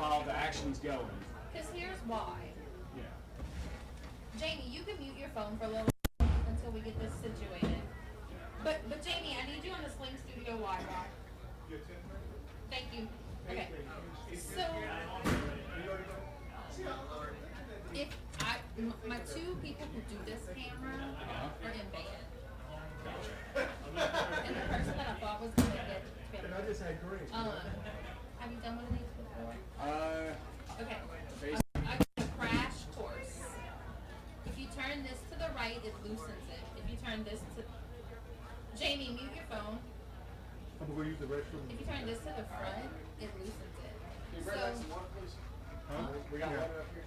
while the action's going. Because here's why. Yeah. Jamie, you can mute your phone for a little until we get this situated. But Jamie, I need you on the Sling Studio Wi-Fi. Thank you. Okay. So, if my two people who do this camera are in band. And the person that I thought was going to get And I just agree. have you done one of these before? Okay. Basically. I got a crash course. If you turn this to the right, it loosens it. If you turn this to... Jamie, mute your phone. I'm going to use the restroom. If you turn this to the front, it loosens it. Can you bring back some water, please? Huh? We got water up here?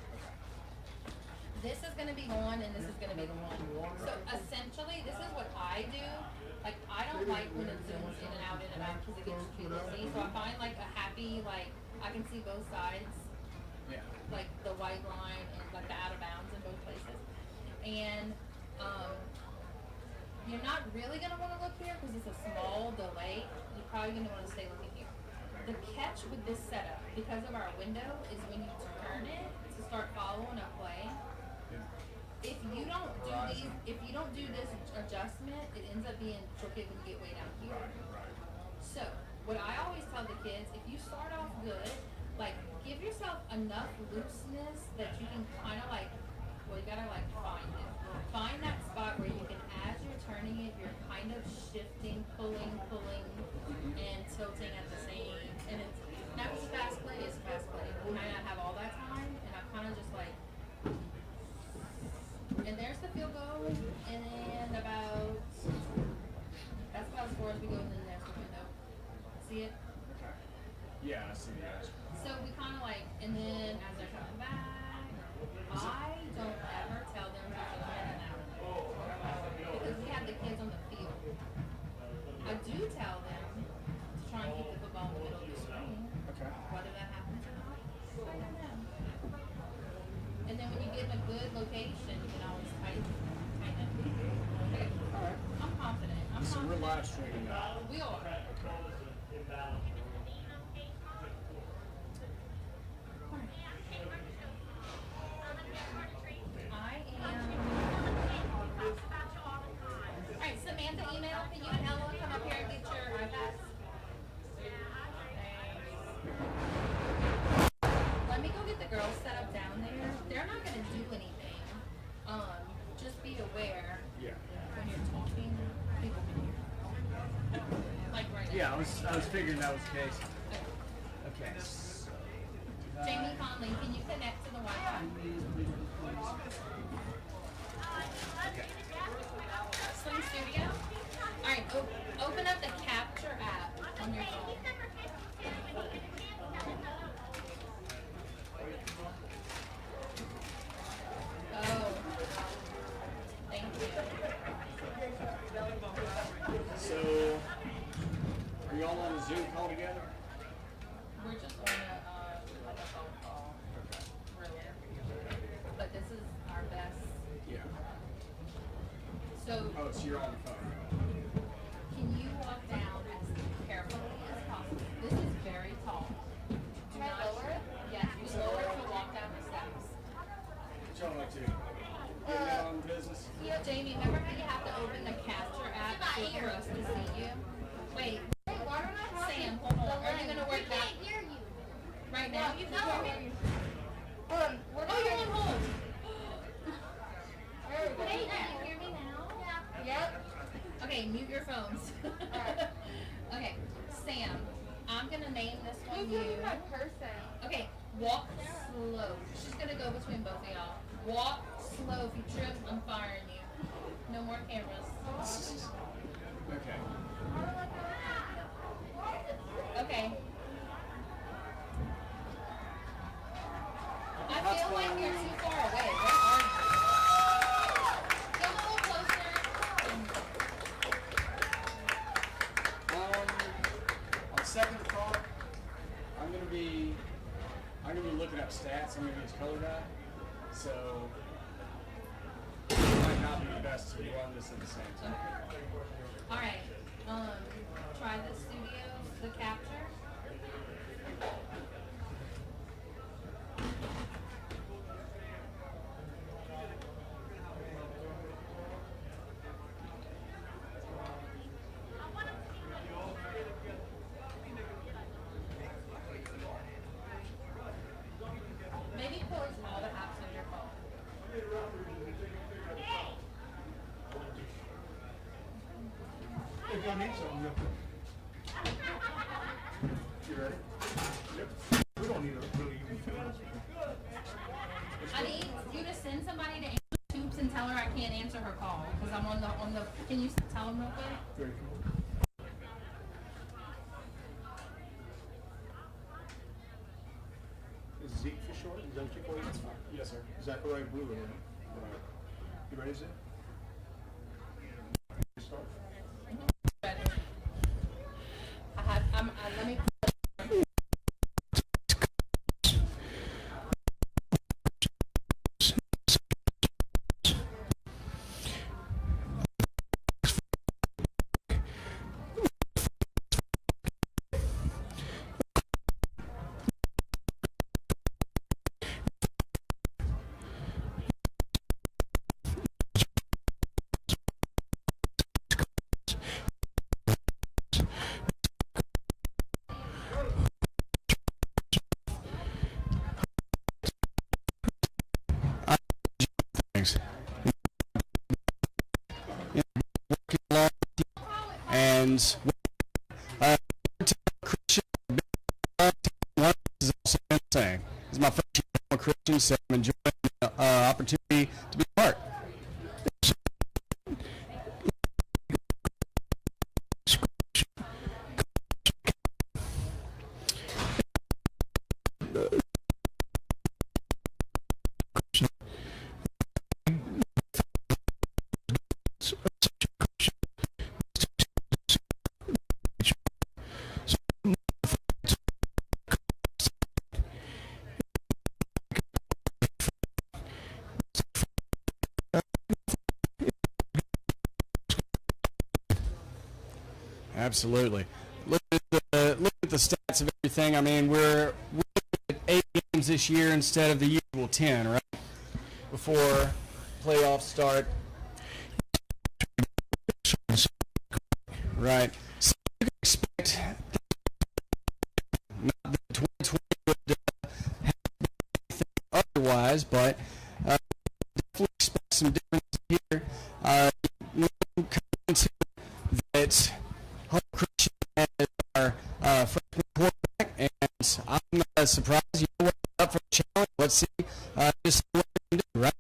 This is going to be the one, and this is going to be the one. So essentially, this is what I do. Like, I don't like when it zooms in and out because it gets too busy. So I find like a happy, like, I can see both sides. Yeah. Like the white line and like the out of bounds in both places. And you're not really going to want to look here because it's a small delay. You're probably going to want to stay looking here. The catch with this setup, because of our window, is when you turn it to start following a play. If you don't do these, if you don't do this adjustment, it ends up being crooked when you get way down here. So what I always tell the kids, if you start off good, like give yourself enough looseness that you can kind of like, well, you gotta like find it. Find that spot where you can, as you're turning it, you're kind of shifting, pulling, and tilting at the same. And it's now it's a fast play. It's a fast play. You might not have all that time, and I'm kind of just like. And there's the field goal, and then that's about as far as we go, and then there's the window. See it? Okay. Yeah, I see the action. So we kind of like, and then as they're coming back, I don't ever tell them to go in and out. Because we have the kids on the field. I do tell them to try and keep the football in the middle of the screen. Okay. Whether that happens or not, I don't know. And then when you get in a good location, you can always tighten it. Okay. All right. I'm confident. So we're live streaming now. We are. I am. Alright, Samantha, email. Can you and Ella come up here and get your iPads? Let me go get the girls set up down there. They're not going to do anything. Just be aware. Yeah. When you're talking, people can hear. Like right now. Yeah, I was figuring that was the case. Okay. Jamie Conley, can you connect to the Wi-Fi? Sling Studio? Alright, open up the Capture app on your phone. Oh. Thank you. So, are you all on a Zoom call together? We're just on like a phone call. Really. But this is our best. Yeah. So, Oh, so you're on the phone. can you walk down as carefully as possible? This is very tall. Do not lower it? Yes, you lower it to walk down the steps. What y'all like to get on business? Jamie, remember how you have to open the Capture app for us to see you? Wait, Sam, hold on. Are you going to work that? hear you. Right now? You can hear me? Oh, you're on hold. Hey, can you hear me now? Yeah. Yep. Okay, mute your phones. Okay, Sam, I'm going to name this one Who's you. gonna be my person? Okay, walk slow. She's going to go between both of y'all. Walk slow. If you trip, I'm firing you. No more cameras. Okay. Okay. I feel like you're too far away. Where are you? Come a little closer. On second thought, I'm gonna be looking up stats. I'm gonna use color guy. So it might not be the best to run this at the same time. All right. Try the studio, the capture. gonna need something. You ready? Yep. We don't need a really even film. I need you to send somebody to answer Tubes and tell her I can't answer her call because I'm on the. Can you tell them real quick? Very cool. Is Zeke for short? Is that what you call it? Yes, sir. Zachariah Brewer, right? You ready, Zeke? Start. Ready. Let me. And Christian is also saying, this is my first year on Christian, so I'm enjoying the opportunity to be a part. Absolutely. Look at the stats of everything. I mean, we're at 8 games this year instead of the usual 10, right? Before playoffs start. Right. So you can expect not that 2020 would have anything otherwise, but definitely expect some differences here. That Christian as our freshman quarterback, and I'm surprised you know what up for the challenge. Let's see just what we can do, right?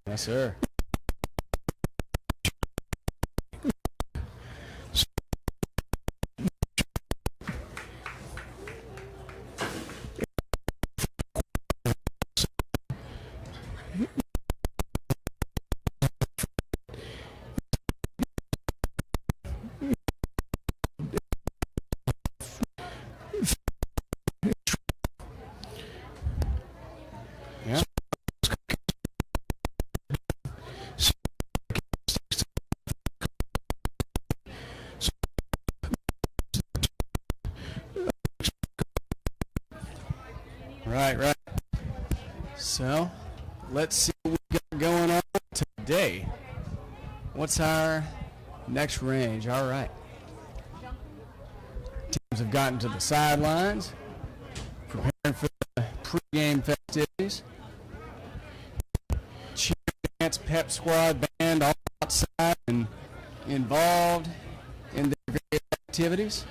Yes, sir. Yeah. Right. So, let's see what we got going on today. What's our next range? All right. Teams have gotten to the sidelines, preparing for the pregame festivities. Cheer dance, pep squad, band all outside and involved in their various activities.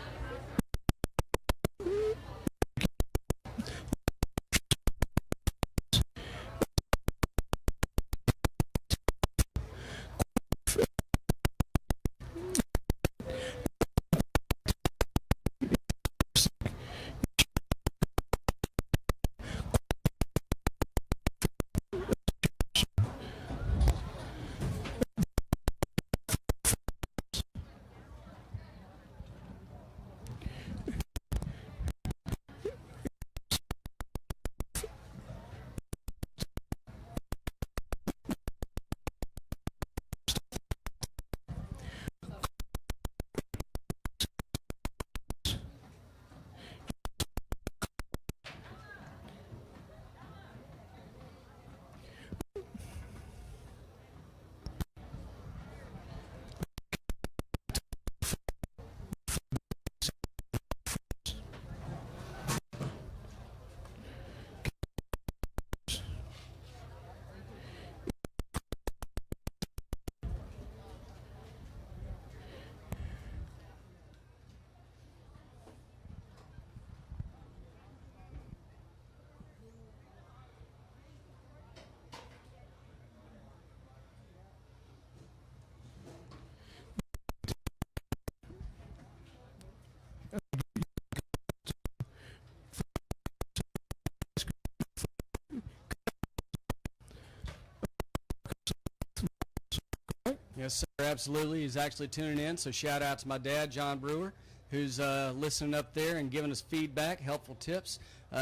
Yes, sir, absolutely. He's actually tuning in, so shout out to my dad, John Brewer, who's listening up there and giving us feedback, helpful tips.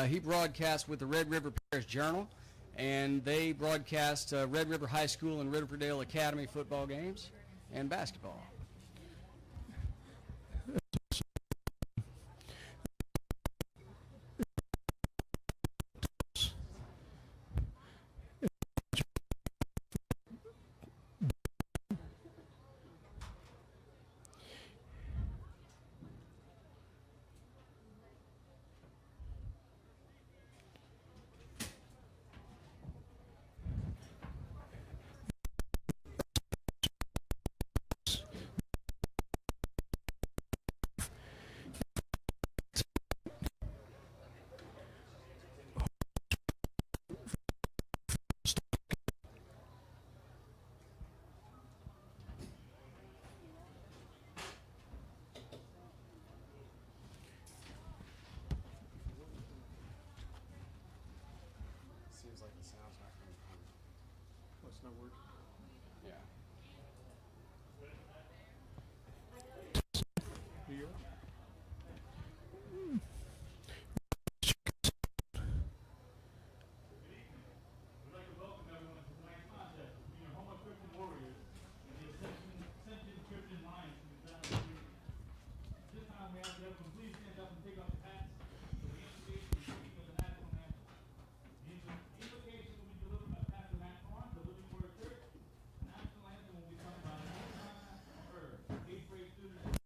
He broadcasts with the Red River Parish Journal, and they broadcast Red River High School and Riverdale Academy football games and basketball. Seems like the sound's not coming through. That's not working. Yeah. Here. We'd like to welcome everyone to tonight's contest between your Homo Christian Warriors and the Ascension Christian Lions from the Dallas community. This time we ask that everyone please stand up and take off your hats for the invocation and singing of the national anthem. The invocation will be delivered by Pastor Matt Corn, the Living Word Church. The national anthem will be sung by Bird, 8th grade students.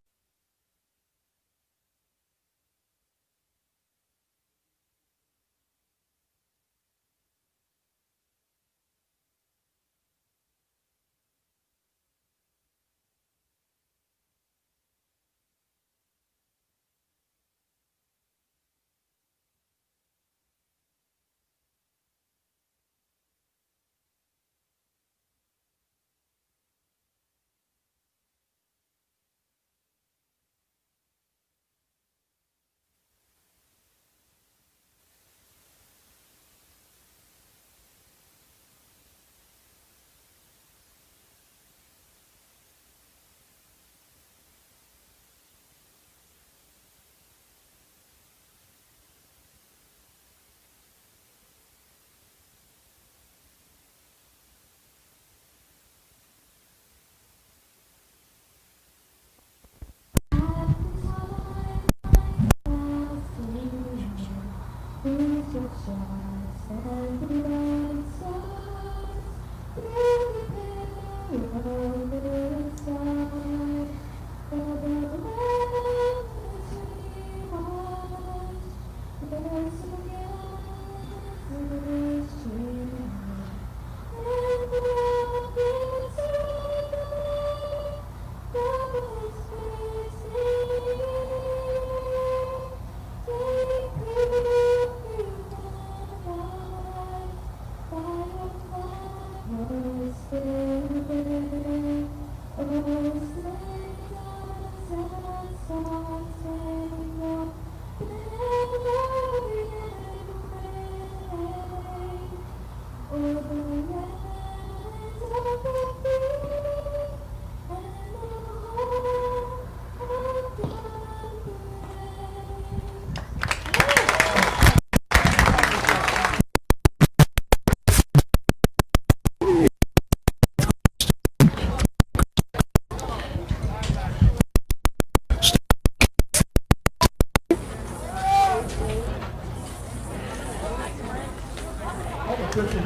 Homo Christian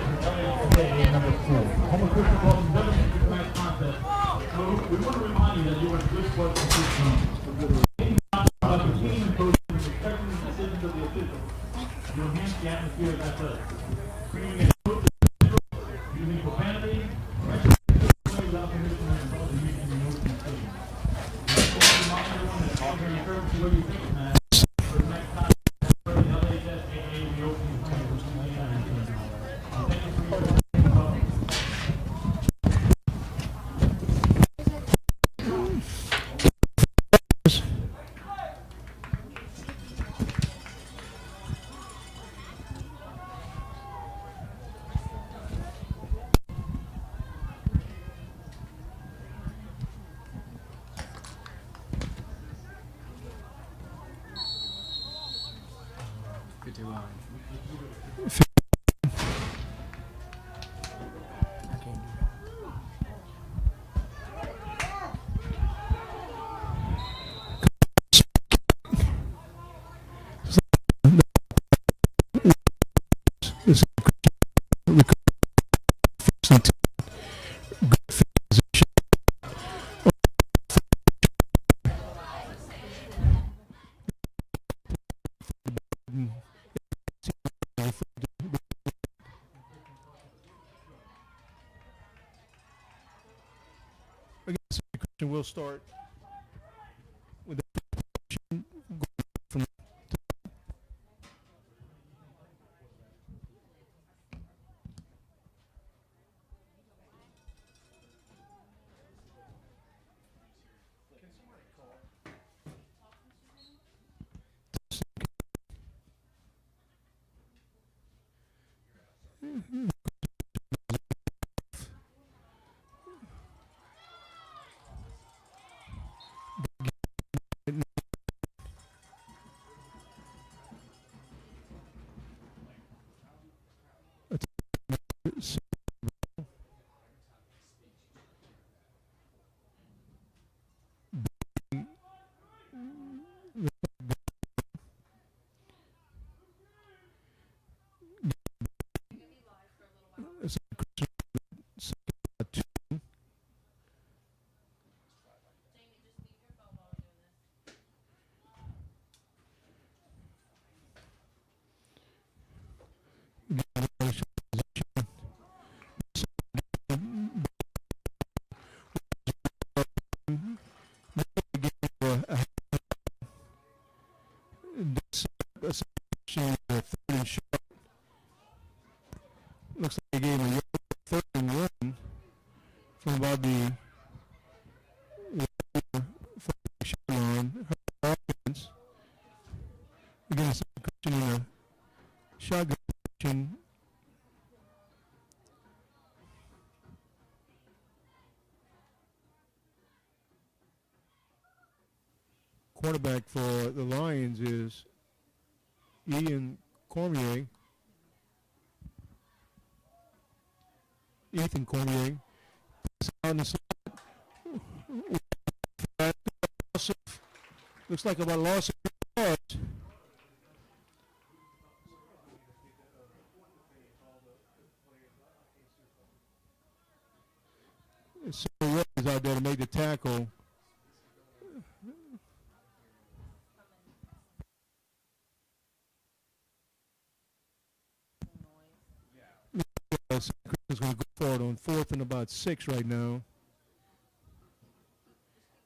today, number 4. Homo Christian welcome gentlemen to tonight's contest. So we want to remind you that you are in good sports and good team. About your team and coaching and respecting the decisions of the officials. You enhance the atmosphere of athletics. Bringing in coaches, using profanity, without permission and involved in using emotional statements. We want to remind everyone that all your service where you think, man, for the next time, for the LHS, AA, the opening plan, which is laid out in the thank you for your 52 line. I guess we'll start with the from looks like they gave him a third and one from about the shot line. Offense. Again, it's a question in a shotgun position. Quarterback for the Lions is Ian Cormier. Ethan Cormier. On the side. Looks like about a loss of yards. So is out there to make the tackle. Is going to go forward on 4th and about 6 right now.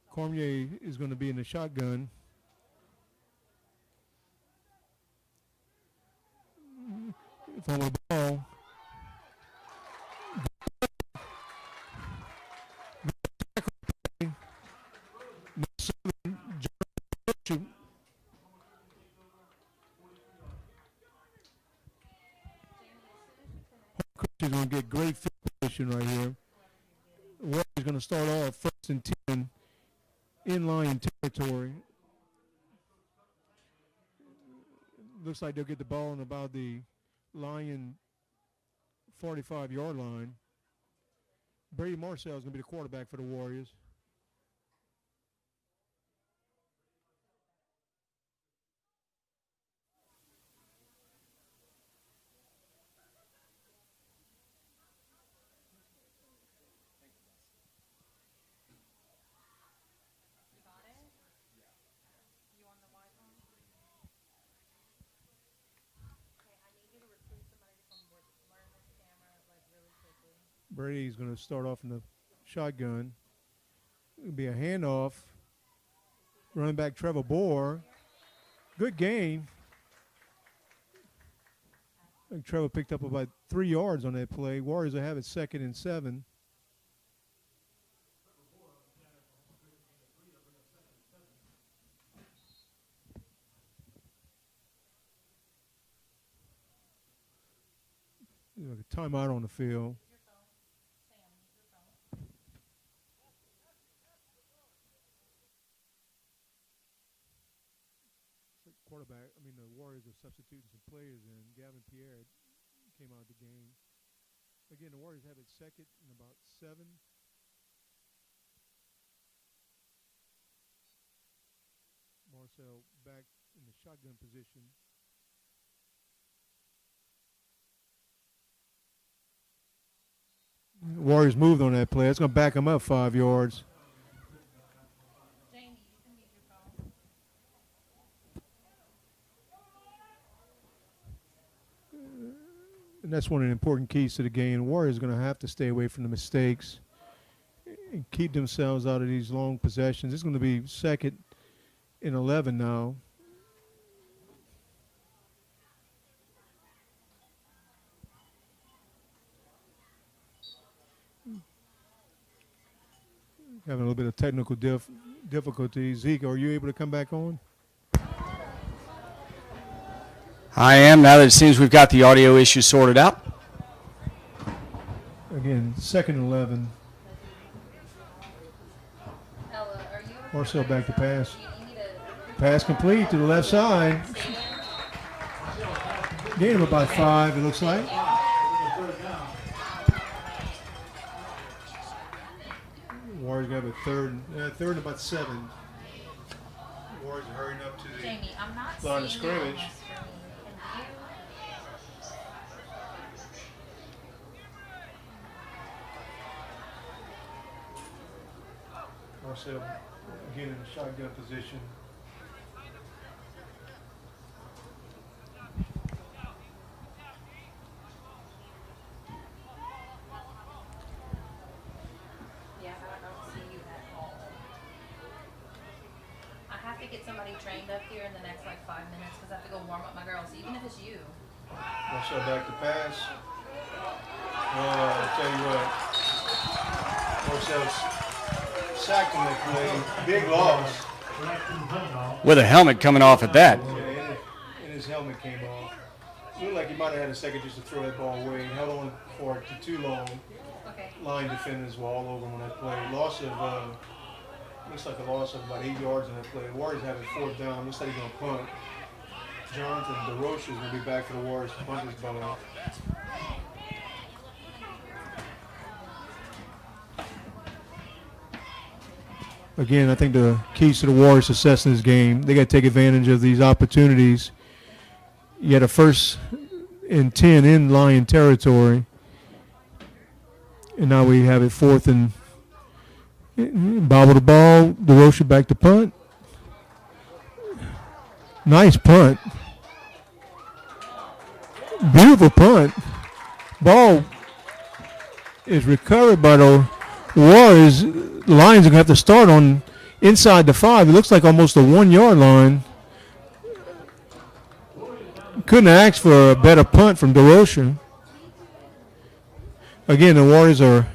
Cormier is going to be in the shotgun. From the ball. He's going to get great field position right here. Warriors going to start off 1st and 10 in Lion territory. Looks like they'll get the ball on about the Lion 45-yard line. Brady Marcel is going to be the quarterback for the Warriors. Brady's going to start off in the shotgun. It'll be a handoff. Running back Trevor Bohr. Good gain. I think Trevor picked up about 3 yards on that play. Warriors will have it 2nd and 7. A timeout on the field. quarterback, the Warriors are substituting some players in. Gavin Pierre came out of the game. Again, the Warriors have it second and about 7. Marcel back in the shotgun position. Warriors moved on that play. It's going to back them up 5 yards. Jamie, you can use your phone. And that's one of the important keys to the game. The Warriors are going to have to stay away from the mistakes and keep themselves out of these long possessions. It's going to be 2nd and 11 now. Having a little bit of technical difficulty. Zeke, are you able to come back on? I am, now that it seems we've got the audio issue sorted out. Again, 2nd and 11. Ella, are you okay? Marcel back to pass. You need a Pass complete to the left side. Gain of about 5, it looks like. Warriors got a third and about 7. Warriors are hurrying up to the Jamie, I'm not line of seeing you on scrimmage. the screen. Marcel again in the shotgun position. Yeah, I don't see you at all. I have to get somebody trained up here in the next 5 minutes because I have to go warm up my girls, even if it's you. Marcel back to pass. I'll tell you what. Marcel's sacked in that play. Big loss. With a helmet coming off at that. Yeah, and his helmet came off. Looked like he might have had a second just to throw that ball away. He held on for it too long. Okay. Line defenders were all over him on that play. Loss of, looks like a loss of about 8 yards on that play. Warriors have it 4th down. Looks like he's going to punt. Jonathan DeRoche is going to be back for the Warriors to punt his ball off. Again, I think the keys to the Warriors' success in this game, they got to take advantage of these opportunities. You had a 1st and 10 in Lion territory. And now we have it 4th and bobble the ball. DeRoche back to punt. Nice punt. Beautiful punt. Ball is recovered by the Warriors. Lions are going to have to start on inside the 5. It looks like almost a 1-yard line. Couldn't ask for a better punt from DeRoche. Again, the Warriors are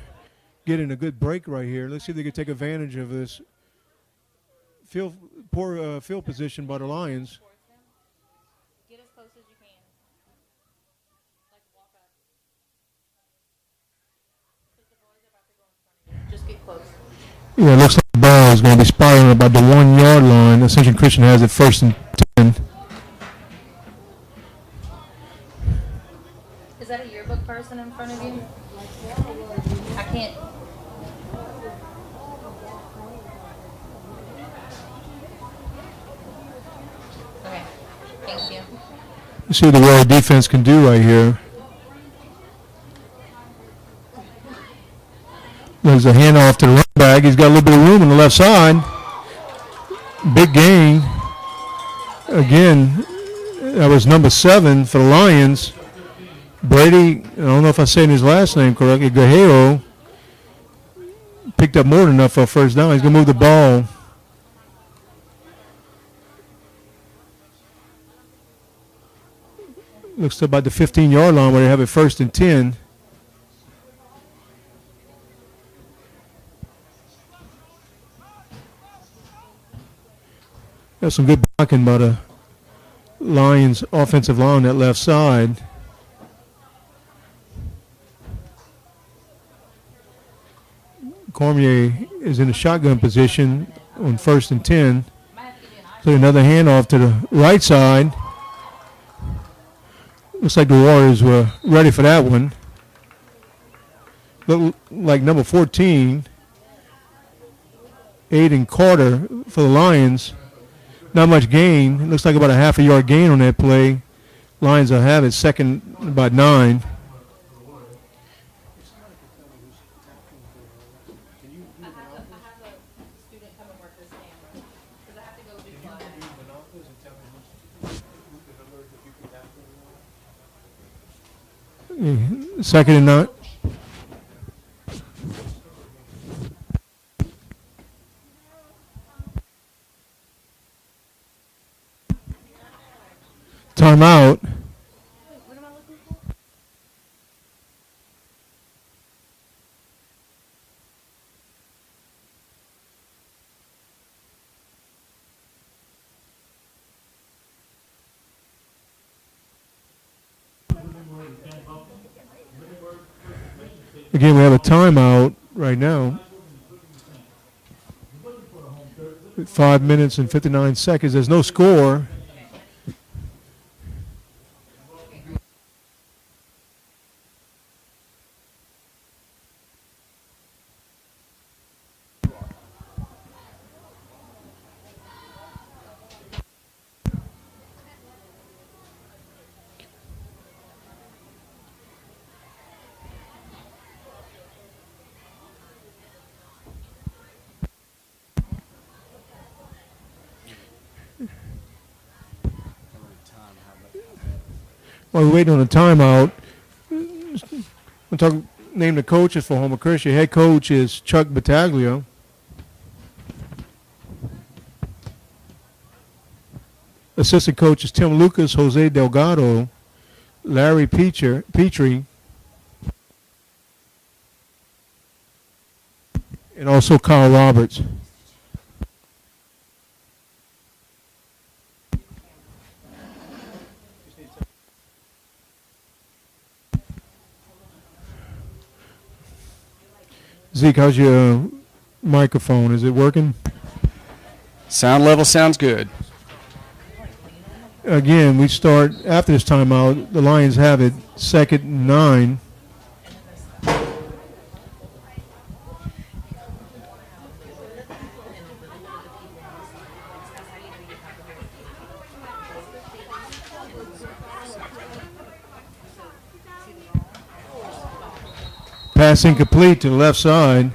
getting a good break right here. Let's see if they can take advantage of this poor field position by the Lions. Get as close as you can. Like walk up. Because the boys are about to go in front of you. Just get close. Yeah, it looks like the ball is going to be spiraling about the 1-yard line. Ascension Christian has it 1st and 10. Is that a yearbook person in front of you? I can't. Okay, thank you. Let's see what the Warrior defense can do right here. There's a handoff to the running back. He's got a little bit of room on the left side. Big gain. Again, that was number 7 for the Lions. Brady, I don't know if I said his last name correctly, Gaheo, picked up more than enough for a 1st down. He's going to move the ball. Looks to about the 15-yard line where they have it 1st and 10. There's some good blocking by the Lions offensive line on that left side. Cormier is in a shotgun position on 1st and 10. So So another handoff to the right side. Looks like the Warriors were ready for that one. Look like number 14, Aiden Carter for the Lions. Not much gain. It looks like about a half a yard gain on that play. Lions will have it second about 9. I have a student come and work this camera because I have to go do blood. Second and 9. Timeout. What am I looking for? Again, we have a timeout right now. 5 minutes and 59 seconds. There's no score. While we're waiting on the timeout, we'll name the coaches for Homer Christian. Head coach is Chuck Battaglia. Assistant coach is Tim Lucas, Jose Delgado, Larry Petrie, and also Kyle Roberts. Zeke, how's your microphone? Is it working? Sound level sounds good. Again, we start after this timeout. The Lions have it second and 9. Pass incomplete to the left side.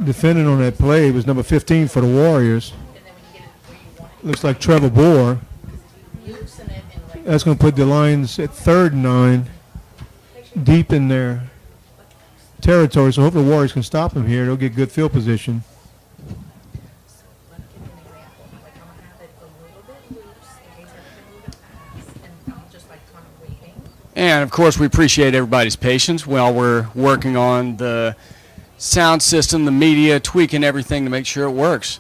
Defending on that play was number 15 for the Warriors. Looks like Trevor Bohr. That's going to put the Lions at third and 9, deep in their territory. So hopefully the Warriors can stop them here. They'll get good field position. And, of course, we appreciate everybody's patience while we're working on the sound system, the media, tweaking everything to make sure it works.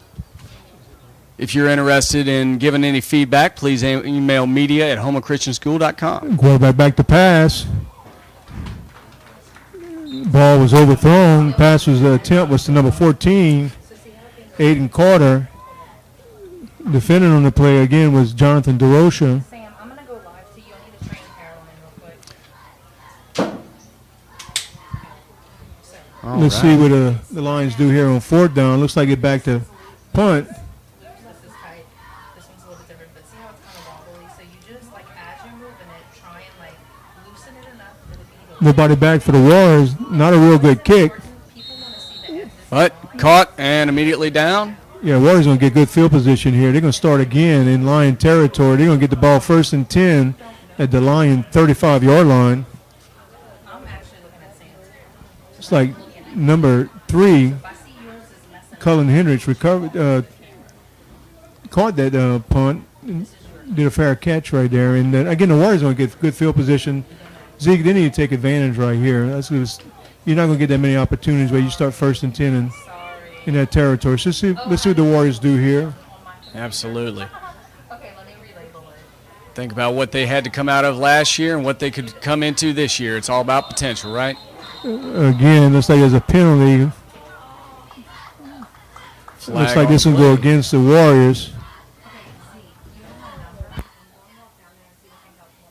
If you're interested in giving any feedback, please email media@homochristianschool.com. Quarterback back to pass. Ball was overthrown. Pass was the attempt was to number 14, Aiden Carter. Defending on the play again was Jonathan DeRocha. Sam, I'm going to go live to you. I need to train Caroline real quick. Let's see what the Lions do here on fourth down. Looks like it back to punt. This is tight. This one's a little bit different, but see how it's kind of wobbly? So you just, like, as you're moving it, try and, like, loosen it enough that it be Nobody back for the Warriors. Not a real good kick. People want to see the edges. But caught and immediately down. Yeah, Warriors going to get good field position here. They're going to start again in Lion territory. They're going to get the ball first and 10 at the Lion 35-yard line. I'm actually looking at Sam's. It's like number 3, I see yours is messing. Cullen Hendricks, recovered, caught that punt, and did a fair catch right there. And then, again, the Warriors going to get good field position. Zeke, they need to take advantage right here. You're not going to get that many opportunities where you start first and 10 in that territory. So let's see what the Warriors do here. Absolutely. Okay, let me relabel it. Think about what they had to come out of last year and what they could come into this year. It's all about potential, right? Again, looks like there's a penalty Looks like this will go against the Warriors.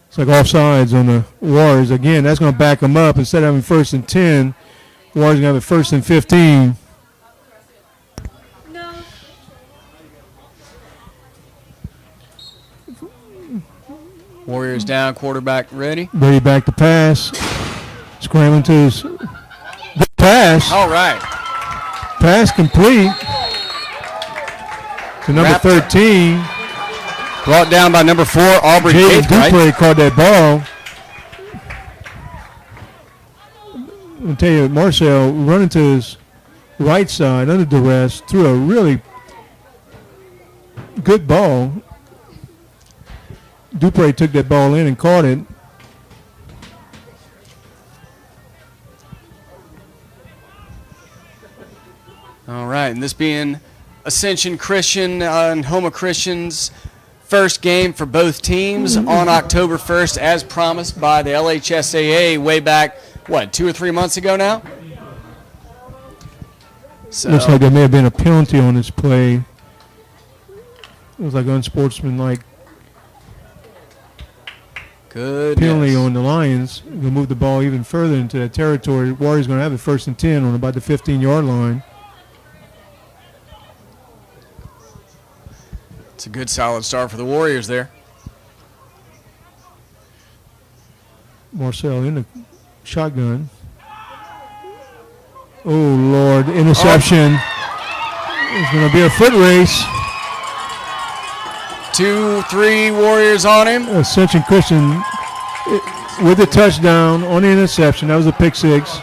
It's like offsides on the Warriors. Again, that's going to back them up. Instead of having 1st and 10, Warriors going to have it 1st and 15. Warriors down, quarterback ready. Ready back to pass. Scrambling to his good pass. All right. Pass complete to number Wrapped. 13. Brought down by number 4, Aubrey Jaden Cape. Dupree caught that ball. I'll tell you, Marcel running to his right side under duress, threw a really good ball. Dupree took that ball in and caught it. All right, and this being Ascension Christian and Homa Christian's first game for both teams on October 1st, as promised by the LHSAA way back, 2 or 3 months ago now? So, Looks like there may have been a penalty on this play. It was like unsportsmanlike good penalty on the Lions. We'll move the ball even further into that territory. Warriors going to have it 1st and 10 on about the 15-yard line. It's a good solid start for the Warriors there. Marcel in the shotgun. Oh, Lord. Interception. It's going to be a foot race. 2-3 Warriors on him. Ascension Christian with the touchdown on the interception. That was a pick six.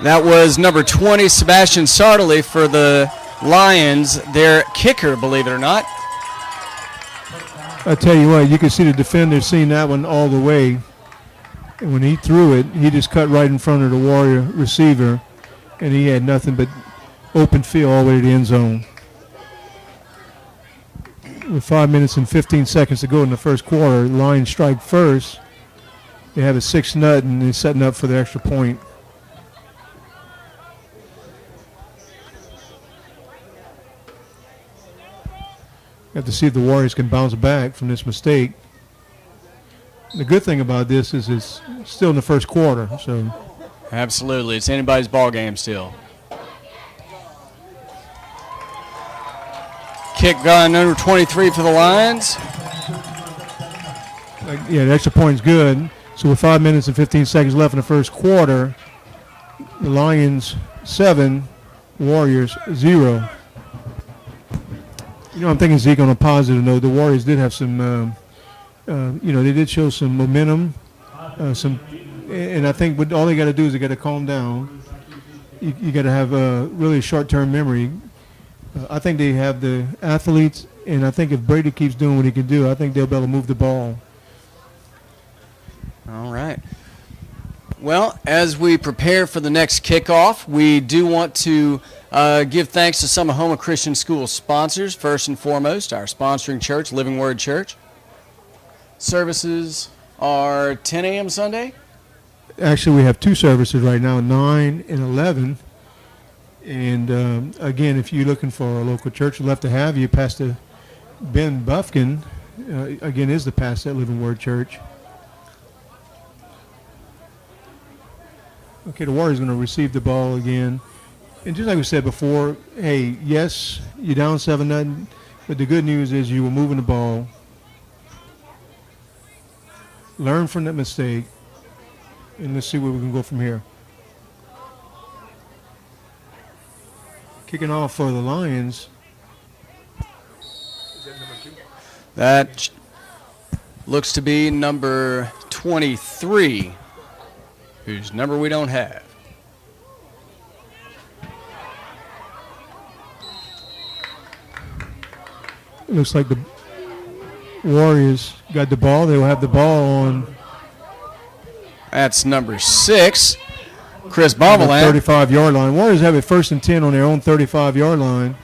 That was number 20, Sebastian Sartoli for the Lions, their kicker, believe it or not. I tell you what, you can see the defender seeing that one all the way. And when he threw it, he just cut right in front of the Warrior receiver, and he had nothing but open field all the way to the end zone. With 5 minutes and 15 seconds to go in the first quarter, Lions strike first. They have a 6-0, and they're setting up for the extra point. Have to see if the Warriors can bounce back from this mistake. The good thing about this is it's still in the first quarter. So Absolutely. It's anybody's ball game still. Kick gun number 23 for the Lions. yeah, the extra point's good. So with 5 minutes and 15 seconds left in the first quarter, the Lions 7, Warriors 0. You know, I'm thinking, Zeke, on a positive note, the Warriors did have some, they did show some momentum, and I think all they got to do is they got to calm down. You got to have really a short-term memory. I think they have the athletes, and I think if Brady keeps doing what he can do, I think they'll be able to move the ball. All right. Well, as we prepare for the next kickoff, we do want to give thanks to some of Homa Christian School sponsors. First and foremost, our sponsoring church, Living Word Church. Services are 10 a.m. Sunday. Actually, we have two services right now, 9 and 11. And again, if you're looking for a local church, we'd love to have you. Pastor Ben Buffkin, again, is the pastor at Living Word Church. Okay, the Warriors going to receive the ball again. And just like we said before, hey, yes, you're down 7-0, but the good news is you were moving the ball. Learn from that mistake, and let's see where we can go from here. Kicking off for the Lions. That looks to be number 23, whose number we don't have. It looks like the Warriors got the ball. They will have the ball on. That's number 6, Chris The Bombeland. 35-yard line. Warriors have it 1st and 10 on their own 35-yard line.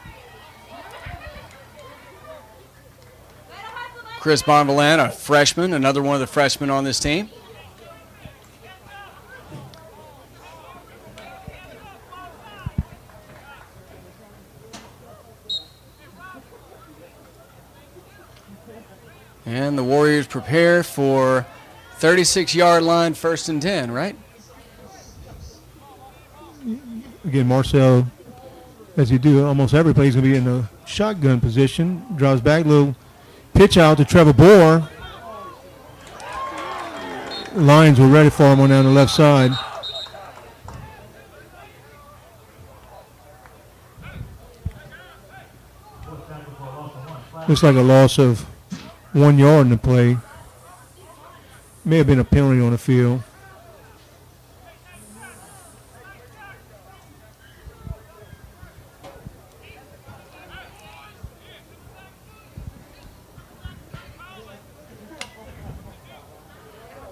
Chris Bombeland, a freshman, another one of the freshmen on this team. And the Warriors prepare for 36-yard line, 1st and 10, right? Again, Marcel, as you do almost every play, he's going to be in the shotgun position. Drops back, little pitch out to Trevor Bohr. Lions were ready for him on down the left side. Looks like a loss of 1 yard in the play. May have been a penalty on the field.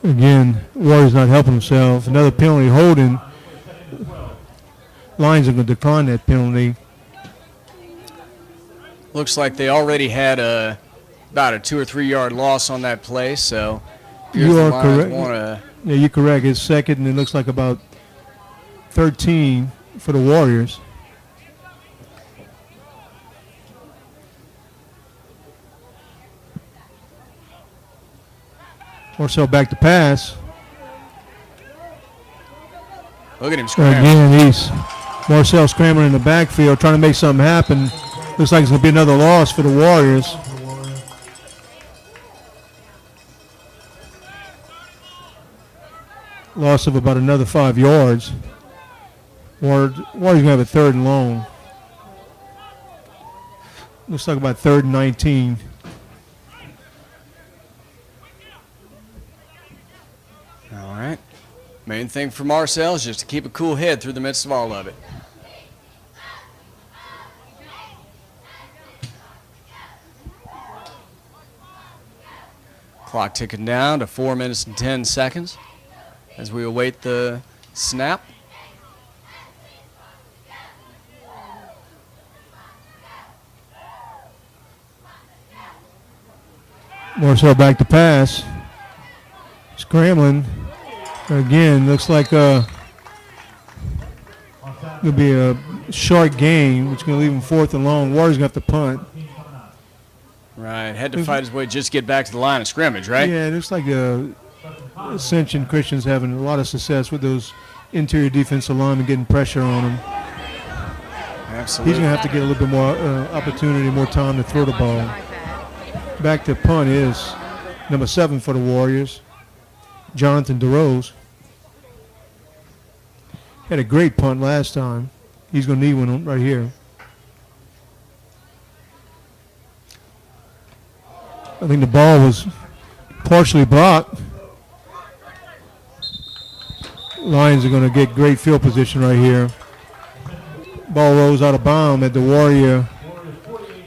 Again, Warriors not helping himself. Another penalty holding. Lions are going to decline that penalty. Looks like they already had about a 2 or 3 yard loss on that play, so You are correct. Wanna, Yeah, you're correct. It's second, and it looks like about 13 for the Warriors. Marcel back to pass. look at him scrambling. Again, Marcel scrambling in the backfield, trying to make something happen. Looks like it's going to be another loss for the Warriors. Loss of about another 5 yards. Warriors going to have a 3rd and long. Looks like about 3rd and 19. All right. Main thing for Marcel is just to keep a cool head through the midst of all of it. Clock ticking down to 4 minutes and 10 seconds as we await the snap. Marcel back to pass. Scrambling. Again, looks like it'll be a short game, which is going to leave him 4th and long. Warriors going to have to punt. Right, had to fight his way just to get back to the line of scrimmage, right? Yeah, it looks like Ascension Christian's having a lot of success with those interior defensive linemen getting pressure on him. Absolutely. He's going to have to get a little bit more opportunity, more time to throw the ball. Back to punt is number 7 for the Warriors, Jonathan DeRose. Had a great punt last time. He's going to need one right here. I think the ball was partially blocked. Lions are going to get great field position right here. Ball rolls out of bounds at the Warrior,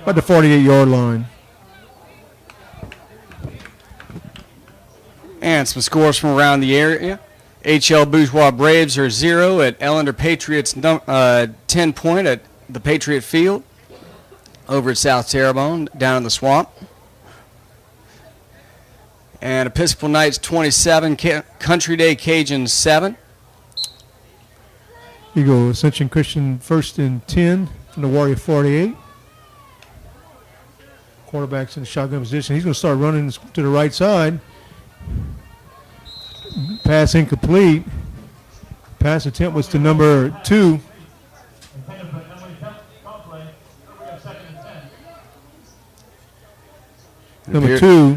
at the 48-yard line. And some scores from around the area. HL Bourgeois Braves are 0 at Ellender Patriots, 10 point at the Patriot Field over at South Terrebonne down in the swamp. And Episcopal Knights 27, Country Day Cajuns 7. You go Ascension Christian 1st and 10 from the Warrior 48. Quarterback's in the shotgun position. He's going to start running to the right side. Pass incomplete. Pass attempt was to number 2. Number 2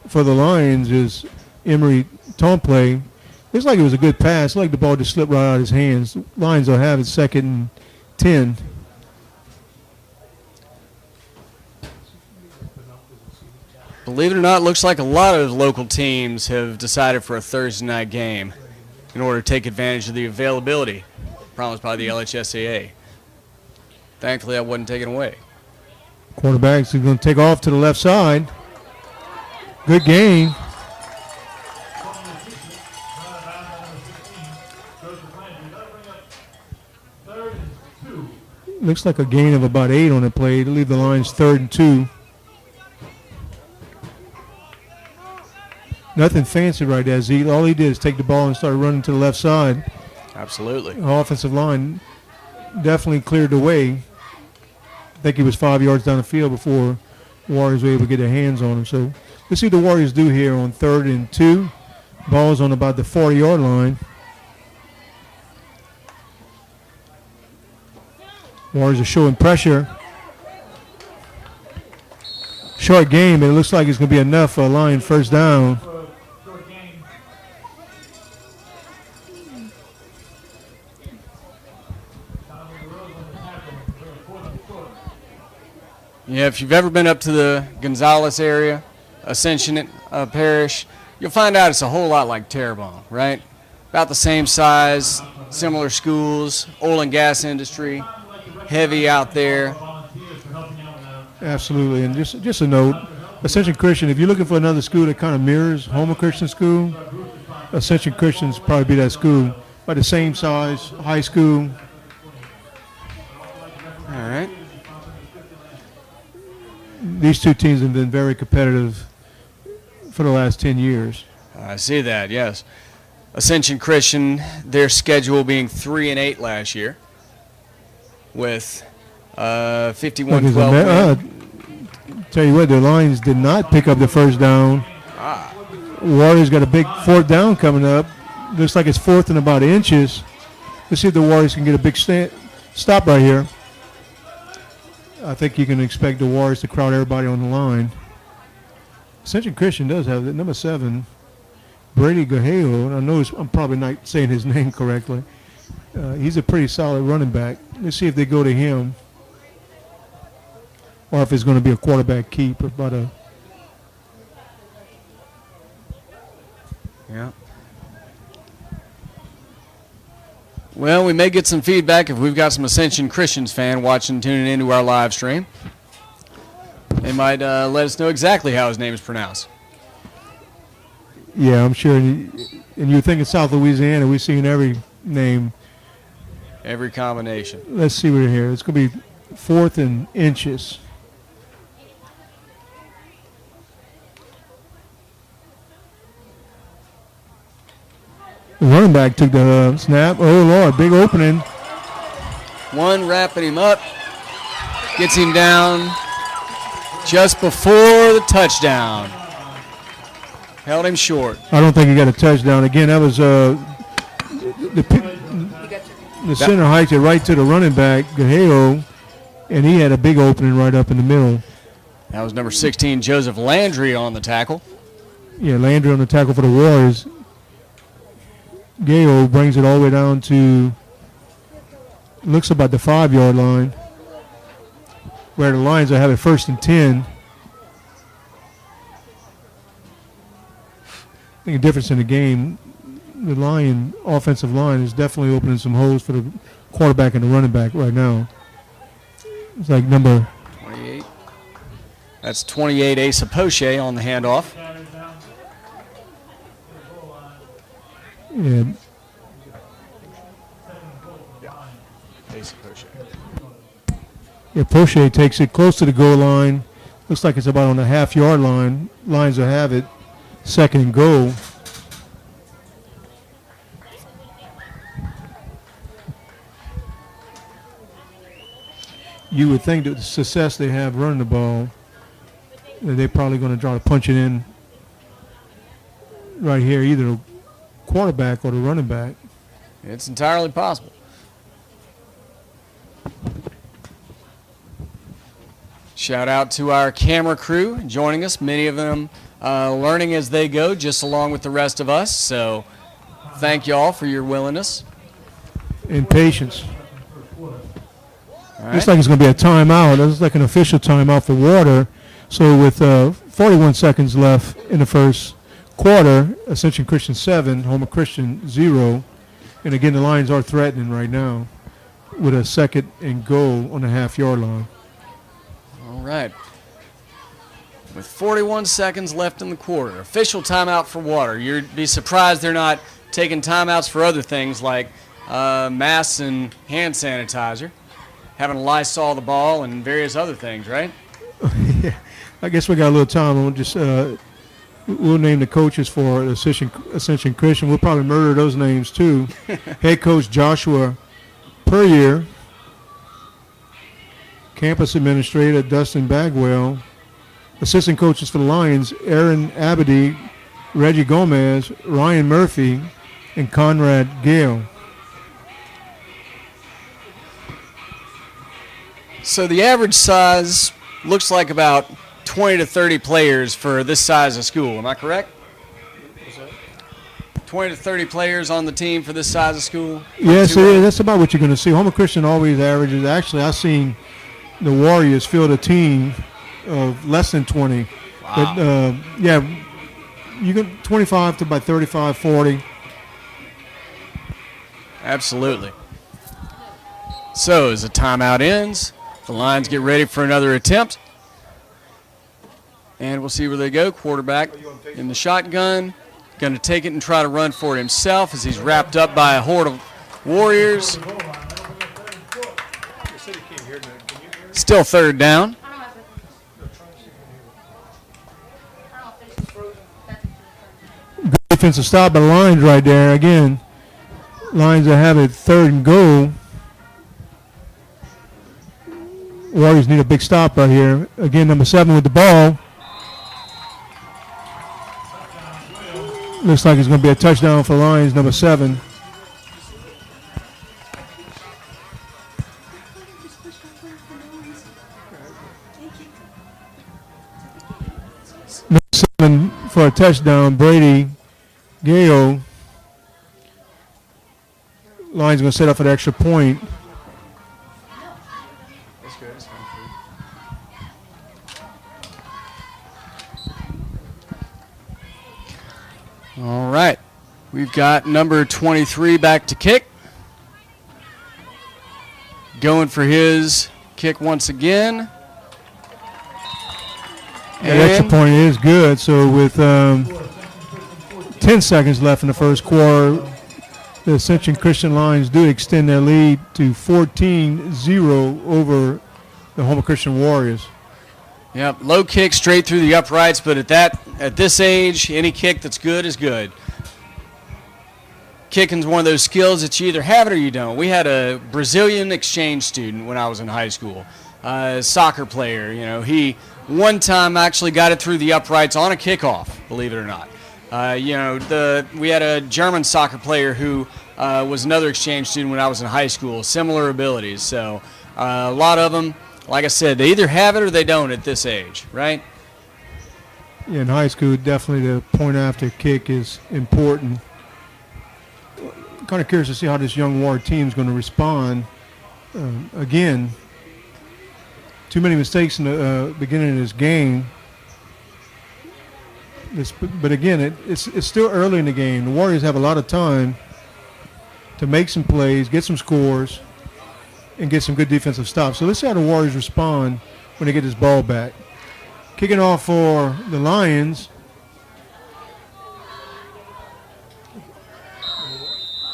for the Lions is Emery Tomplay. Looks like it was a good pass. Like the ball just slipped right out of his hands. Lions will have it 2nd and 10. Believe it or not, looks like a lot of local teams have decided for a Thursday night game in order to take advantage of the availability promised by the LHSAA. Thankfully, that wasn't taken away. Quarterback's going to take off to the left side. Good game. Looks like a gain of about 8 on the play to leave the Lions 3rd and 2. Nothing fancy right there, Zeke. All he did is take the ball and start running to the left side. Absolutely. The offensive line definitely cleared the way. I think he was 5 yards down the field before Warriors were able to get their hands on him. So let's see what the Warriors do here on 3rd and 2. Ball's on about the 40-yard line. Warriors are showing pressure. Short game, and it looks like it's going to be enough for a Lion first down. Yeah, if you've ever been up to the Gonzales area, Ascension Parish, you'll find out it's a whole lot like Terrebonne, right? About the same size, similar schools, oil and gas industry, heavy out there. Absolutely, and just a note, Ascension Christian, if you're looking for another school that kind of mirrors Homer Christian School, Ascension Christian's probably be that school. By the same size, high school. All right. These two teams have been very competitive for the last 10 years. I see that, yes. Ascension Christian, their schedule being 3-8 last year, with 51-12 win. Tell you what, the Lions did not pick up the first down. Warriors got a big 4th down coming up. Looks like it's 4th and about inches. Let's see if the Warriors can get a big stop right here. I think you can expect the Warriors to crowd everybody on the line. Ascension Christian does have it. Number 7, Brady Gaheo. I know I'm probably not saying his name correctly. He's a pretty solid running back. Let's see if they go to him or if it's going to be a quarterback keep. Yeah. Well, we may get some feedback if we've got some Ascension Christians fan tuning into our live stream. They might let us know exactly how his name is pronounced. Yeah, I'm sure. And you're thinking South Louisiana, we've seen every name. Every combination. Let's see what here. It's going to be 4th and inches. The running back took the snap. Oh, Lord, big opening. One wrapping him up. Gets him down just before the touchdown. Held him short. I don't think he got a touchdown. Again, that was the center hiked it right to the running back, Gaheo, and he had a big opening right up in the middle. That was number 16, Joseph Landry, on the tackle. Yeah, Landry on the tackle for the Warriors. Gaheo brings it all the way down to, looks about the 5-yard line, where the Lions are having 1st and 10. I think a difference in the game, the Lion offensive line is definitely opening some holes for the quarterback and the running back right now. It's like number 28. That's 28, Asa Poche on the handoff. Yeah. Asa Poche. Yeah, Poche takes it close to the goal line. Looks like it's about on the half-yard line. Lions will have it. 2nd and goal. You would think that the success they have running the ball, that they're probably going to try to punch it in right here, either the quarterback or the running back. It's entirely possible. Shout out to our camera crew joining us, many of them learning as they go, just along with the rest of us. So thank you all for your willingness. And patience. All right. Looks like it's going to be a timeout. It looks like an official timeout for water. So with 41 seconds left in the first quarter, Ascension Christian 7, Homer Christian 0. And again, the Lions are threatening right now with a 2nd and goal on the half-yard line. All right. With 41 seconds left in the quarter, official timeout for water. You'd be surprised they're not taking timeouts for other things like masks and hand sanitizer, having to Lysol the ball and various other things, right? Yeah, I guess we got a little time. We'll just we'll name the coaches for Ascension Christian. We'll probably murder those names too. Head coach Joshua Puryear, campus administrator Dustin Bagwell, Assistant coaches for the Lions, Aaron Abady, Reggie Gomez, Ryan Murphy, and Conrad Gale. So the average size looks like about 20 to 30 players for this size of school. Am I correct? 20 to 30 players on the team for this size of school? Yes, that's about what you're going to see. Homer Christian always averages. Actually, I've seen the Warriors field a team of less than 20. Wow. But, yeah, you get 25 to about 35, 40. Absolutely. So as the timeout ends, the Lions get ready for another attempt. And we'll see where they go. Quarterback in the shotgun. Going to take it and try to run for it himself as he's wrapped up by a horde of Warriors. Still third down. Good defensive stop by the Lions right there. Again, Lions that have it 3rd and goal. Warriors need a big stop right here. Again, number 7 with the ball. Looks like it's going to be a touchdown for Lions, number 7. Number 7 for a touchdown, Brady Gale. Lions going to set up for the extra point. All right. We've got number 23 back to kick. Going for his kick once again. That extra point is good. So with 10 seconds left in the first quarter, the Ascension Christian Lions do extend their lead to 14-0 over the Homer Christian Warriors. Yep, low kick straight through the uprights, but at this age, any kick that's good is good. Kicking's one of those skills that you either have it or you don't. We had a Brazilian exchange student when I was in high school, a soccer player. You know, he one time actually got it through the uprights on a kickoff, believe it or not. We had a German soccer player who was another exchange student when I was in high school, similar abilities. So a lot of them, like I said, they either have it or they don't at this age, right? Yeah, in high school, definitely the point after kick is important. Kind of curious to see how this young Warrior team is going to respond. Again, too many mistakes in the beginning of this game. But again, it's still early in the game. The Warriors have a lot of time to make some plays, get some scores, and get some good defensive stops. So let's see how the Warriors respond when they get this ball back. Kicking off for the Lions.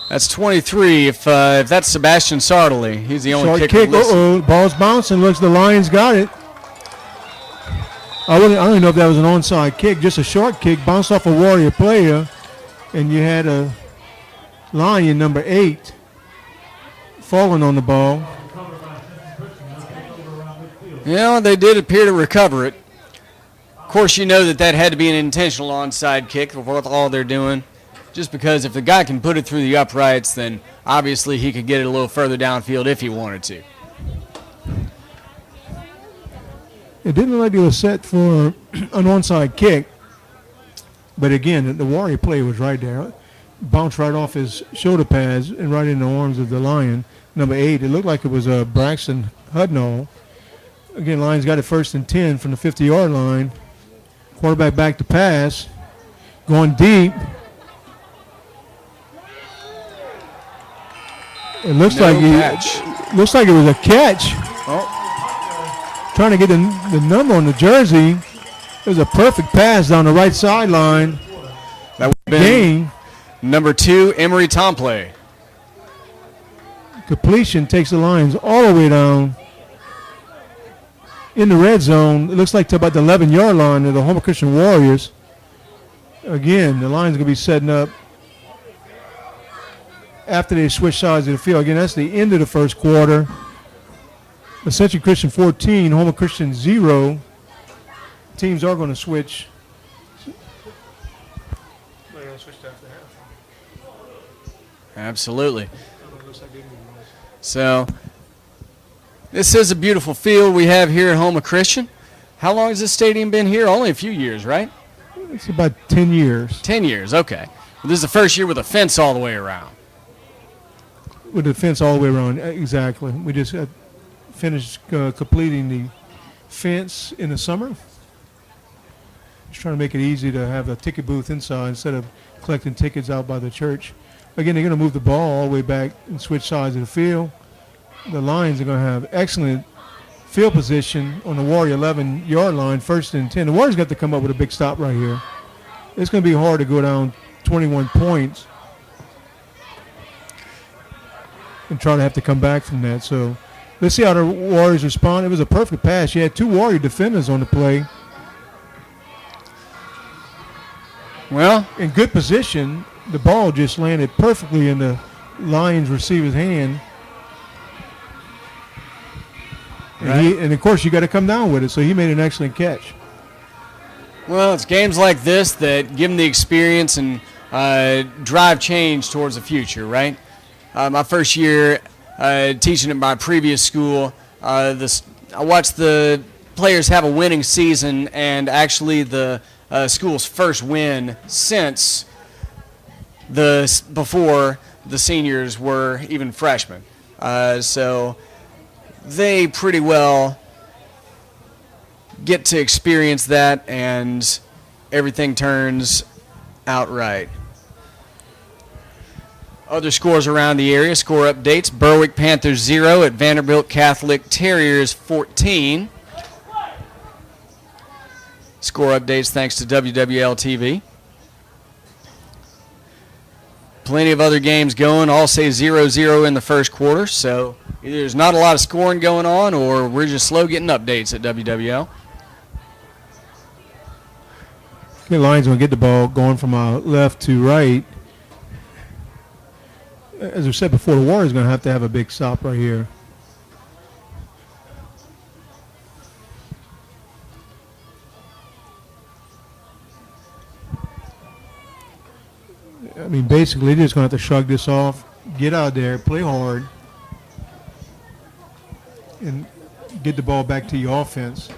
That's 23. If that's Sebastian Sartoli, he's the only Short kicker. kick. Ball's bouncing. Looks the Lions got it. I don't even know if that was an onside kick. Just a short kick, bounced off a Warrior player, and you had a Lion number 8 falling on the ball. Yeah, they did appear to recover it. Of course, you know that had to be an intentional onside kick with all they're doing. Just because if the guy can put it through the uprights, then obviously he could get it a little further downfield if he wanted to. It didn't look like it was set for an onside kick. But again, the Warrior player was right there. Bounced right off his shoulder pads and right in the arms of the Lion. Number 8, it looked like it was Braxton Hudnall. Again, Lions got it 1st and 10 from the 50-yard line. Quarterback back to pass. Going deep. It looks like it was a catch. Oh. Trying to get the number on the jersey. It was a perfect pass down the right sideline. That would have been number 2, Emery Tomplay. Completion takes the Lions all the way down in the red zone. It looks like to about the 11-yard line of the Homer Christian Warriors. Again, the Lions are going to be setting up after they switch sides of the field. Again, that's the end of the first quarter. Ascension Christian 14, Homer Christian 0. teams are going to switch. Absolutely. So this is a beautiful field we have here at Houma Christian. How long has this stadium been here? Only a few years, right? It's about 10 years. 10 years, okay. Well, this is the first year with a fence all the way around. With the fence all the way around, exactly. We just finished completing the fence in the summer. Just trying to make it easy to have a ticket booth inside instead of collecting tickets out by the church. Again, they're going to move the ball all the way back and switch sides of the field. The Lions are going to have excellent field position on the Warrior 11-yard line, 1st and 10. The Warriors got to come up with a big stop right here. It's going to be hard to go down 21 points and try to have to come back from that. So let's see how the Warriors respond. It was a perfect pass. You had 2 Warrior defenders on the play. Well, in good position. The ball just landed perfectly in the Lions receiver's hand. And, right. And of course, you got to come down with it. So he made an excellent catch. Well, it's games like this that give them the experience and drive change towards the future, right? My first year teaching at my previous school, I watched the players have a winning season, and actually the school's first win since before the seniors were even freshmen. So they pretty well get to experience that, and everything turns out right. Other scores around the area, score updates: Berwick Panthers 0 at Vanderbilt Catholic Terriers 14. Score updates thanks to WWL TV. Plenty of other games going. All say 0-0 in the first quarter, so either there's not a lot of scoring going on or we're just slow getting updates at WWL. The Lions going to get the ball going from left to right. As we said before, the Warriors going to have a big stop right here. I mean, basically, they're just going to have to shrug this off, get out there, play hard, and get the ball back to your offense.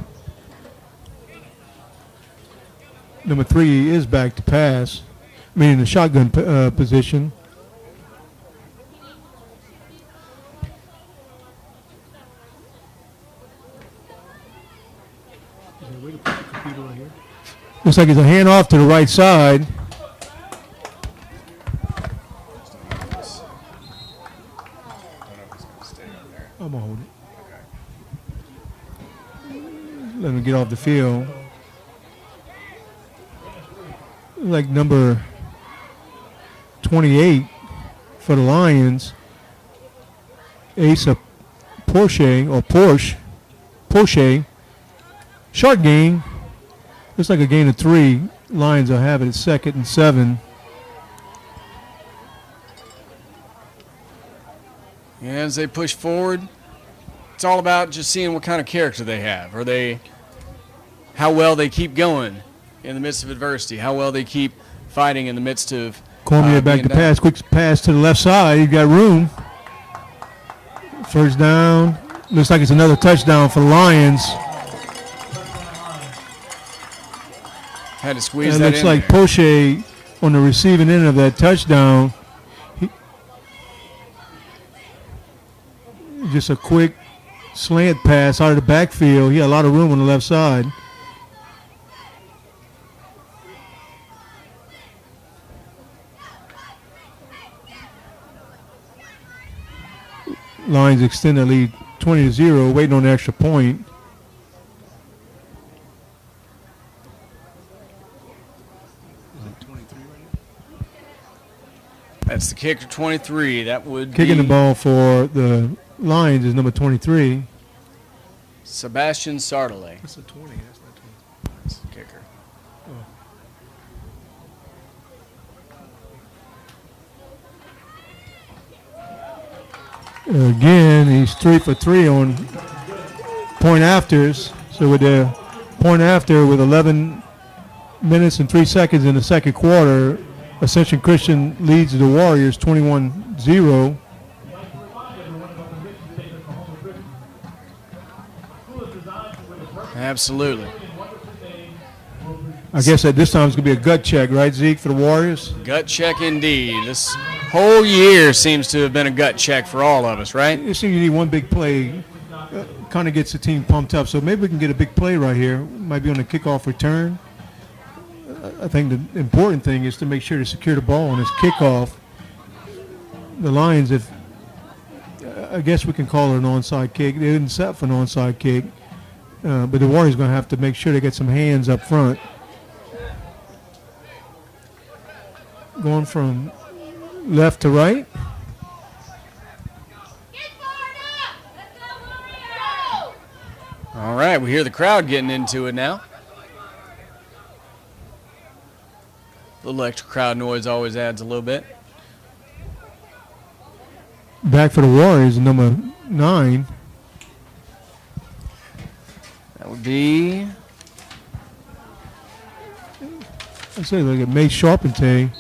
Number 3 is back to pass. I mean, in the shotgun position. Looks like it's a handoff to the right side. I'm going to hold it. Let him get off the field. Like number 28 for the Lions, Asa Porsche. Short gain. Looks like a gain of 3. Lions will have it at 2nd and 7. And as they push forward, it's all about just seeing what kind of character they have. How well they keep going in the midst of adversity, how well they keep fighting in the midst of Cormier back to pass. Quick pass to the left side. He's got room. First down. Looks like it's another touchdown for the Lions. Had to squeeze and that in. It looks like Poche on the receiving end of that touchdown. Just a quick slant pass out of the backfield. He had a lot of room on the left side. Lions extend the lead 20-0, waiting on the extra point. That's the kicker, 23. That would Kicking be the ball for the Lions is number 23. Sebastian Sartole. That's a 20. That's not 20. That's the kicker. Again, he's 3 for 3 on point afters. So with the Point after with 11 minutes and 3 seconds in the second quarter. Ascension Christian leads the Warriors 21-0. Absolutely. I guess at this time it's going to be a gut check, right, Zeke, for the Warriors? Gut check indeed. This whole year seems to have been a gut check for all of us, right? It seems you need one big play. Kind of gets the team pumped up. So maybe we can get a big play right here. Might be on the kickoff return. I think the important thing is to make sure to secure the ball on this kickoff. The Lions, I guess we can call it an onside kick. They didn't set for an onside kick. But the Warriors are going to have to make sure they get some hands up front. Going from left to right. All right, we hear the crowd getting into it now. A little extra crowd noise always adds a little bit. Back for the Warriors, number 9. That would be... I say look at May Charpentier.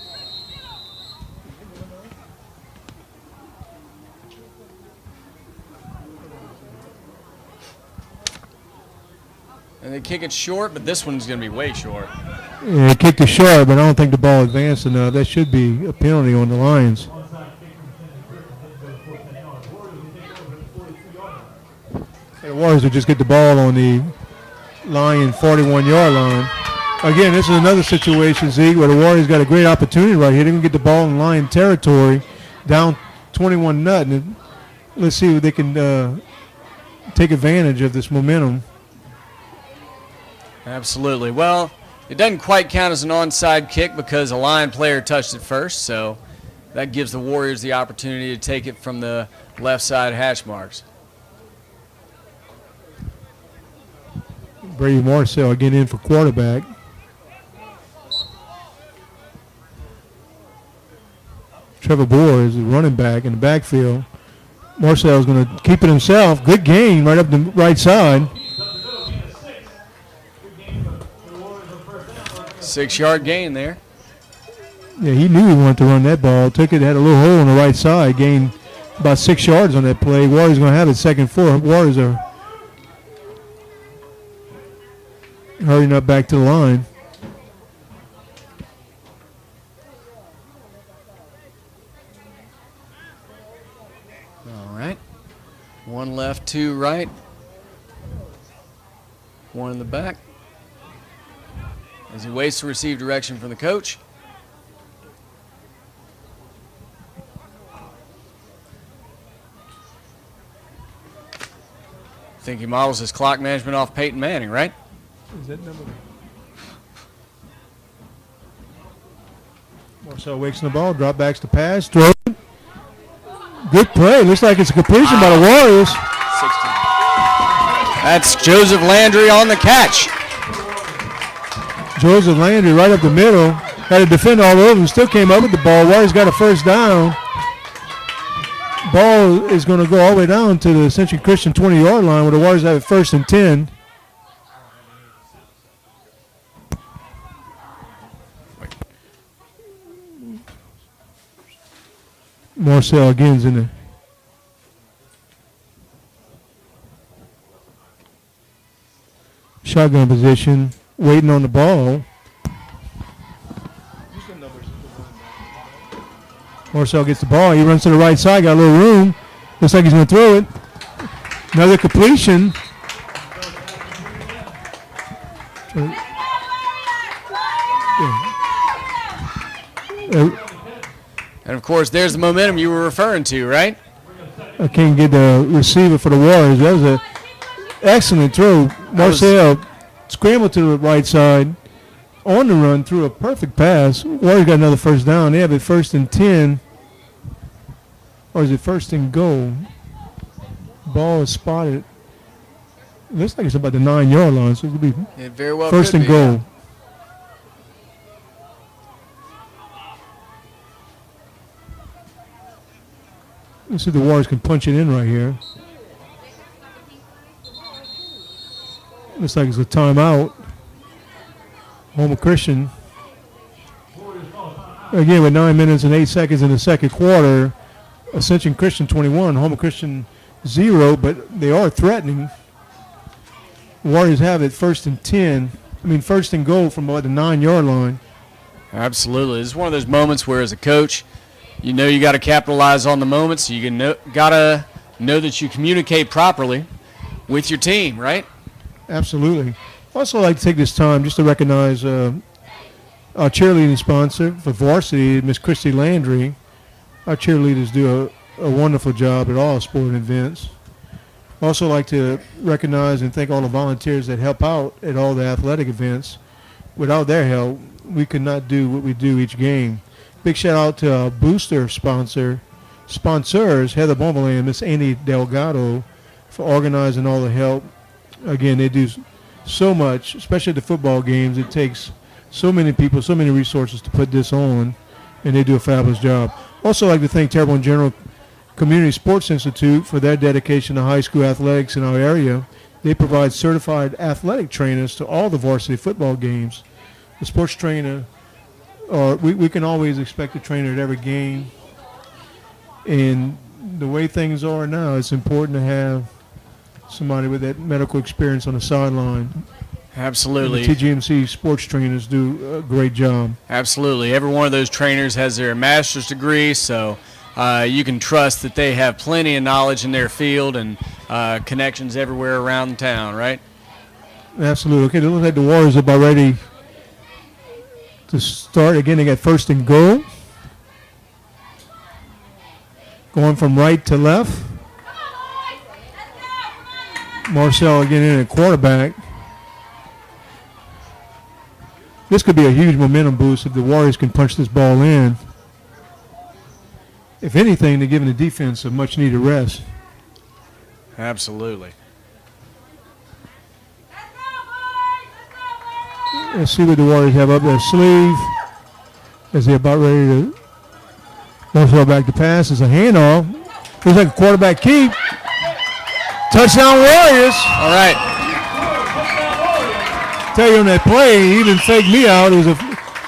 And they kick it short, but this one's going to be way short. Yeah, it kicked it short, but I don't think the ball advanced enough. That should be a penalty on the Lions. The Warriors will just get the ball on the Lion 41-yard line. Again, this is another situation, Zeke, where the Warriors got a great opportunity right here. They can get the ball in Lion territory, down 21-0. Let's see if they can take advantage of this momentum. Absolutely. Well, it doesn't quite count as an onside kick because a Lion player touched it first, so that gives the Warriors the opportunity to take it from the left side hash marks. Brady Marcel again in for quarterback. Trevor Bohr is the running back in the backfield. Marcel is going to keep it himself. Good gain right up the right side. 6-yard gain there. Yeah, he knew he wanted to run that ball. Took it, had a little hole on the right side. Gained about 6 yards on that play. Warriors going to have it second 4. Warriors are hurrying up back to the line. All right. 1 left, 2 right. 1 in the back. As he waits to receive direction from the coach. I think he models his clock management off Peyton Manning, right? Is that number? Marcel wakes the ball, drop backs to pass, throw it. Good play. Looks like it's a completion by the Warriors. 16. That's Joseph Landry on the catch. Joseph Landry right up the middle. Had to defend all over him. Still came up with the ball. Warriors got a first down. Ball is going to go all the way down to the Ascension Christian 20-yard line where the Warriors have it 1st and 10. Marcel again's in the shotgun position, waiting on the ball. Marcel gets the ball. He runs to the right side, got a little room. Looks like he's going to throw it. Another completion. And, of course, there's the momentum you were referring to, right? I can't get the receiver for the Warriors. That was an excellent throw. Marcel scrambled to the right side on the run, threw a perfect pass. Warriors got another first down. They have it 1st and 10. Or is it 1st and goal? Ball is spotted. Looks like it's about the 9-yard line, so it could be It very well 1st could and be, goal. yeah. Let's see if the Warriors can punch it in right here. Looks like it's a timeout. Homer Christian. Again, with 9 minutes and 8 seconds in the second quarter. Ascension Christian 21, Homer Christian 0, but they are threatening. Warriors have it first and goal from about the 9-yard line. Absolutely. It's one of those moments where, as a coach, you know you got to capitalize on the moments. You got to know that you communicate properly with your team, right? Absolutely. Also, I'd like to take this time just to recognize our cheerleading sponsor for varsity, Miss Christy Landry. Our cheerleaders do a wonderful job at all sporting events. Also like to recognize and thank all the volunteers that help out at all the athletic events. Without their help, we could not do what we do each game. Big shout out to our booster sponsors, Heather Bomberland and Miss Annie Delgado, for organizing all the help. Again, they do so much, especially at the football games. It takes so many people, so many resources to put this on, and they do a fabulous job. Also like to thank Terrebonne General Community Sports Institute for their dedication to high school athletics in our area. They provide certified athletic trainers to all the varsity football games. The sports trainer, we can always expect a trainer at every game. And the way things are now, it's important to have somebody with that medical experience on the sideline. Absolutely. And the TGMC sports trainers do a great job. Absolutely. Every one of those trainers has their master's degree, so you can trust that they have plenty of knowledge in their field and connections everywhere around town, right? Absolutely. Okay, it looks like the Warriors are about ready to start. Again, they got first and goal. Going from right to left. Marcel again in at quarterback. This could be a huge momentum boost if the Warriors can punch this ball in. If anything, they're giving the defense a much-needed rest. Absolutely. Let's see what the Warriors have up their sleeve as they're about ready to throw back the pass. It's a handoff. Looks like a quarterback keep. Touchdown Warriors. All right. Tell you on that play, he even faked me out. It was a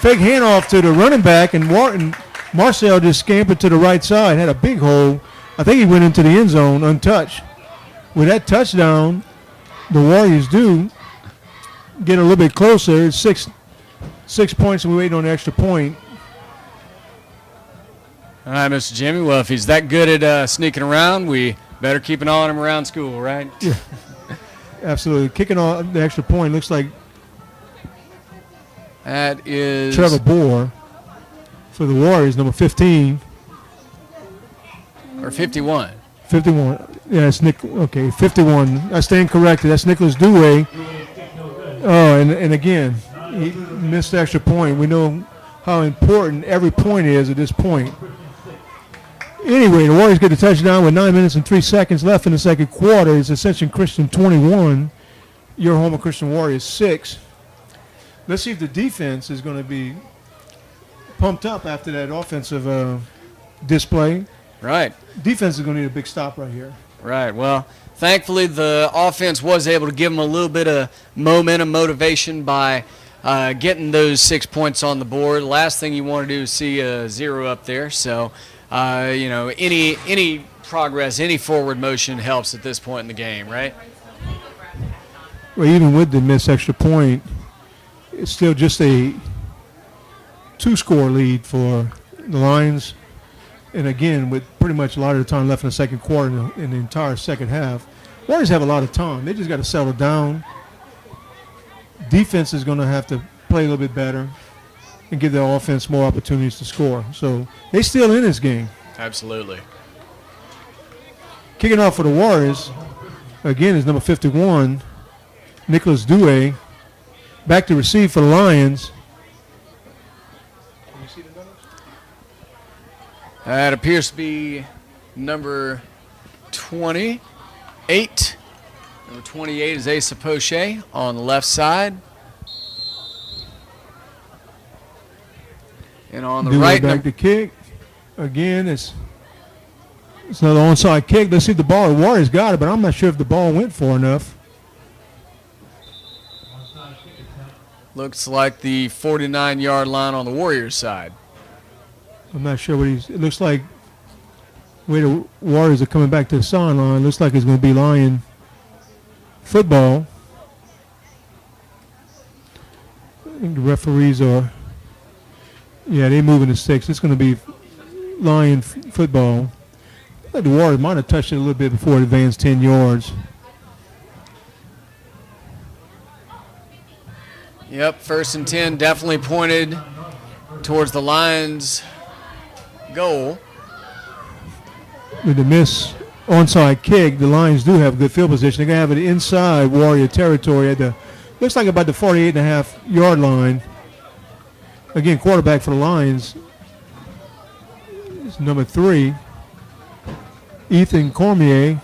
fake handoff to the running back, and Marcel just scampered to the right side, had a big hole. I think he went into the end zone untouched. With that touchdown, the Warriors do get a little bit closer. It's six points, and we're waiting on an extra point. All right, Mr. Jimmy. Well, if he's that good at sneaking around, we better keep an eye on him around school, right? Yeah, absolutely. Kicking off the extra point looks like that is Trevor Bohr for the Warriors, number 15. Or 51. 51. Yeah, it's Nick. Okay, 51. I stand corrected. That's Nicholas Dewey. Oh, and again, he missed the extra point. We know how important every point is at this point. Anyway, the Warriors get the touchdown with 9 minutes and 3 seconds left in the second quarter. It's Ascension Christian 21, your Homer Christian Warriors 6. Let's see if the defense is going to be pumped up after that offensive display. Right. Defense is going to need a big stop right here. Right. Well, thankfully the offense was able to give them a little bit of momentum, motivation by getting those 6 points on the board. Last thing you want to do is see a 0 up there. So, any progress, any forward motion helps at this point in the game, right? Well, even with the missed extra point, it's still just a 2-score lead for the Lions. And again, with pretty much a lot of the time left in the second quarter in the entire second half, Warriors have a lot of time. They just got to settle down. Defense is going to have to play a little bit better and give their offense more opportunities to score. So they're still in this game. Absolutely. Kicking off for the Warriors, again, is number 51, Nicholas Dewey. Back to receive for the Lions. That appears to be number 28. Number 28 is Asa Poche on the left side. And on the Dewey right, back to kick. Again, it's another onside kick. Let's see if the ball. The Warriors got it, but I'm not sure if the ball went far enough. Looks like the 49-yard line on the Warriors side. I'm not sure what he's. It looks like where the Warriors are coming back to the sideline. Looks like it's going to be Lion football. I think the referees are. Yeah, they're moving the sticks. It's going to be Lion football. I think the Warriors might have touched it a little bit before it advanced 10 yards. Yep, 1st and 10 definitely pointed towards the Lions' goal. With the miss onside kick, the Lions do have good field position. They're going to have it inside Warrior territory at the, looks like about the 48.5-yard line. Again, quarterback for the Lions is number 3, Ethan Cormier.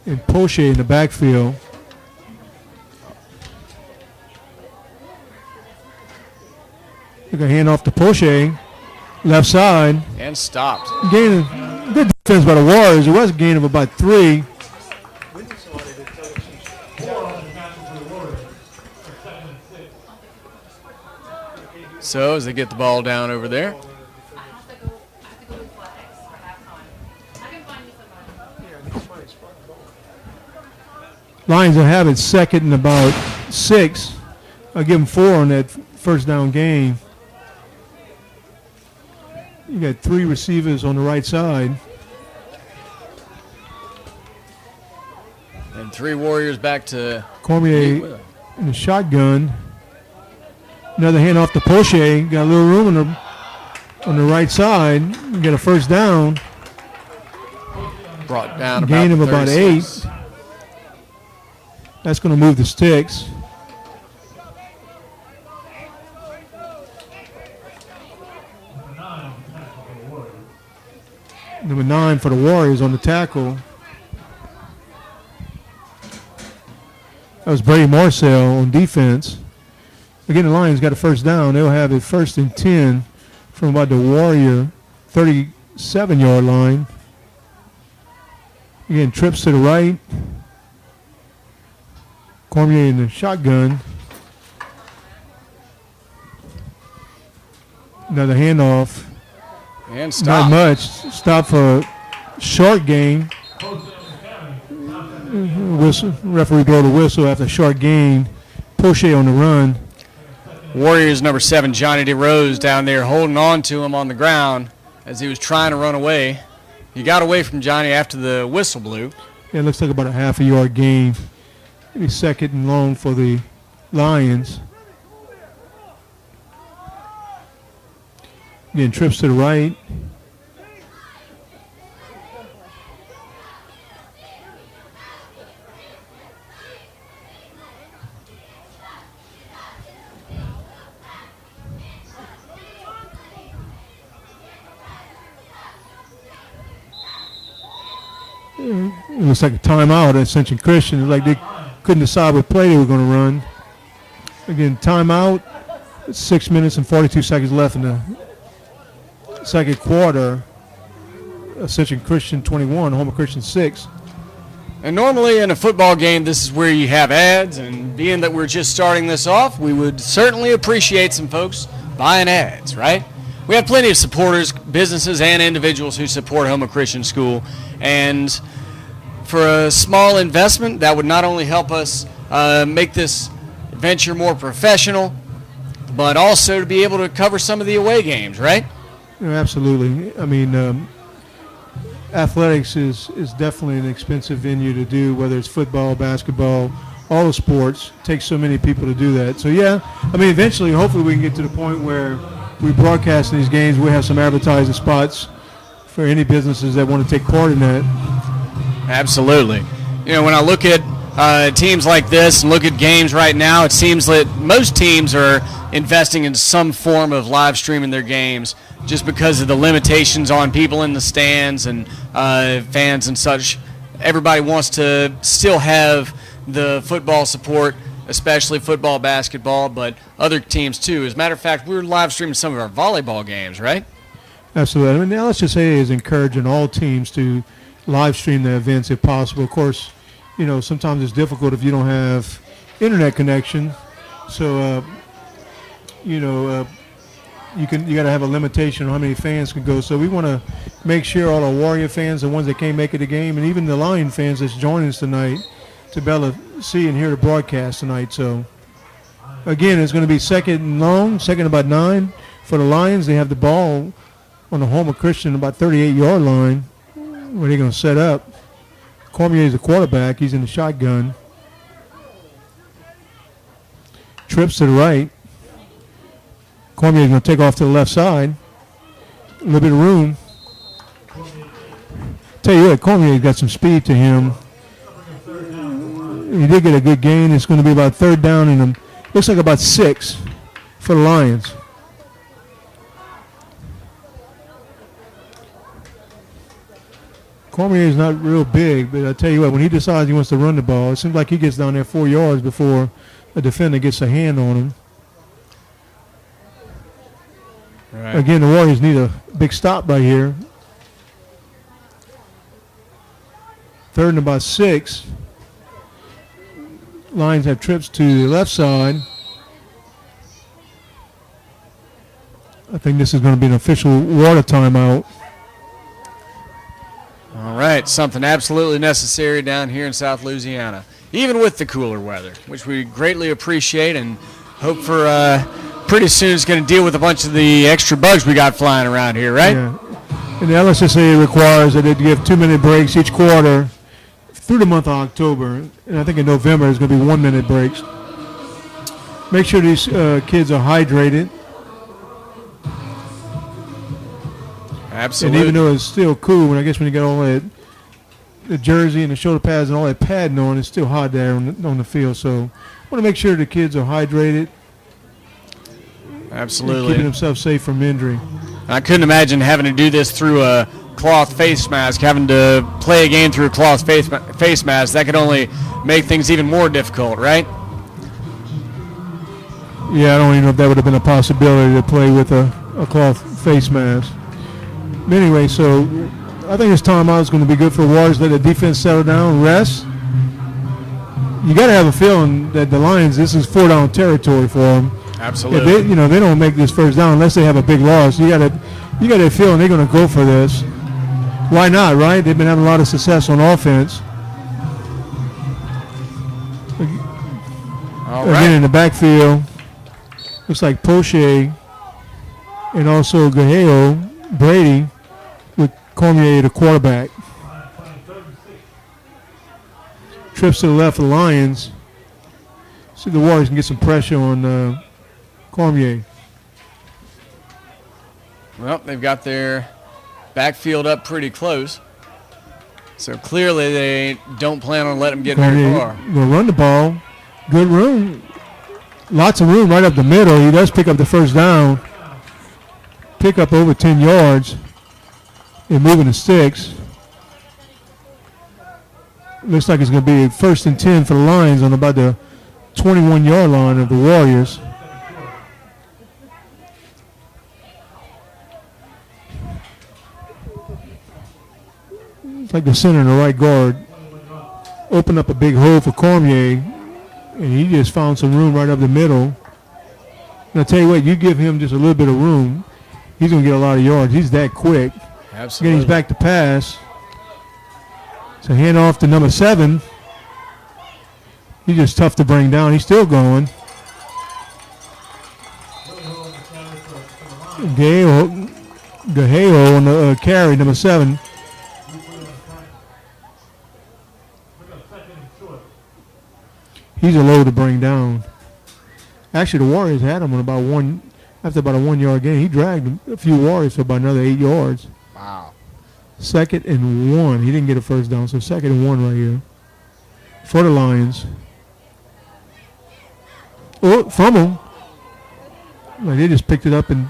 And Poche in the backfield. They're going to hand off to Poche, left side. And stopped. Gain of, good defense by the Warriors. It was a gain of about 3. So as they get the ball down over there. I have to go with flags for halftime. I can find you somebody. Lions will have it 2nd and about 6. I'll give them 4 on that first down gain. You got 3 receivers on the right side. And 3 Warriors back to Cormier in the shotgun. Another hand off to Poche. Got a little room on the right side. You got a first down. Brought down Gain of about about 36. 8. That's going to move the sticks. Number 9 for the Warriors on the tackle. That was Brady Marcel on defense. Again, the Lions got a first down. They'll have it 1st and 10 from about the Warrior 37-yard line. Again, trips to the right. Cormier in the shotgun. Another handoff. And stop. Not much. Stop for a short gain. Whistle. Referee blow the whistle after a short gain. Poche on the run. Warriors number 7, Johnny DeRose, down there holding on to him on the ground as he was trying to run away. He got away from Johnny after the whistle blew. Yeah, it looks like about a half a yard gain. Maybe 2nd and long for the Lions. Again, trips to the right. It looks like a timeout at Ascension Christian. It's like they couldn't decide what play they were going to run. Again, timeout. 6 minutes and 42 seconds left in the second quarter. Ascension Christian 21, Homer Christian 6. And normally in a football game, this is where you have ads, and being that we're just starting this off, we would certainly appreciate some folks buying ads, right? We have plenty of supporters, businesses, and individuals who support Homer Christian School, and for a small investment, that would not only help us make this venture more professional, but also to be able to cover some of the away games, right? Yeah, absolutely. I mean, athletics is definitely an expensive venue to do, whether it's football, basketball, all the sports. It takes so many people to do that. So, yeah, I mean, eventually, hopefully we can get to the point where we broadcast these games. We have some advertising spots for any businesses that want to take part in that. Absolutely. You know, when I look at teams like this and look at games right now, it seems that most teams are investing in some form of live streaming their games just because of the limitations on people in the stands and fans and such. Everybody wants to still have the football support, especially football, basketball, but other teams too. As a matter of fact, we're live streaming some of our volleyball games, right? Absolutely. I mean, now let's just say is encouraging all teams to live stream the events if possible. Of course, sometimes it's difficult if you don't have internet connection. So, you got to have a limitation on how many fans can go. So we want to make sure all our Warrior fans, the ones that can't make it to the game, and even the Lion fans that's joining us tonight, to be able to see and hear the broadcast tonight. So, again, it's going to be second and long, second about 9 for the Lions. They have the ball on the Homer Christian about 38-yard line where they're going to set up. Cormier is the quarterback. He's in the shotgun. Trips to the right. Cormier is going to take off to the left side. A little bit of room. Tell you what, Cormier's got some speed to him. He did get a good gain. It's going to be about third down in him. Looks like about 6 for the Lions. Cormier is not real big, but I tell you what, when he decides he wants to run the ball, it seems like he gets down there 4 yards before a defender gets a hand on him. Right. Again, the Warriors need a big stop right here. Third and about 6. Lions have trips to the left side. I think this is going to be an official water timeout. All right, something absolutely necessary down here in South Louisiana, even with the cooler weather, which we greatly appreciate and hope for pretty soon it's going to deal with a bunch of the extra bugs we got flying around here, right? Yeah. And the LSSA requires that they give 2-minute breaks each quarter through the month of October. And I think in November there's going to be 1-minute breaks. Make sure these kids are hydrated. Absolutely. And even though it's still cool, and I guess when you get all that, the jersey and the shoulder pads and all that padding on, it's still hot there on the field. So I want to make sure the kids are hydrated. Absolutely. Keeping themselves safe from injury. I couldn't imagine having to do this through a cloth face mask, having to play a game through a cloth face mask. That could only make things even more difficult, right? Yeah, I don't even know if that would have been a possibility to play with a cloth face mask. But anyway, so I think this timeout is going to be good for the Warriors. Let the defense settle down, rest. You got to have a feeling that the Lions, this is 4-down territory for them. Absolutely. If they don't make this first down unless they have a big loss. You got a feeling they're going to go for this. Why not, right? They've been having a lot of success on offense. All Again, right. in the backfield, looks like Poche and also Gaheo, Brady, with Cormier, the quarterback. Trips to the left of the Lions. See the Warriors can get some pressure on Cormier. Well, they've got their backfield up pretty close. So clearly they don't plan on letting them get very far. They'll run the ball. Good room. Lots of room right up the middle. He does pick up the first down. Pick up over 10 yards in moving the sticks. Looks like it's going to be 1st and 10 for the Lions on about the 21-yard line of the Warriors. It's like the center and the right guard opened up a big hole for Cormier, and he just found some room right up the middle. And I tell you what, you give him just a little bit of room, he's going to get a lot of yards. He's that quick. Absolutely. Again, he's back to pass. So hand off to number 7. He's just tough to bring down. He's still going. Gaheo on the carry, number 7. He's a load to bring down. Actually, the Warriors had him on after about a 1-yard gain. He dragged a few Warriors for about another 8 yards. Wow. 2nd and 1. He didn't get a first down, so 2nd and 1 right here for the Lions. Oh, fumble. Like they just picked it up and.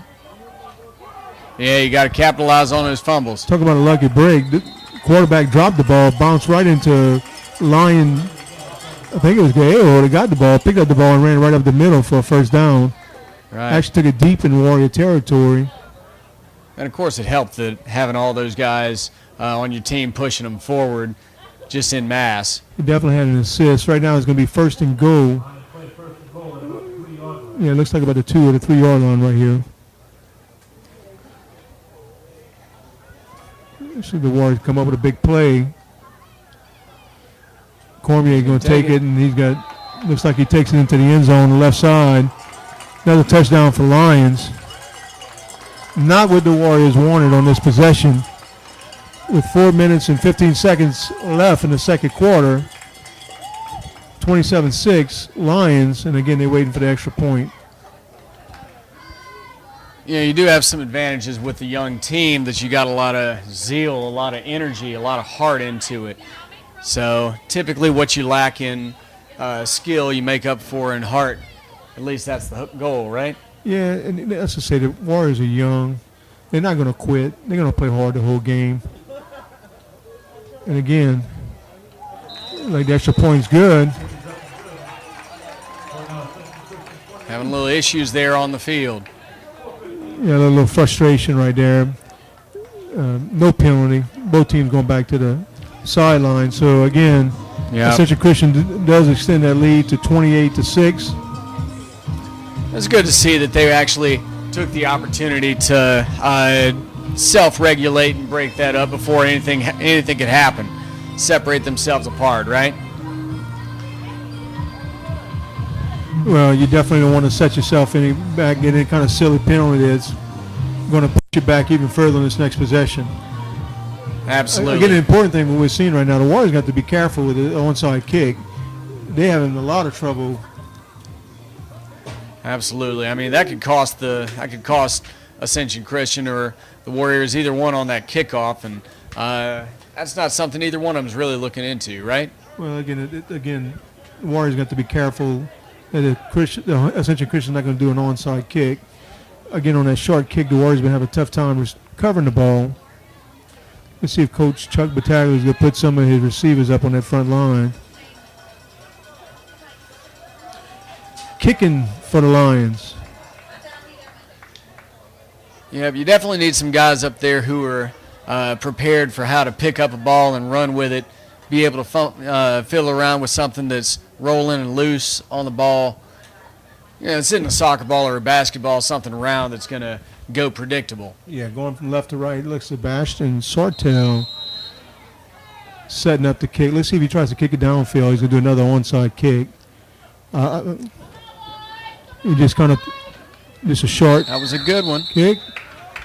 Yeah, you got to capitalize on those fumbles. Talk about a lucky break. The quarterback dropped the ball, bounced right into Lion. I think it was Gale that got the ball, picked up the ball, and ran right up the middle for a first down. Right. Actually took it deep in Warrior territory. And, of course, it helped that having all those guys on your team pushing them forward just in mass. He definitely had an assist. Right now it's going to be first and goal. Yeah, it looks like about the 2 or the 3 yard line right here. See the Warriors come up with a big play. Cormier going to take it, and he's got, looks like he takes it into the end zone on the left side. Another touchdown for Lions. Not what the Warriors wanted on this possession. With 4 minutes and 15 seconds left in the second quarter, 27-6 Lions, and again they're waiting for the extra point. Yeah, you do have some advantages with the young team that you got a lot of zeal, a lot of energy, a lot of heart into it. So typically what you lack in skill, you make up for in heart. At least that's the goal, right? Yeah, and that's to say the Warriors are young. They're not going to quit. They're going to play hard the whole game. And again, like the extra point's good. Having a little issues there on the field. Yeah, a little frustration right there. No penalty. Both teams going back to the sideline. So again, Ascension Christian does extend that lead to 28-6. It's good to see that they actually took the opportunity to self-regulate and break that up before anything could happen. Separate themselves apart, right? Well, you definitely don't want to set yourself back, get any kind of silly penalty that's going to push you back even further in this next possession. Absolutely. Again, the important thing what we're seeing right now, the Warriors got to be careful with the onside kick. They're having a lot of trouble. Absolutely. I mean, that could cost Ascension Christian or the Warriors either one on that kickoff, and that's not something either one of them is really looking into, right? Well, again, the Warriors got to be careful that the Ascension Christian's not going to do an onside kick. Again, on that short kick, the Warriors been having a tough time covering the ball. Let's see if Coach Chuck Battaglia is going to put some of his receivers up on that front line. Kicking for the Lions. Yeah, you definitely need some guys up there who are prepared for how to pick up a ball and run with it, be able to fiddle around with something that's rolling and loose on the ball. You know, it's in a soccer ball or a basketball, something round that's going to go predictable. Yeah, going from left to right. Looks Sebastian Sartell setting up the kick. Let's see if he tries to kick it downfield. He's going to do another onside kick. He just a short. That was a good one. Kick.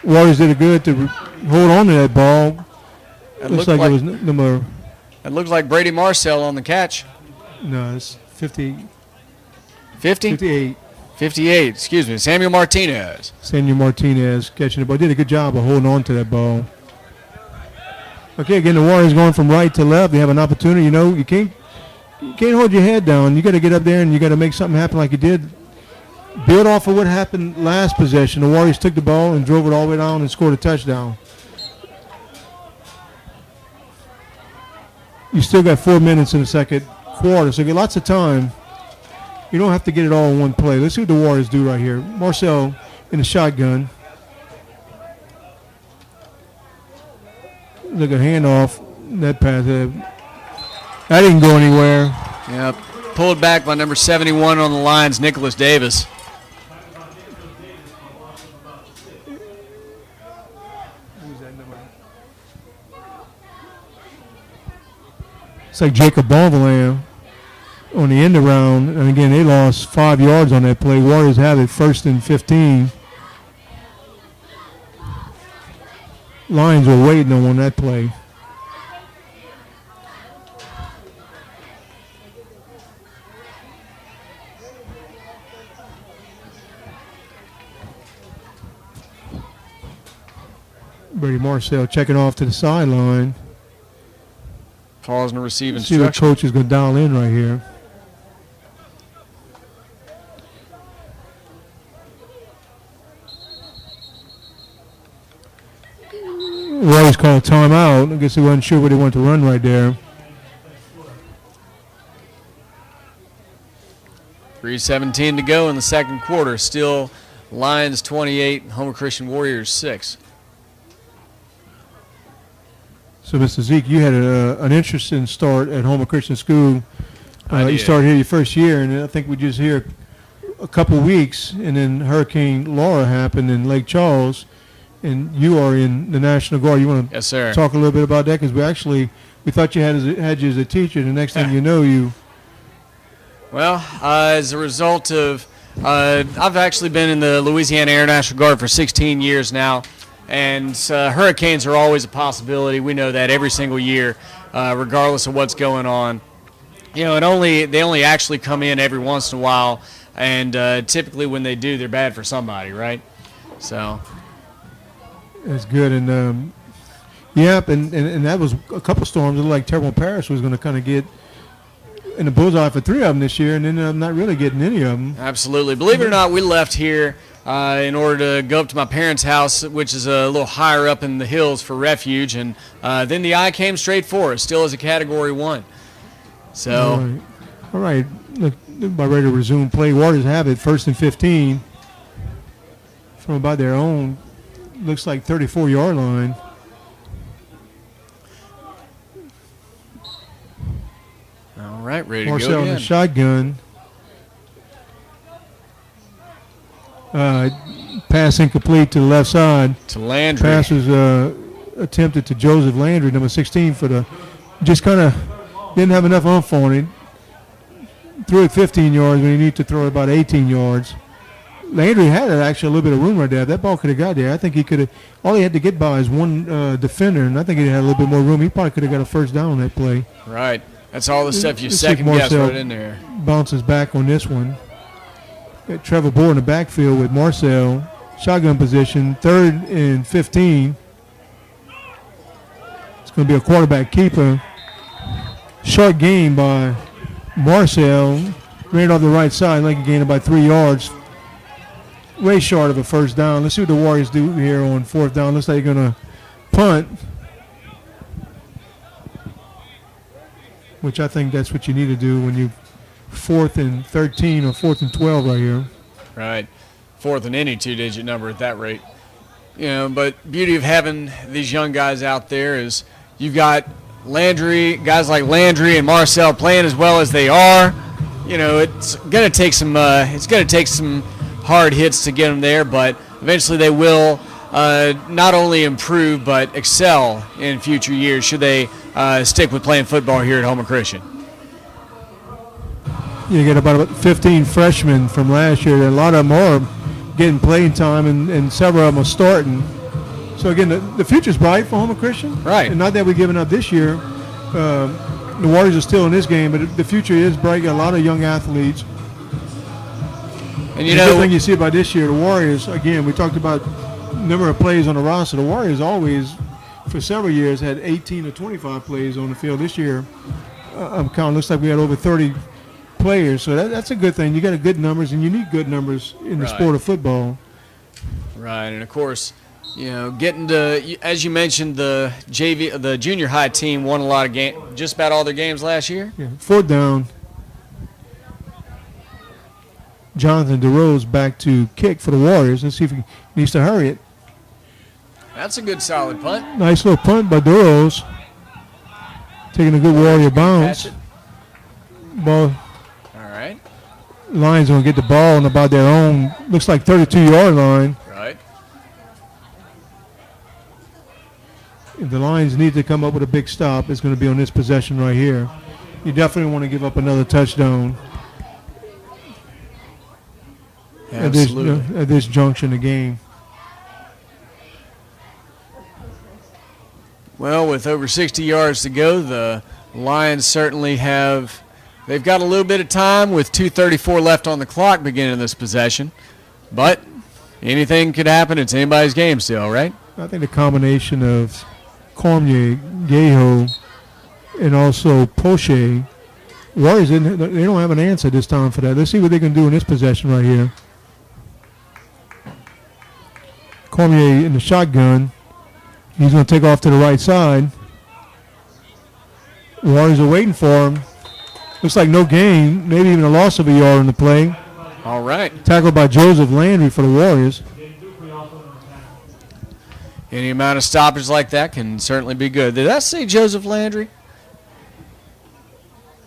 Warriors did it good to hold on to that ball. It looks like it was number. It looks like Brady Marcel on the catch. No, it's 50. 50? 58. 58, excuse me. Samuel Martinez Catching the ball. Did a good job of holding on to that ball. Okay, again, the Warriors going from right to left. They have an opportunity. You know, you can't hold your head down. You got to get up there and you got to make something happen like you did. Build off of what happened last possession. The Warriors took the ball and drove it all the way down and scored a touchdown. You still got 4 minutes in the second quarter, so you get lots of time. You don't have to get it all in one play. Let's see what the Warriors do right here. Marcel in the shotgun. Look at handoff. That pass. That didn't go anywhere. Yep. Pulled back by number 71 on the lines, Nicholas Davis. It's like Jacob Bonvillain on the end around, and again they lost 5 yards on that play. Warriors have it first and 15. Lions were waiting on that play. Brady Marcel checking off to the sideline. Pausing to receive See what instruction. coach is going to dial in right here. Warriors called a timeout. I guess he wasn't sure what he wanted to run right there. 3:17 to go in the second quarter. Still Lions 28, Homer Christian Warriors 6. So, Mr. Zeke, you had an interesting start at Homer Christian School. I You did. started here your first year, and I think we just here a couple weeks, and then Hurricane Laura happened in Lake Charles, and you are in the National Guard. You want to Yes, sir. talk a little bit about that? Because we thought you had you as a teacher. The next thing you know, you Well, as a result of, I've actually been in the Louisiana Air National Guard for 16 years now, and hurricanes are always a possibility. We know that every single year, regardless of what's going on. You know, they only actually come in every once in a while, and typically when they do, they're bad for somebody, right? So, that's good. And yep, and that was a couple storms. It looked like Terrible Parish was going to kind of get in the bullseye for 3 of them this year, and then I'm not really getting any of them. absolutely. Believe it or not, we left here in order to go up to my parents' house, which is a little higher up in the hills, for refuge, and then the eye came straight for us, still as a Category 1. So, All right. Look, about ready to resume play. Warriors have it, 1st and 15 from about their own, looks like 34-yard line. all right, ready to Marcel go in the again. shotgun. Pass incomplete to the left side. To Landry. Pass was attempted to Joseph Landry, number 16, for the just kind of didn't have enough oomph on it. Threw it 15 yards when he needed to throw it about 18 yards. Landry had actually a little bit of room right there. If that ball could have got there, I think he could have. All he had to get by is one defender, and I think he had a little bit more room. He probably could have got a first down on that play. Right. That's all the stuff you Let's see if second guess Marcel right in there. bounces back on this one. Got Trevor Bohr in the backfield with Marcel. Shotgun position, 3rd and 15. It's going to be a quarterback keeper. Short gain by Marcel. Ran off the right side, like a gain about 3 yards. Way short of a first down. Let's see what the Warriors do here on 4th down. Looks like they're going to punt, which I think that's what you need to do when you 4th and 13 or 4th and 12 right here. Right. 4th and any 2-digit number at that rate. You know, but beauty of having these young guys out there is you've got Landry, guys like Landry and Marcel playing as well as they are. You know, it's going to take some hard hits to get them there, but eventually they will not only improve but excel in future years should they stick with playing football here at Homer Christian. You get about 15 freshmen from last year. A lot of them are getting playing time, and several of them are starting. So, again, the future's bright for Homer Christian. Right. And not that we're giving up this year. The Warriors are still in this game, but the future is bright. Got a lot of young athletes. And the good thing you see about this year, the Warriors, again, we talked about number of plays on the roster. The Warriors always, for several years, had 18 or 25 plays on the field. This year, I'm counting, looks like we had over 30 players. So that's a good thing. You got good numbers, and you need good numbers in the sport of football. Right, and of course, you know, getting to, as you mentioned, the junior high team won a lot of games, just about all their games last year. Yeah, 4th down. Jonathan DeRose back to kick for the Warriors. Let's see if he needs to hurry it. That's a good solid punt. Nice little punt by DeRose. Taking a good Warrior bounce. Catch it. Ball. All right. Lions going to get the ball on about their own, looks like 32-yard line. Right. If the Lions need to come up with a big stop, it's going to be on this possession right here. You definitely want to give up another touchdown at this junction of the game. Well, with over 60 yards to go, the Lions certainly they've got a little bit of time with 2:34 left on the clock beginning this possession. But anything could happen. It's anybody's game still, right? I think the combination of Cormier, Gaho, and also Poche, Warriors, they don't have an answer this time for that. Let's see what they can do in this possession right here. Cormier in the shotgun. He's going to take off to the right side. Warriors are waiting for him. Looks like no gain, maybe even a loss of a yard in the play. All right. Tackled by Joseph Landry for the Warriors. Any amount of stoppage like that can certainly be good. Did I say Joseph Landry?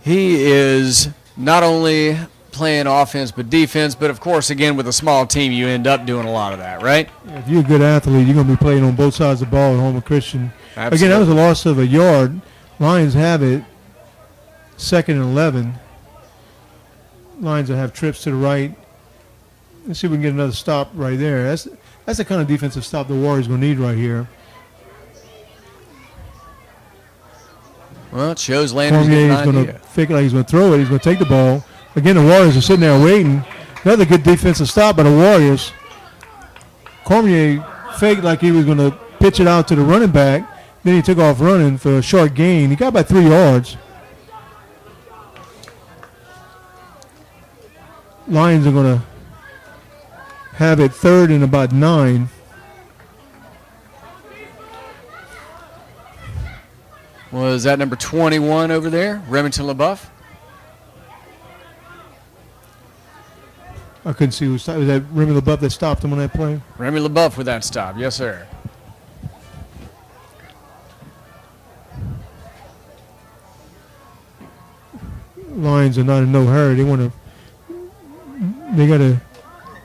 He is not only playing offense but defense, but of course, again, with a small team, you end up doing a lot of that, right? Yeah, if you're a good athlete, you're going to be playing on both sides of the ball at Homer Christian. Absolutely. Again, that was a loss of a yard. Lions have it, 2nd and 11. Lions will have trips to the right. Let's see if we can get another stop right there. That's the kind of defensive stop the Warriors going to need right here. Well, it shows Landry's Cormier got is an going to idea. fake it like he's going to throw it. He's going to take the ball. Again, the Warriors are sitting there waiting. Another good defensive stop by the Warriors. Cormier faked like he was going to pitch it out to the running back. Then he took off running for a short gain. He got about 3 yards. Lions are going to have it 3rd and about 9. Was that number 21 over there, Remington LaBeouf? I couldn't see who stopped. Was that Remy LaBeouf that stopped him on that play? Remy LaBeouf with that stop, yes, sir. Lions are not in no hurry. They got a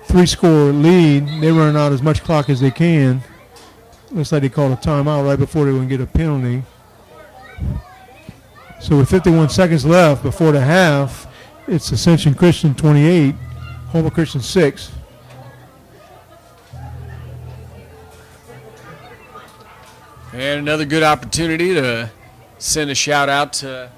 3-score lead. They run out as much clock as they can. Looks like they called a timeout right before they would get a penalty. So with 51 seconds left before the half, it's Ascension Christian 28, Homer Christian 6. And another good opportunity to send a shout out to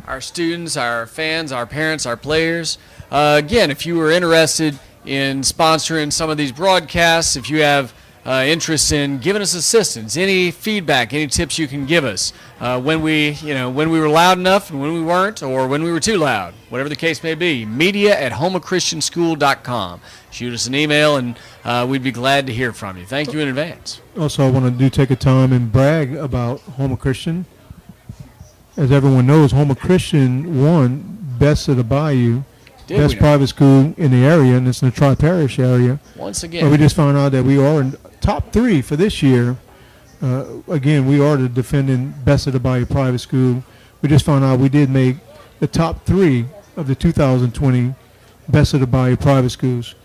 our students, our fans, our parents, our players. Again, if you were interested in sponsoring some of these broadcasts, if you have interest in giving us assistance, any feedback, any tips you can give us when we were loud enough and when we weren't, or when we were too loud, whatever the case may be, media@homachristianschool.com. Shoot us an email, and we'd be glad to hear from you. Thank you in advance. Also, I want to take a time and brag about Homer Christian. As everyone knows, Homer Christian won Best of the Bayou, best private school in the area, and it's in the Tri-Parish area. Once again. But we just found out that we are in top 3 for this year. Again, we are the defending Best of the Bayou private school. We just found out we did make the top 3 of the 2020 Best of the Bayou private schools.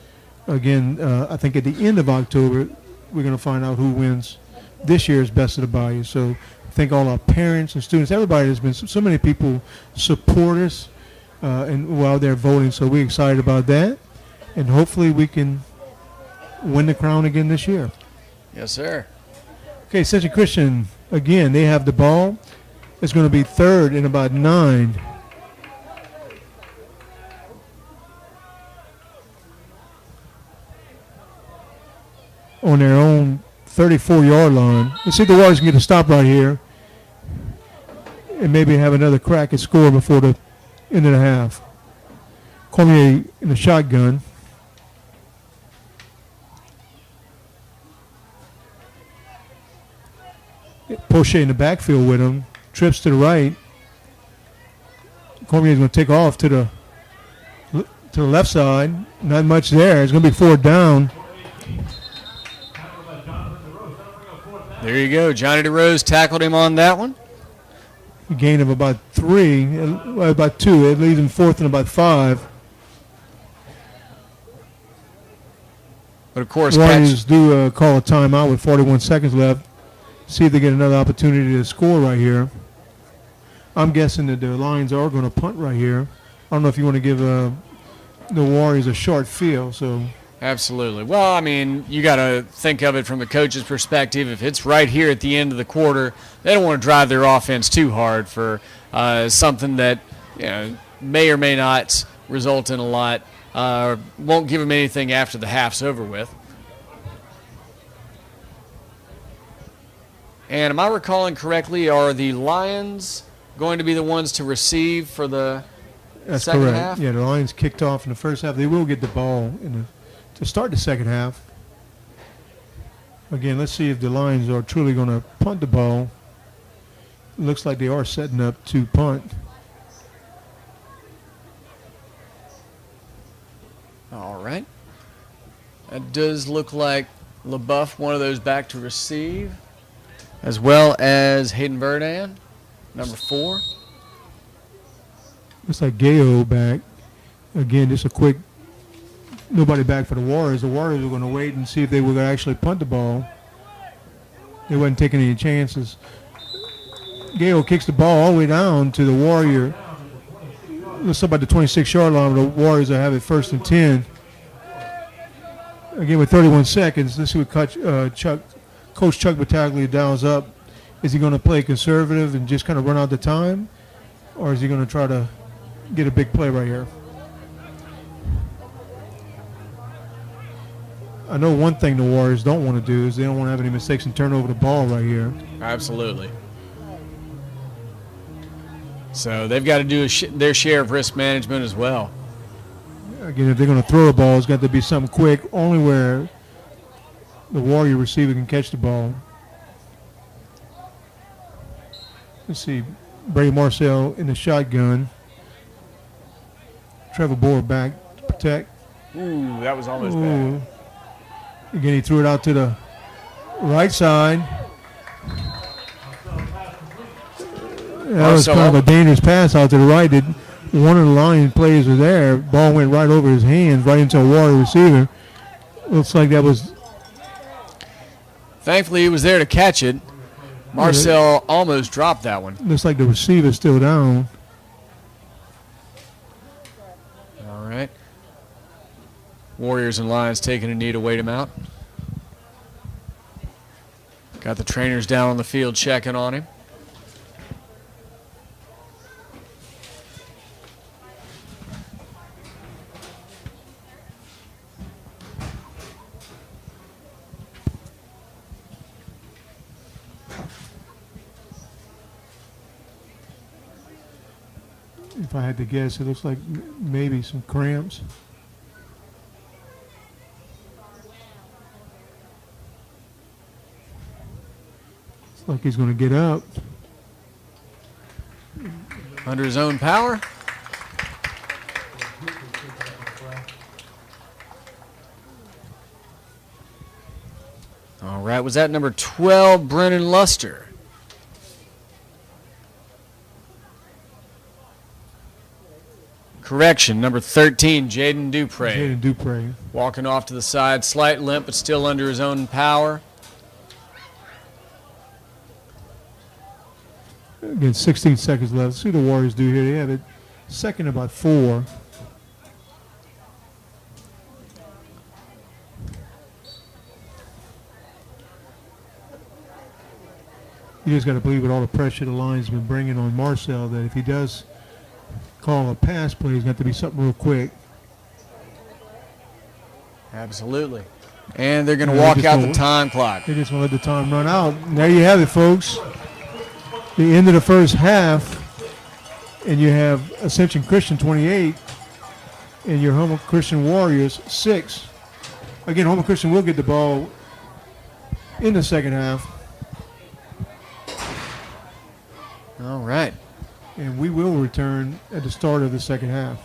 Again, I think at the end of October, we're going to find out who wins this year's Best of the Bayou. So thank all our parents and students, everybody. There's been so many people support us and while they're voting, so we're excited about that. And hopefully we can win the crown again this year. Yes, sir. Okay, Ascension Christian, again, they have the ball. It's going to be 3rd and about 9. On their own 34-yard line. Let's see if the Warriors can get a stop right here and maybe have another crack at score before the end of the half. Cormier in the shotgun. Poche in the backfield with him. Trips to the right. Cormier's going to take off to the left side. Not much there. It's going to be 4th down. There you go. Johnny DeRose tackled him on that one. A gain of about 3, about 2. It leaves him 4th and about 5. But of course, Warriors do call a timeout with 41 seconds left. See if they get another opportunity to score right here. I'm guessing that the Lions are going to punt right here. I don't know if you want to give the Warriors a short field. So absolutely. Well, I mean, you got to think of it from the coach's perspective. If it's right here at the end of the quarter, they don't want to drive their offense too hard for something that may or may not result in a lot. Won't give them anything after the half's over with. And am I recalling correctly, are the Lions going to be the ones to receive for the second correct. half? Yeah, the Lions kicked off in the first half. They will get the ball to start the second half. Again, let's see if the Lions are truly going to punt the ball. It looks like they are setting up to punt. All right. That does look like LaBeouf, one of those back to receive, as well as Hayden Verdan, number 4. Looks like Gayo back. Again, just a quick, nobody back for the Warriors. The Warriors were going to wait and see if they were going to actually punt the ball. They wasn't taking any chances. Gayo kicks the ball all the way down to the Warrior. Looks about the 26-yard line. The Warriors will have it 1st and 10. Again, with 31 seconds, let's see what Coach Chuck Battaglia dials up. Is he going to play conservative and just kind of run out the time? Or is he going to try to get a big play right here? I know one thing the Warriors don't want to do is they don't want to have any mistakes and turn over the ball right here. Absolutely. So they've got to do their share of risk management as well. Again, if they're going to throw the ball, it's got to be something quick, only where the Warrior receiver can catch the ball. Let's see, Brady Marcel in the shotgun. Trevor Bohr back to protect. Ooh, that was almost bad. Again, he threw it out to the right side. That was kind of a dangerous pass out to the right. One of the line players was there. Ball went right over his hands, right into a Warrior receiver. Looks like that was. Thankfully, he was there to catch it. Marcel almost dropped that one. Looks like the receiver's still down. All right. Warriors and Lions taking a knee to wait him out. Got the trainers down on the field checking on him. If I had to guess, it looks like maybe some cramps. It's like he's going to get up. Under his own power. All right, was that number 12, Brennan Luster? Correction, number 13, Jaden Dupre. Jaden Dupre. Walking off to the side, slight limp, but still under his own power. Again, 16 seconds left. Let's see what the Warriors do here. They have it second about 4. You just got to believe with all the pressure the line's been bringing on Marcel that if he does call a pass play, it's got to be something real quick. Absolutely. And they're going to walk out the time clock. They just want to let the time run out. And there you have it, folks. The end of the first half, and you have Ascension Christian 28 and your Houma Christian Warriors 6. Again, Houma Christian will get the ball in the second half. All right. And we will return at the start of the second half.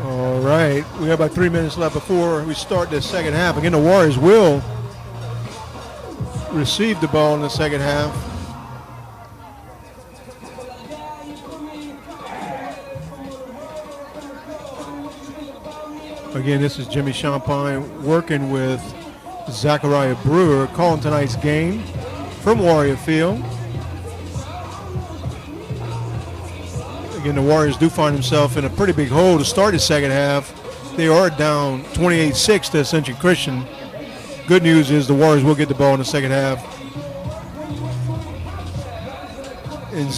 All right, we have about 3 minutes left before we start the second half. Again, the Warriors will receive the ball in the second half. Again, this is Jimmy Champagne working with Zachariah Brewer, calling tonight's game from Warrior Field. Again, the Warriors do find themselves in a pretty big hole to start the second half. They are down 28-6 to Ascension Christian. Good news is the Warriors will get the ball in the second half. And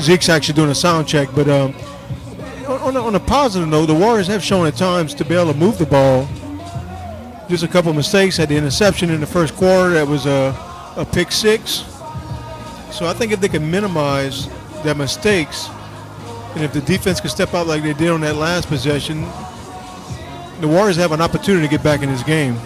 Zeke's actually doing a sound check, but on a positive note, the Warriors have shown at times to be able to move the ball. Just a couple of mistakes. Had the interception in the first quarter. That was a pick six. So I think if they can minimize their mistakes And if the defense can step up like they did on that last possession, the Warriors have an opportunity to get back in this game.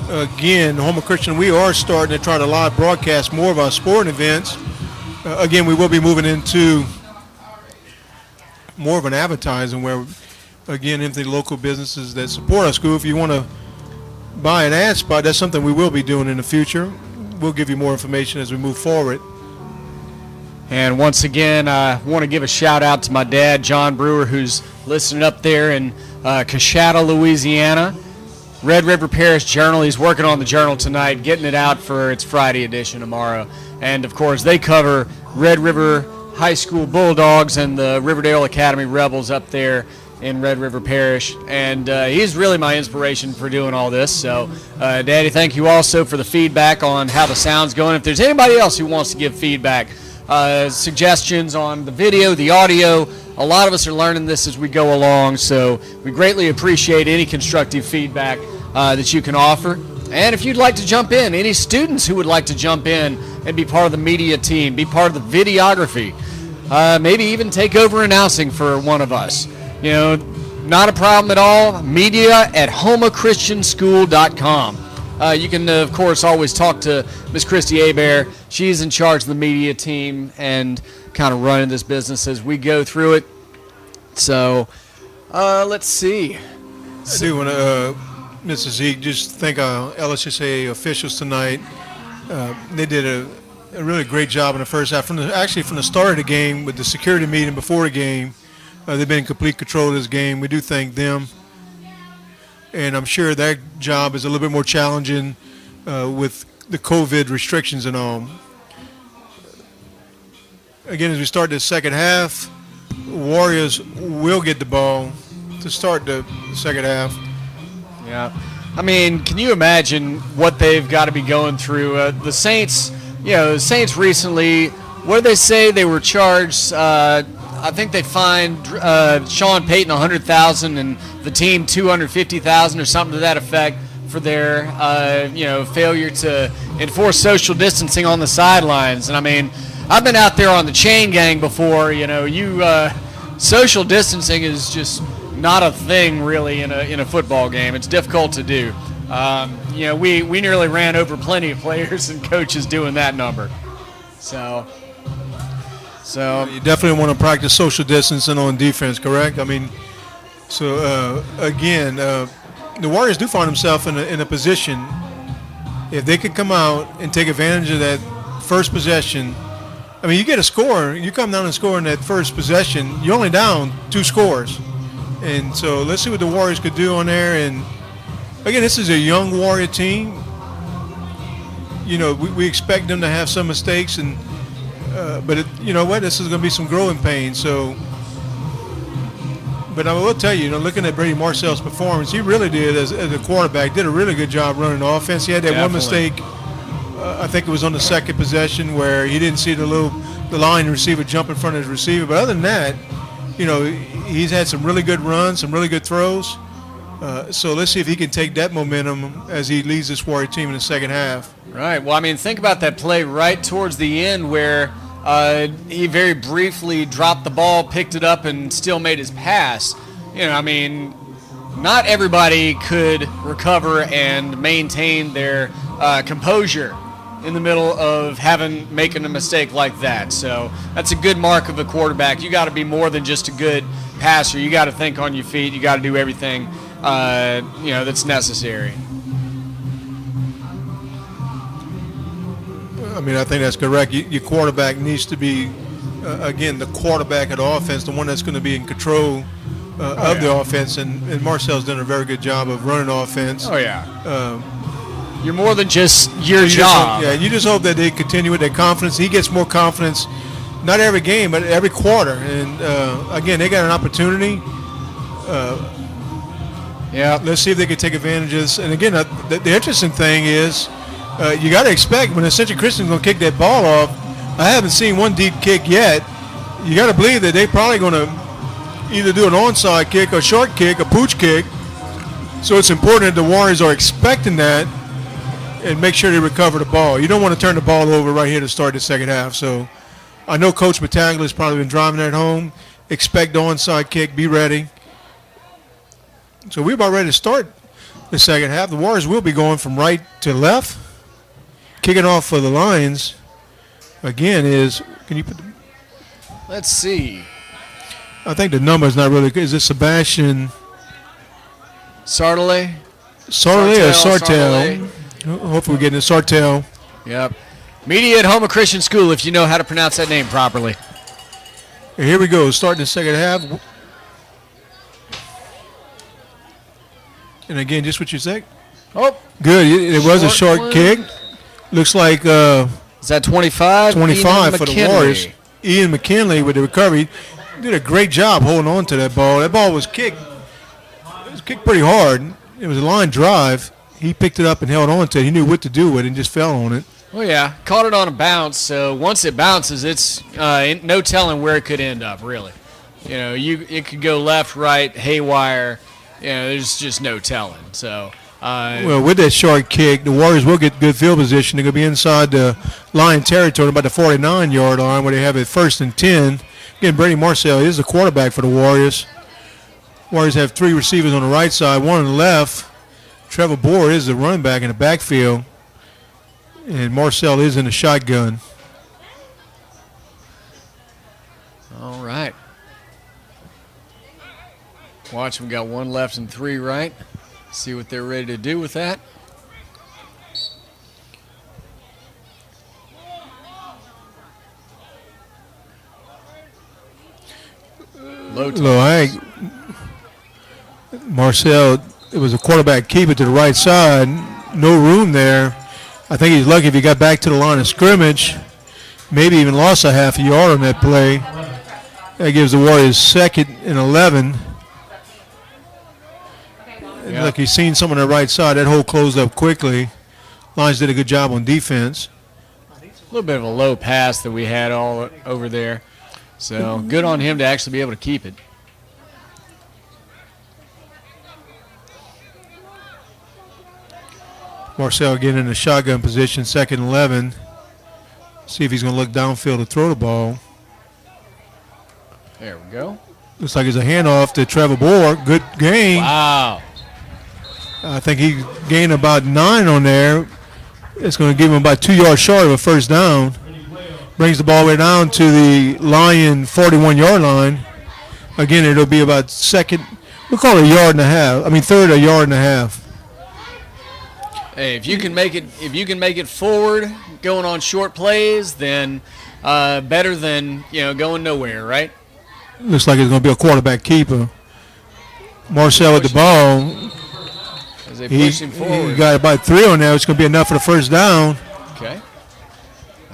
Again, Homer Christian, we are starting to try to live broadcast more of our sporting events. Again, we will be moving into more of an advertising where, again, if the local businesses that support our school, if you want to buy an ad spot, that's something we will be doing in the future. We'll give you more information as we move forward. And once again, I want to give a shout out to my dad, John Brewer, who's listening up there in Coshada, Louisiana. Red River Parish Journal. He's working on the Journal tonight, getting it out for its Friday edition tomorrow. And, of course, they cover Red River High School Bulldogs and the Riverdale Academy Rebels up there in Red River Parish. And he's really my inspiration for doing all this. So, Daddy, thank you also for the feedback on how the sound's going. If there's anybody else who wants to give feedback, suggestions on the video, the audio, a lot of us are learning this as we go along, so we greatly appreciate any constructive feedback that you can offer. And if you'd like to jump in, any students who would like to jump in and be part of the media team, be part of the videography, maybe even take over announcing for one of us, you know, not a problem at all. media@homachristianschool.com. You can, of course, always talk to Miss Christy Hebert. She's in charge of the media team and kind of running this business as we go through it. So, let's see. I do want to, Mrs. Zeke, just thank our LSSA officials tonight. They did a really great job in the first half. From the start of the game with the security meeting before the game, they've been in complete control of this game. We do thank them. And I'm sure that job is a little bit more challenging with the COVID restrictions and all. Again, as we start the second half, Warriors will get the ball to start the second half. Yeah. I mean, can you imagine what they've got to be going through? The Saints, the Saints recently, what did they say? They were charged, I think they fined Sean Payton $100,000 and the team $250,000 or something to that effect for their, failure to enforce social distancing on the sidelines. And I mean, I've been out there on the chain gang before. Social distancing is just not a thing really in a football game. It's difficult to do. We nearly ran over plenty of players and coaches doing that number. So you definitely want to practice social distancing on defense, correct? I mean, again, the Warriors do find themselves in a position, if they could come out and take advantage of that first possession. I mean, you get a score, you come down and score in that first possession, you're only down 2 scores. And so let's see what the Warriors could do on there. And again, this is a young Warrior team. We expect them to have some mistakes, and but you know what? This is going to be some growing pains. So, but I will tell you, looking at Brady Marcel's performance, he really did as a quarterback. Did a really good job running the offense. He had that one mistake. I think it was on the second possession where he didn't see the line receiver jump in front of his receiver. But other than that, he's had some really good runs, some really good throws. So let's see if he can take that momentum as he leads this Warrior team in the second half. Right. Well, I mean, think about that play right towards the end where he very briefly dropped the ball, picked it up, and still made his pass. Not everybody could recover and maintain their composure in the middle of making a mistake like that. So that's a good mark of a quarterback. You got to be more than just a good passer. You got to think on your feet. You got to do everything that's necessary. I mean, I think that's correct. Your quarterback needs to be, again, the quarterback of the offense, the one that's going to be in control of the offense. And Marcel's done a very good job of running offense. Oh, yeah. You're more than just your job. You just hope that they continue with their confidence. He gets more confidence, not every game, but every quarter. And, again, they got an opportunity. Let's see if they can take advantage of this. And, again, the interesting thing is you got to expect when Ascension Christian's going to kick that ball off, I haven't seen one deep kick yet. You got to believe that they're probably going to either do an onside kick, a short kick, a pooch kick. So it's important that the Warriors are expecting that and make sure they recover the ball. You don't want to turn the ball over right here to start the second half. So I know Coach Battaglia has probably been driving that home. Expect the onside kick. Be ready. So we're about ready to start the second half. The Warriors will be going from right to left. Kicking off for the Lions again is, can you put the, Let's see. I think the number is not really good. Is it Sebastian Sartale? Sartale or Sartell? Hopefully we're getting it. Sartell. Yep. Media at Houma Christian School, if you know how to pronounce that name properly. Here we go. Starting the second half. And again, just what you said. Oh. Good. It was a short one. kick. Looks like Is that 25? 25 Ian for the McKinley. Warriors. Ian McKinley with the recovery did a great job holding on to that ball. That ball was kicked. It was kicked pretty hard. It was a line drive. He picked it up and held on to it. He knew what to do with it and just fell on it. Oh, yeah. Caught it on a bounce. So once it bounces, it's no telling where it could end up, really. You know, it could go left, right, haywire. You know, there's just no telling. So, well, with that short kick, the Warriors will get good field position. They're going to be inside the Lion territory, about the 49-yard line, where they have it 1st and 10. Again, Brady Marcel is the quarterback for the Warriors. Warriors have 3 receivers on the right side, 1 on the left. Trevor Bohr is the running back in the backfield. And Marcel is in the shotgun. all right. Watch, we got 1 left and 3 right. See what they're ready to do with that. Low toss. Marcel, it was a quarterback keeper to the right side. No room there. I think he's lucky if he got back to the line of scrimmage. Maybe even lost a half a yard on that play. That gives the Warriors 2nd and 11. Yeah. Look, he's seen some on the right side. That hole closed up quickly. Lions did a good job on defense. A little bit of a low pass that we had all over there. So good on him to actually be able to keep it. Marcel getting in the shotgun position, 2nd and 11. See if he's going to look downfield to throw the ball. There we go. Looks like it's a handoff to Trevor Bohr. Good gain. Wow. I think he gained about 9 on there. It's going to give him about 2 yards short of a first down. Brings the ball way down to the Lion 41-yard line. Again, it'll be about we'll call it a yard and a half. I mean, third, a yard and a half. Hey, if you can make it forward, going on short plays, then better than going nowhere, right? Looks like it's going to be a quarterback keeper. Marcel with the ball. As they push him forward. He got about 3 on there. It's going to be enough for the first down. Okay.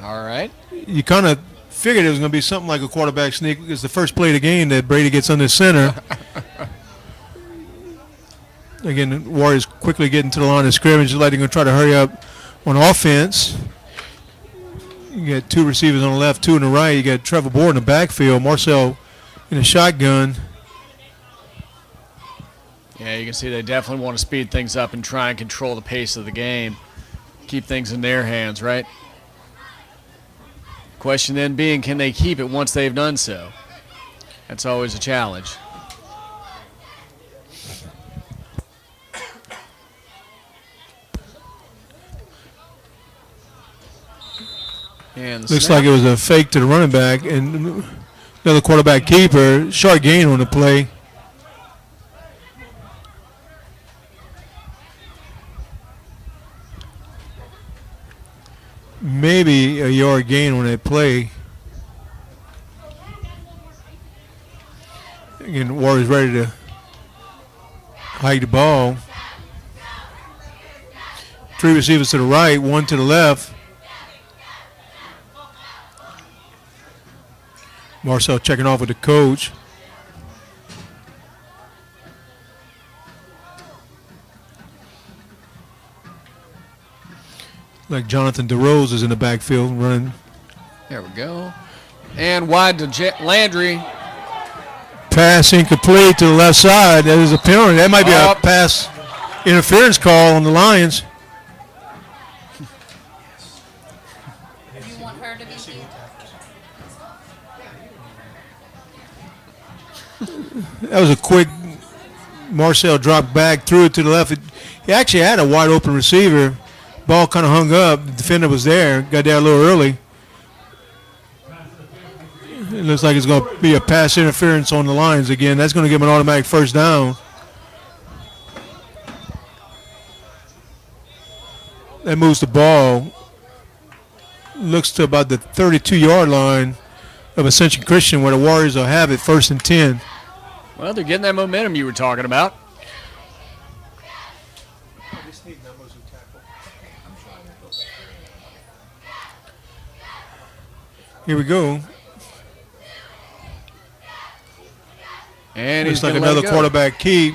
All right. You kind of figured it was going to be something like a quarterback sneak. It's the first play of the game that Brady gets under center. Again, the Warriors quickly getting to the line of scrimmage. Like they're going to try to hurry up on offense. You got 2 receivers on the left, 2 on the right. You got Trevor Bohr in the backfield. Marcel in a shotgun. Yeah, you can see they definitely want to speed things up and try and control the pace of the game. Keep things in their hands, right? Question then being, can they keep it once they've done so? That's always a challenge. And Looks like it was a fake to the running back. And another quarterback keeper. Short gain on the play. Maybe a yard gain on that play. Again, Warriors ready to hike the ball. 3 receivers to the right, 1 to the left. Marcel checking off with the coach. Like Jonathan DeRose is in the backfield running. There we go. And wide to Landry. Pass incomplete to the left side. That is a penalty. That might be a pass interference call on the Lions. You want her to be cute? That was a quick. Marcel dropped back, threw it to the left. He actually had a wide open receiver. Ball kind of hung up. The defender was there. Got there a little early. It looks like it's going to be a pass interference on the Lions again. That's going to give them an automatic first down. That moves the ball. Looks to about the 32-yard line of Ascension Christian, where the Warriors will have it 1st and 10. Well, they're getting that momentum you were talking about. Here we go. And looks like another quarterback keep.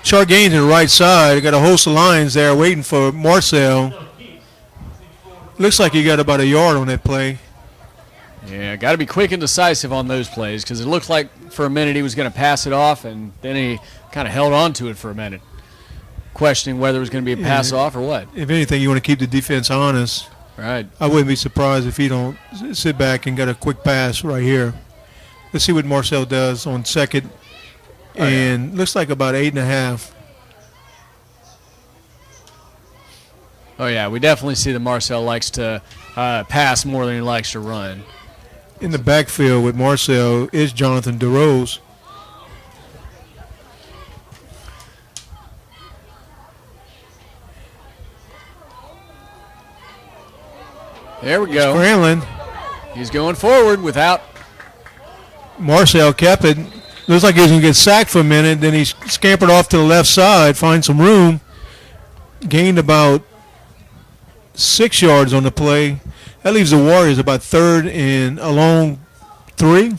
Short gain to the right side. Got a host of Lions there waiting for Marcel. Looks like he got about a yard on that play. Yeah, got to be quick and decisive on those plays because it looked like for a minute he was going to pass it off, and then he kind of held on to it for a minute, questioning whether it was going to be a pass off or what. If anything, you want to keep the defense honest. Right. I wouldn't be surprised if he don't sit back and get a quick pass right here. Let's see what Marcel does on second. And looks like about 8.5. Oh, yeah, we definitely see that Marcel likes to pass more than he likes to run. In the backfield with Marcel is Jonathan DeRose. There we go. Scrambling. He's going forward without. Marcel kept it. Looks like he was going to get sacked for a minute. Then he scampered off to the left side, find some room. Gained about 6 yards on the play. That leaves the Warriors about 3rd and a long 3.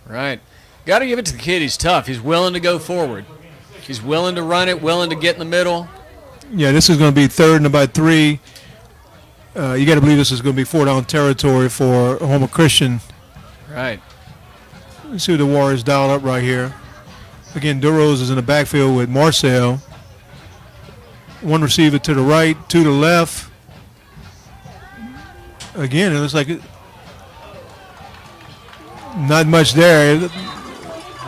Right. Got to give it to the kid. He's tough. He's willing to go forward. He's willing to run it, willing to get in the middle. Yeah, this is going to be 3rd and about 3. You got to believe this is going to be 4-down territory for Homer Christian. Right. Let's see what the Warriors dial up right here. Again, DeRose is in the backfield with Marcel. One receiver to the right, 2 to the left. Again, it looks like not much there. It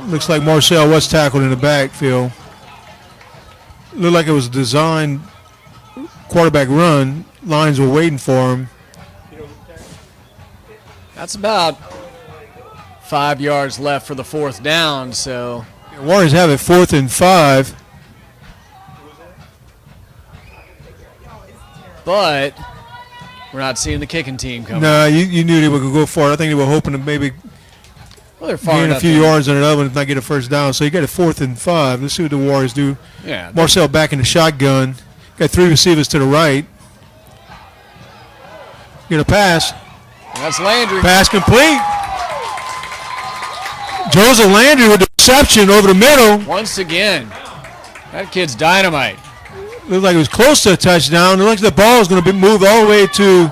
looks like Marcel was tackled in the backfield. Looked like it was a designed quarterback run. Lions were waiting for him. That's about 5 yards left for the 4th down, so. The Warriors have it 4th and 5. But we're not seeing the kicking team coming. No, you knew they were going to go for it. I think they were hoping to maybe they're far gain a enough few in. yards on another one if not get a first down. So you got a 4th and 5. Let's see what the Warriors do. Yeah. Marcel back in the shotgun. Got 3 receivers to the right. Get a pass. That's Landry. Pass complete. Joseph Landry with the reception over the middle. Once again, that kid's dynamite. Looked like it was close to a touchdown. It looks like the ball is going to be moved all the way to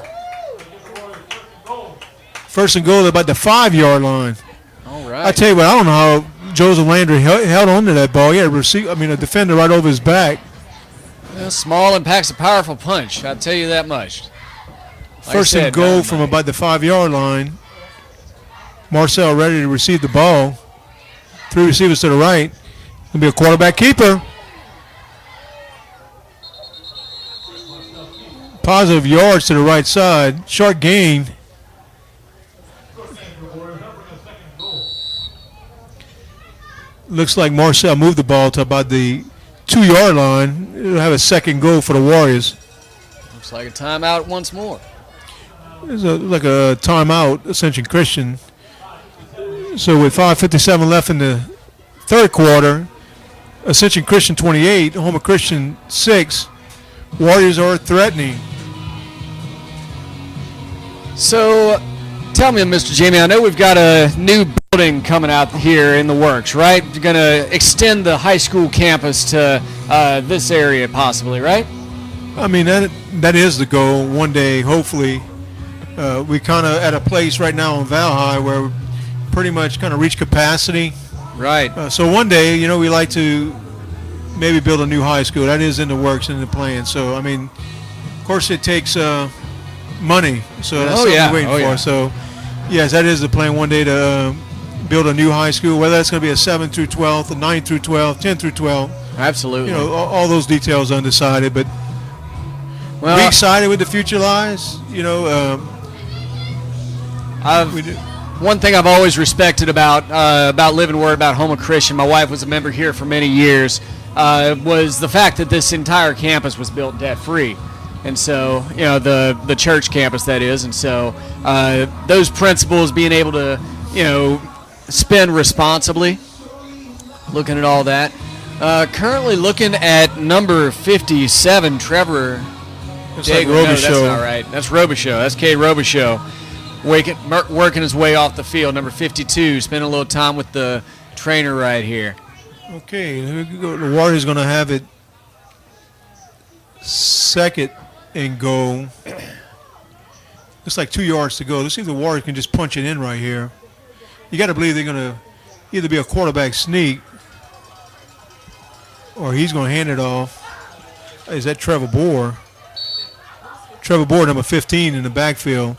1st and goal at about the 5-yard line. All right. I tell you what, I don't know how Joseph Landry held on to that ball. He had a defender right over his back. Well, small and packs a powerful punch. I'll tell you that much. Like 1st and goal from about the 5-yard line. Marcel ready to receive the ball. 3 receivers to the right. Going to be a quarterback keeper. Positive yards to the right side. Short gain. Looks like Marcel moved the ball to about the 2-yard line. It'll have a 2nd goal for the Warriors. Looks like a timeout once more. It's like a timeout, Ascension Christian. So with 5:57 left in the 3rd quarter, Ascension Christian 28, Homer Christian 6. Warriors are threatening. So, tell me, Mr. Jamie, I know we've got a new building coming out here in the works, right? You're going to extend the high school campus to this area possibly, right? I mean, that is the goal. One day, hopefully, We kind of at a place right now in Valhalla where we pretty much kind of reach capacity. Right. So one day, we like to maybe build a new high school. That is in the works and in the plan. So, I mean, of course it takes money. So that's something we're waiting for. So, yes, that is the plan one day to build a new high school, whether that's going to be a 7 through 12, a 9 through 12, 10 through 12. Absolutely. All those details undecided, but we excited with the future lies. One thing I've always respected about living word about Houma Christian, my wife was a member here for many years, was the fact that this entire campus was built debt-free. And so, the church campus, that is. And so those principles, being able to, spend responsibly, looking at all that. Currently looking at number 57, Trevor. That's like Robichaux. No, that's not right. That's Robichaux. That's Cade Robichaux. Working his way off the field. Number 52, spending a little time with the trainer right here. Okay, here we go. The Warriors going to have it second and goal. Looks like 2 yards to go. Let's see if the Warriors can just punch it in right here. You got to believe they're going to either be a quarterback sneak or he's going to hand it off. Is that Trevor Bohr? Trevor Bohr, number 15 in the backfield.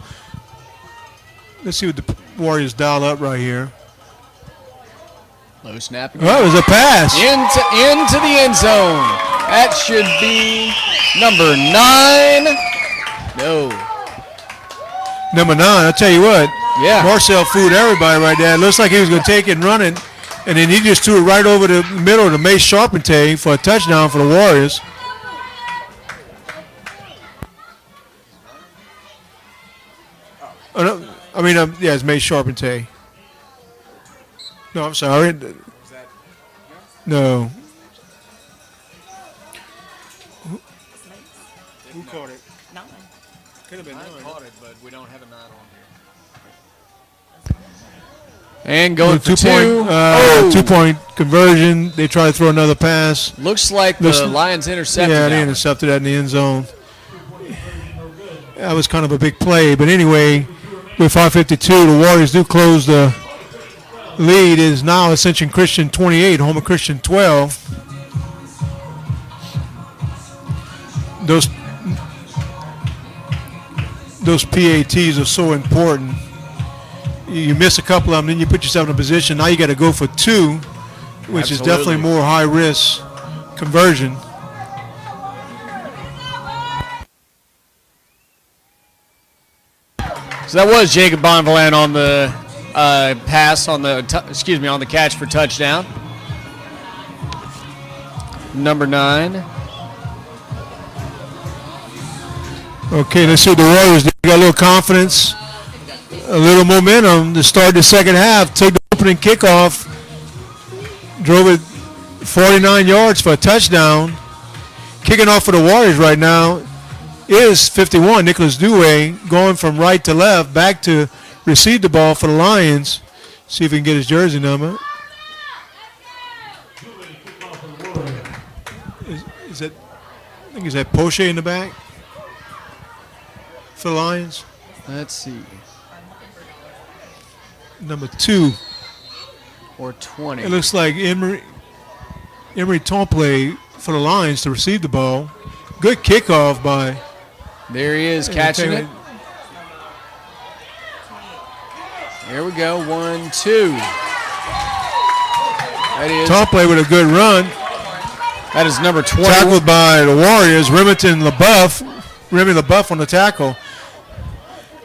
Let's see what the Warriors dial up right here. Low snap. Oh, it was a pass. Into the end zone. That should be number 9. No. Number 9, I'll tell you what. Yeah. Marcel fooled everybody right there. It looks like he was going to take it and run it, and then he just threw it right over the middle of the Mace Charpentier for a touchdown for the Warriors. Oh, no. It's Mace Charpentier. No, I'm sorry. No. Who caught it? 9. Could have been 9. Caught it, but we don't have a 9 on here. And going for 2. 2-point conversion. They try to throw another pass. Looks like the Lions intercepted. Yeah, they intercepted that in the end zone. That was kind of a big play, but anyway, with 5:52, the Warriors do close the lead. It is now Ascension Christian 28, Houma Christian 12. Those PATs are so important. You miss a couple of them, then you put yourself in a position. Now you got to go for 2, which is definitely more high risk conversion. So that was Jacob Bonvillain on the pass on the on the catch for touchdown. Number 9. Okay, let's see the Warriors. They got a little confidence, a little momentum to start the second half. Take the opening kickoff, drove it 49 yards for a touchdown. Kicking off for the Warriors right now is 51, Nicholas Dewey, going from right to left, back to receive the ball for the Lions. See if he can get his jersey number. Is that, I think, is that Poche in the back for the Lions? Let's see. Number 2. Or 20. It looks like Emery Temple for the Lions to receive the ball. Good kickoff by. There he is, catching it. There we go, 1, 2. That is Temple with a good run. That is number 20. Tackled by the Warriors. Remy LaBeouf on the tackle.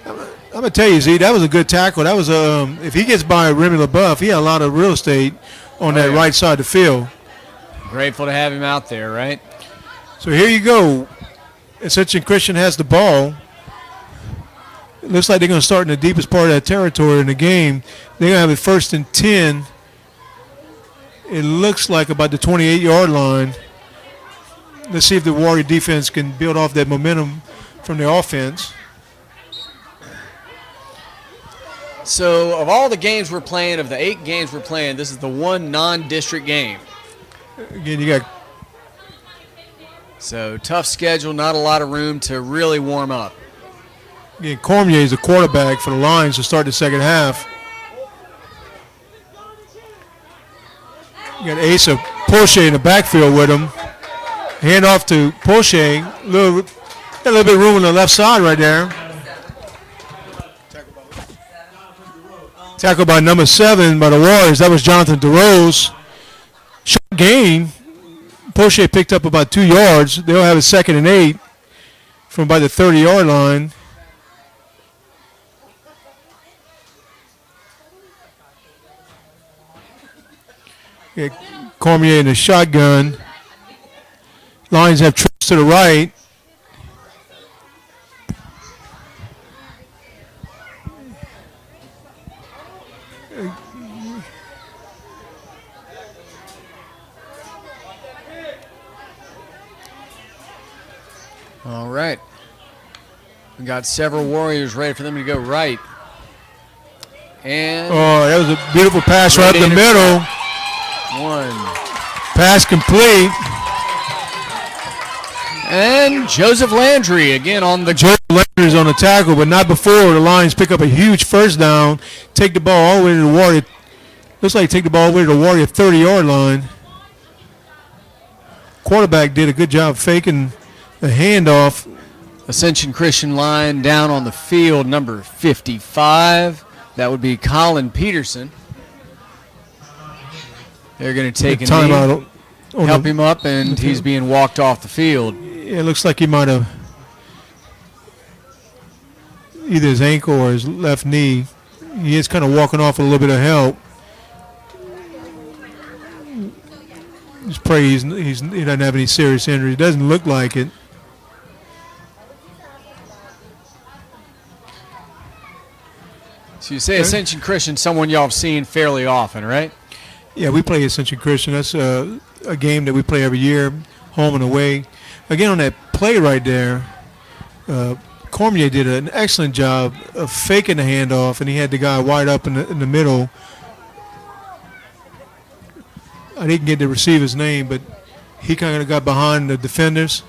I'm going to tell you, Z, that was a good tackle. That was if he gets by Remy LaBeouf, he had a lot of real estate on that right side of the field. Grateful to have him out there, right? So here you go. Ascension Christian has the ball. It looks like they're going to start in the deepest part of that territory in the game. They're going to have it 1st and 10. It looks like about the 28-yard line. Let's see if the Warrior defense can build off that momentum from the offense. So of all the games we're playing, of the 8 games we're playing, this is the one non-district game. Again, you got. So tough schedule, not a lot of room to really warm up. Again, Cormier is the quarterback for the Lions to start the second half. You got Asa Porsche in the backfield with him. Hand off to Porsche. Got a little bit of room on the left side right there. Tackled by number 7 by the Warriors. That was Jonathan DeRose. Short gain. Porsche picked up about 2 yards. They'll have a 2nd and 8 from about the 30-yard line. Yeah, Cormier in the shotgun. Lions have trips to the right. All right. We got several Warriors ready for them to go right. And that was a beautiful pass right up the middle. One. Pass complete. And Joseph Landry again on the Joseph Landry's on the tackle, but not before the Lions pick up a huge first down, take the ball all the way to the Warrior. Looks like take the ball all the way to the Warrior 30-yard line. Quarterback did a good job faking the handoff. Ascension Christian line down on the field, number 55. That would be Colin Peterson. They're going to take a timeout. Help him up, and he's being walked off the field. It looks like he might have either his ankle or his left knee. He is kind of walking off with a little bit of help. Just pray he doesn't have any serious injury. It doesn't look like it. So you say Ascension Christian, someone y'all have seen fairly often, right? Yeah, we play Ascension Christian. That's a game that we play every year, home and away. Again, on that play right there, Cormier did an excellent job of faking the handoff, and he had the guy wide up in the middle. I didn't get the receiver's name, but he kind of got behind the defenders,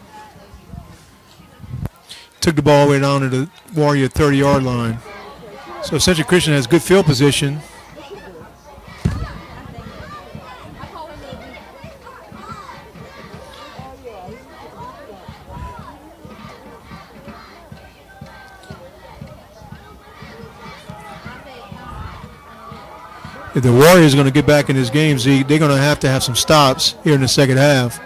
took the ball all the way down to the Warrior 30-yard line. So Ascension Christian has good field position. If the Warriors are going to get back in this game, Zeke, they're going to have some stops here in the second half.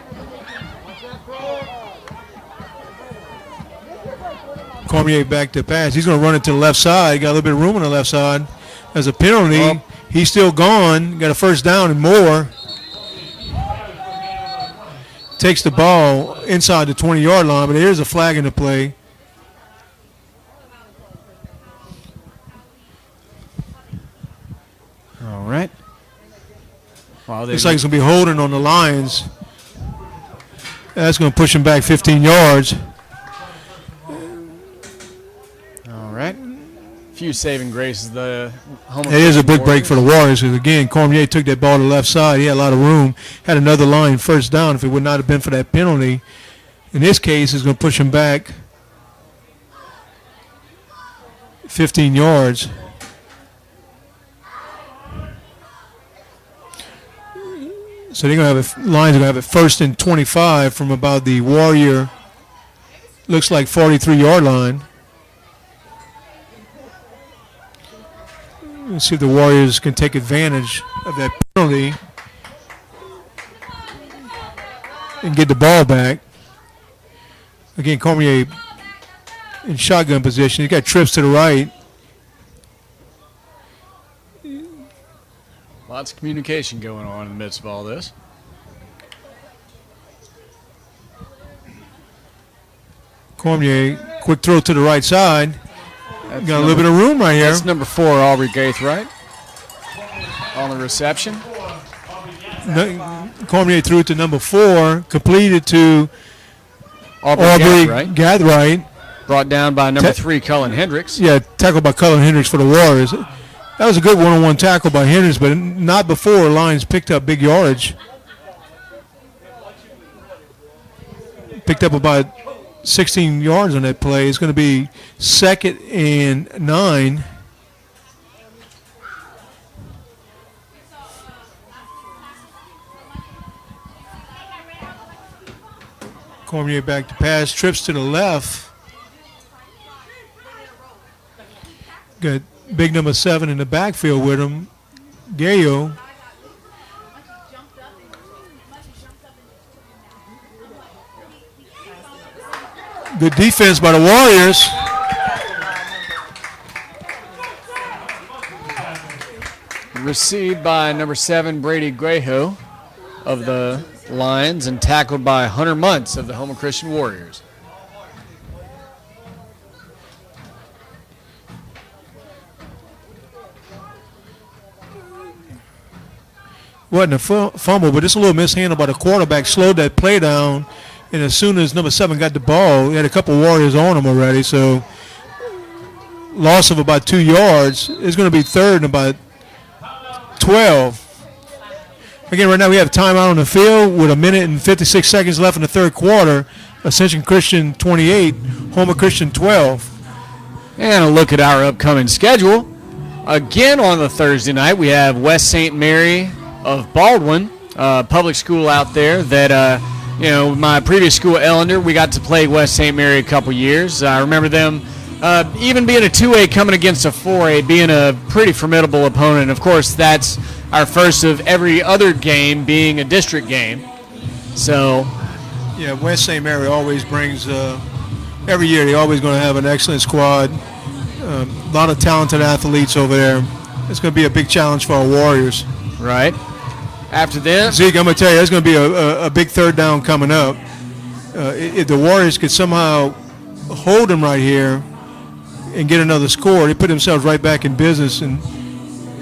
Cormier back to pass. He's going to run it to the left side. Got a little bit of room on the left side. As a penalty, he's still gone. Got a first down and more. Takes the ball inside the 20-yard line, but there's a flag in the play. All right. Wow, looks like it's going to be holding on the Lions. That's going to push him back 15 yards. All right. Few saving graces. The home. It is a big break for the Warriors because, again, Cormier took that ball to the left side. He had a lot of room. Had another line first down if it would not have been for that penalty. In this case, it's going to push him back 15 yards. So they're going to have Lions are going to have it first and 25 from about the Warrior, looks like 43-yard line. Let's see if the Warriors can take advantage of that penalty and get the ball back. Again, Cormier in shotgun position. He's got trips to the right. Lots of communication going on in the midst of all this. Cormier, quick throw to the right side. Got a little bit of room right here. That's number 4, Aubrey Gaithright, on the reception. Cormier threw it to number 4, completed to Aubrey Gaithright. Brought down by number 3, Cullen Hendricks. Yeah, tackled by Cullen Hendricks for the Warriors. That was a good one-on-one tackle by Hendricks, but not before Lions picked up big yardage. Picked up about 16 yards on that play. It's going to be 2nd and 9. Cormier back to pass, trips to the left. Got big number 7 in the backfield with him, Gayo. Good defense by the Warriors. Received by number 7, Brady Guejo of the Lions, and tackled by Hunter Muntz of the Houma Christian Warriors. Wasn't a fumble, but it's a little mishandle by the quarterback. Slowed that play down, and as soon as number 7 got the ball, he had a couple Warriors on him already. So loss of about 2 yards. It's going to be 3rd and about 12. Again, right now we have timeout on the field with 1 minute and 56 seconds left in the 3rd quarter. Ascension Christian 28, Houma Christian 12. And a look at our upcoming schedule. Again on the Thursday night, we have West St. Mary of Baldwin, public school out there that, my previous school, Ellender, we got to play West St. Mary a couple years. I remember them even being a 2A coming against a 4A, being a pretty formidable opponent. Of course, that's our first of every other game being a district game. So, yeah, West St. Mary always brings, every year they're always going to have an excellent squad. A lot of talented athletes over there. It's going to be a big challenge for our Warriors. Right. After this, Zeke, I'm going to tell you, there's going to be a big 3rd down coming up. If the Warriors could somehow hold them right here and get another score, they put themselves right back in business and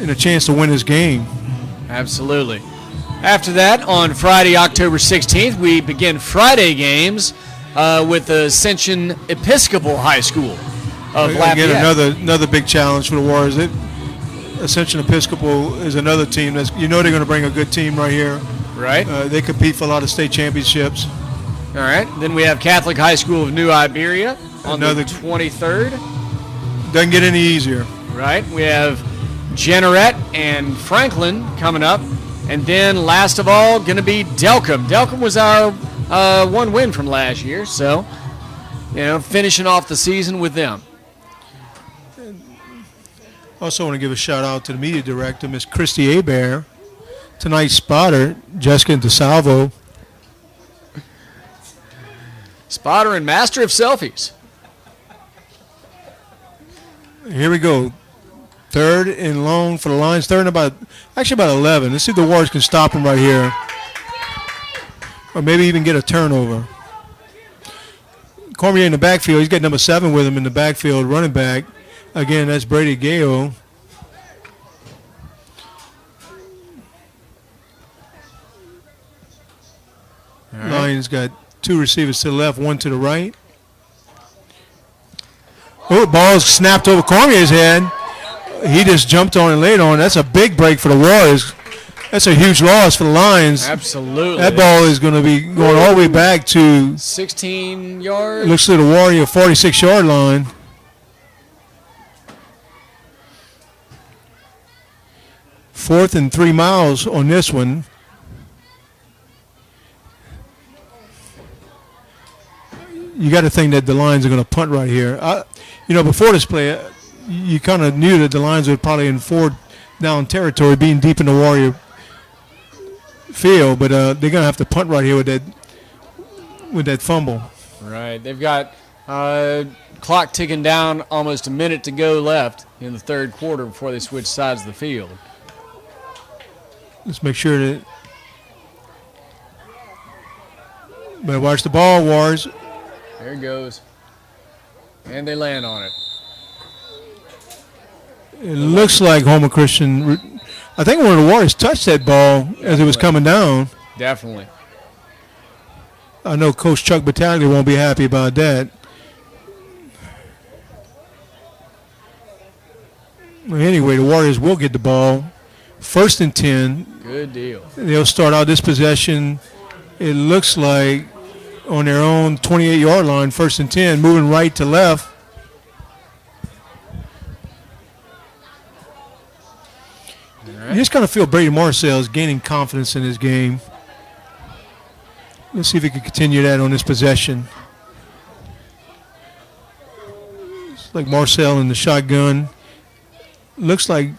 a chance to win this game. Absolutely. After that, on Friday, October 16th, we begin Friday games with the Ascension Episcopal High School of Lafayette. Again, another big challenge for the Warriors. Ascension Episcopal is another team that's, they're going to bring a good team right here. Right. They compete for a lot of state championships. All right. Then we have Catholic High School of New Iberia on the 23rd. Doesn't get any easier. Right. We have Jeanneret and Franklin coming up. And then last of all, going to be Delcom. Delcom was our one win from last year. So, finishing off the season with them. Also want to give a shout out to the media director, Miss Christy Hebert. Tonight's spotter, Jessica DeSalvo. Spotter and master of selfies. Here we go. 3rd and long for the Lions. 3rd and about 11. Let's see if the Warriors can stop them right here. Or maybe even get a turnover. Cormier in the backfield. He's got number 7 with him in the backfield, running back. Again, that's Brady Gale. Right. Lions got 2 receivers to the left, 1 to the right. Oh, ball's snapped over Cormier's head. He just jumped on and laid on. That's a big break for the Warriors. That's a huge loss for the Lions. Absolutely. That ball is going to be going all the way back to 16 yards. Looks like the Warrior 46-yard line. Fourth and 3 miles on this one. You got to think that the Lions are going to punt right here. Before this play, you kind of knew that the Lions were probably in 4th down territory, being deep in the Warrior field, but they're going to have to punt right here with that fumble. Right. They've got clock ticking down, almost a minute to go left in the 3rd quarter before they switch sides of the field. Let's make sure that. Better watch the ball, Wars. There it goes. And they land on it. It looks like Houma Christian. I think one of the Warriors touched that ball as it was coming down. Definitely. I know Coach Chuck Battaglia won't be happy about that. Anyway, the Warriors will get the ball. 1st and 10. Good deal. They'll start out this possession. It looks like on their own 28-yard line, 1st and 10, moving right to left. You just kind of feel Brady Marcel is gaining confidence in his game. Let's see if he can continue that on this possession. It's like Marcel in the shotgun. Looks like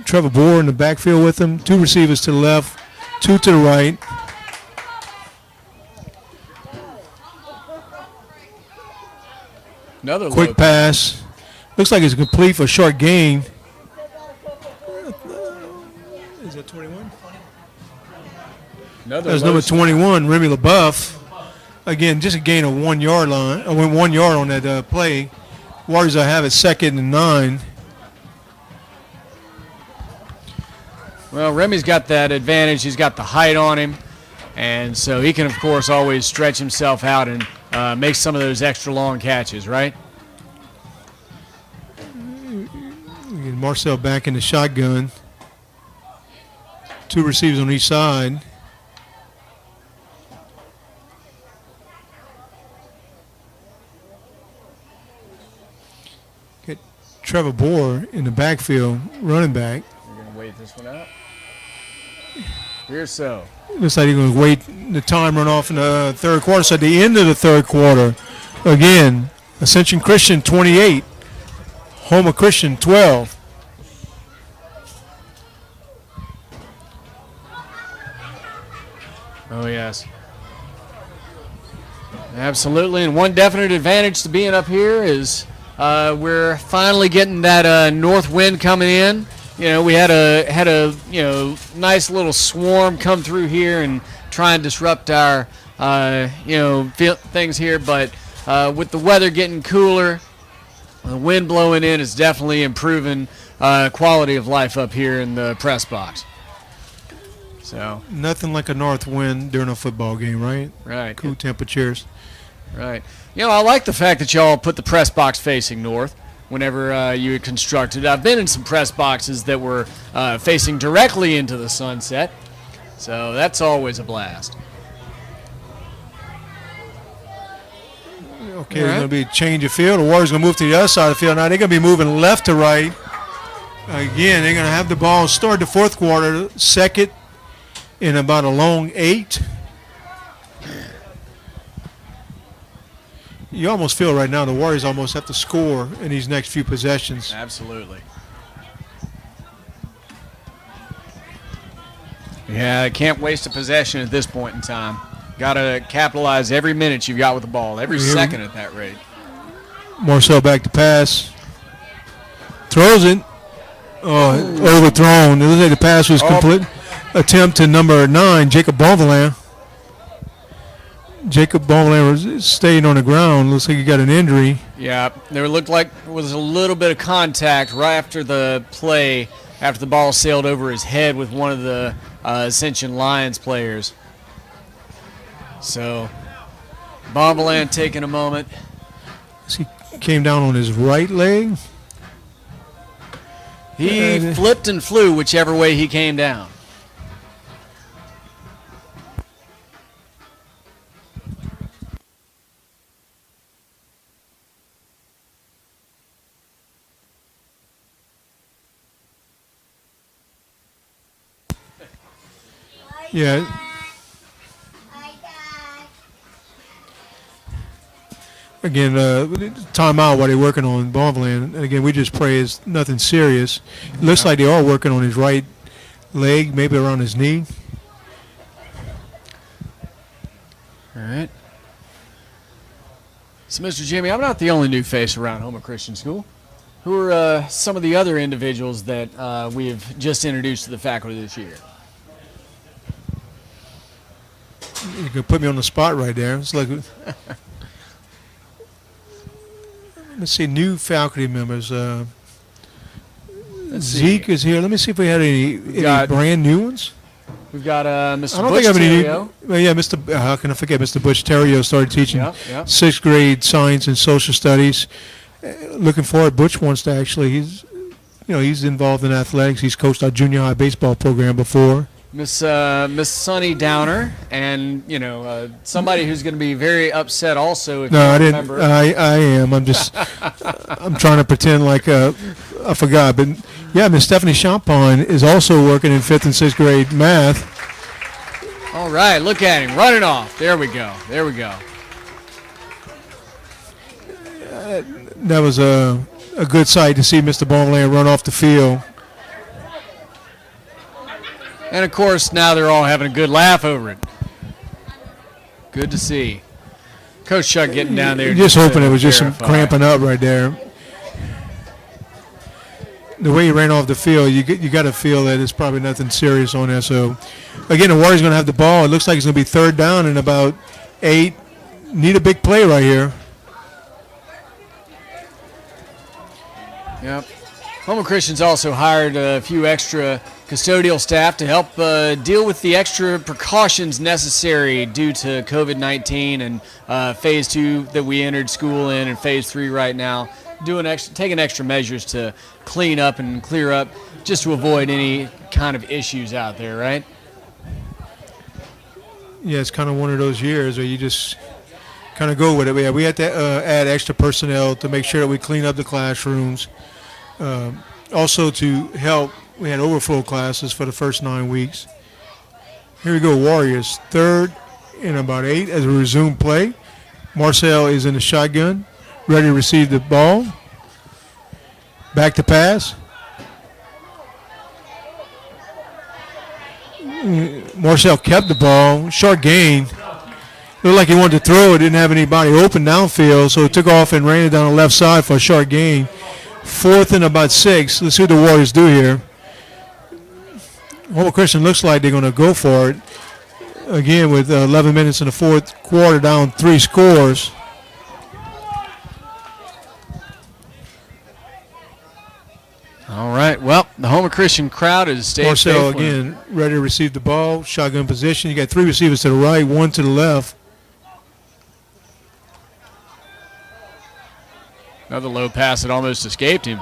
Trevor Bohr in the backfield with him. 2 receivers to the left, 2 to the right. Another Quick pass. Looks like it's complete for a short gain. Is that 21? Another That's low number snap. 21, Remy LaBeouf. Again, just a gain of 1 yard line. I went 1 yard on that play. Warriors will have it 2nd and 9. Well, Remy's got that advantage. He's got the height on him. And so he can, of course, always stretch himself out and make some of those extra long catches, right? Again, Marcel back in the shotgun. 2 receivers on each side. Get Trevor Bohr in the backfield, running back. We're going to wait this one out. Here's so. Looks like he's going to wait the time run off in the third quarter. So at the end of the third quarter, again, Ascension Christian 28, Homer Christian 12. Oh, yes. Absolutely. And one definite advantage to being up here is we're finally getting that north wind coming in. You know, we had a nice little swarm come through here and try and disrupt our things here, but with the weather getting cooler, the wind blowing in is definitely improving quality of life up here in the press box. So Nothing like a north wind during a football game, right? right, Cool temperatures. right. You know, I like the fact that y'all put the press box facing north whenever you constructed. I've been in some press boxes that were facing directly into the sunset, so that's always a blast. Okay, there's going to be a change of field. The Warriors going to move to the other side of the field. Now they're going to be moving left to right. Again, they're going to have the ball start the fourth quarter, 2nd in about a long 8. You almost feel right now the Warriors almost have to score in these next few possessions. Absolutely. Yeah, I can't waste a possession at this point in time. Got to capitalize every minute you've got with the ball, every second at that rate. Marcel back to pass. Throws it. Oh, overthrown. It looks like the pass was complete. Attempt to number 9, Jacob Bonvillain. Jacob Bonvillain was staying on the ground. Looks like he got an injury. Yeah, there looked like there was a little bit of contact right after the play, after the ball sailed over his head with one of the Ascension Lions players. So, Bonvillain taking a moment. He came down on his right leg. He flipped and flew whichever way he came down. Yeah. Again, timeout while they're working on Bonvillain. And again, we just pray it's nothing serious. It looks like they are working on his right leg, maybe around his knee. All right. So, Mr. Jimmy, I'm not the only new face around Homer Christian School. Who are some of the other individuals that we have just introduced to the faculty this year? You can put me on the spot right there. It's like, let's see, new faculty members. Zeke is here. Let me see if we had any brand new ones. We've got Mr. I don't Butch think I have any. Terrio. Well, yeah, Mr. How can I forget? Mr. Butch Terrio started teaching Yep. 6th grade science and social studies. Looking forward. Butch wants to actually. He's involved in athletics. He's coached our junior high baseball program before. Miss Sunny Downer, and somebody who's going to be very upset also. If No, you I didn't. remember. I am. I'm just. I'm trying to pretend like I forgot. But yeah, Miss Stephanie Champon is also working in 5th and 6th grade math. All right, look at him running off. There we go. That was a good sight to see Mr. Boneland run off the field. And of course, now they're all having a good laugh over it. Good to see. Coach Chuck getting down there. Just hoping it was just some verify. cramping up right there. The way he ran off the field, you got to feel that it's probably nothing serious on there. So, again, the Warriors going to have the ball. It looks like it's going to be 3rd down and about 8. Need a big play right here. Yep. Homer Christian's also hired a few extra custodial staff to help deal with the extra precautions necessary due to COVID-19 and Phase 2 that we entered school in and Phase 3 right now. Taking extra measures to clean up and clear up just to avoid any kind of issues out there, right? Yeah, it's kind of one of those years where you just kind of go with it. We had to add extra personnel to make sure that we clean up the classrooms. Also to help, we had overflow classes for the first 9 weeks. Here we go, Warriors. 3rd and about 8 as we resume play. Marcel is in the shotgun, ready to receive the ball. Back to pass. Marcel kept the ball. Short gain. Looked like he wanted to throw it. Didn't have anybody open downfield, so he took off and ran it down the left side for a short gain. 4th and about 6. Let's see what the Warriors do here. Homer Christian looks like they're going to go for it. Again, with 11 minutes in the 4th quarter, down 3 scores. All right. Well, the Homer Christian crowd is staying Marcel faithful. again ready to receive the ball. Shotgun position. You got 3 receivers to the right, 1 to the left. Another low pass that almost escaped him.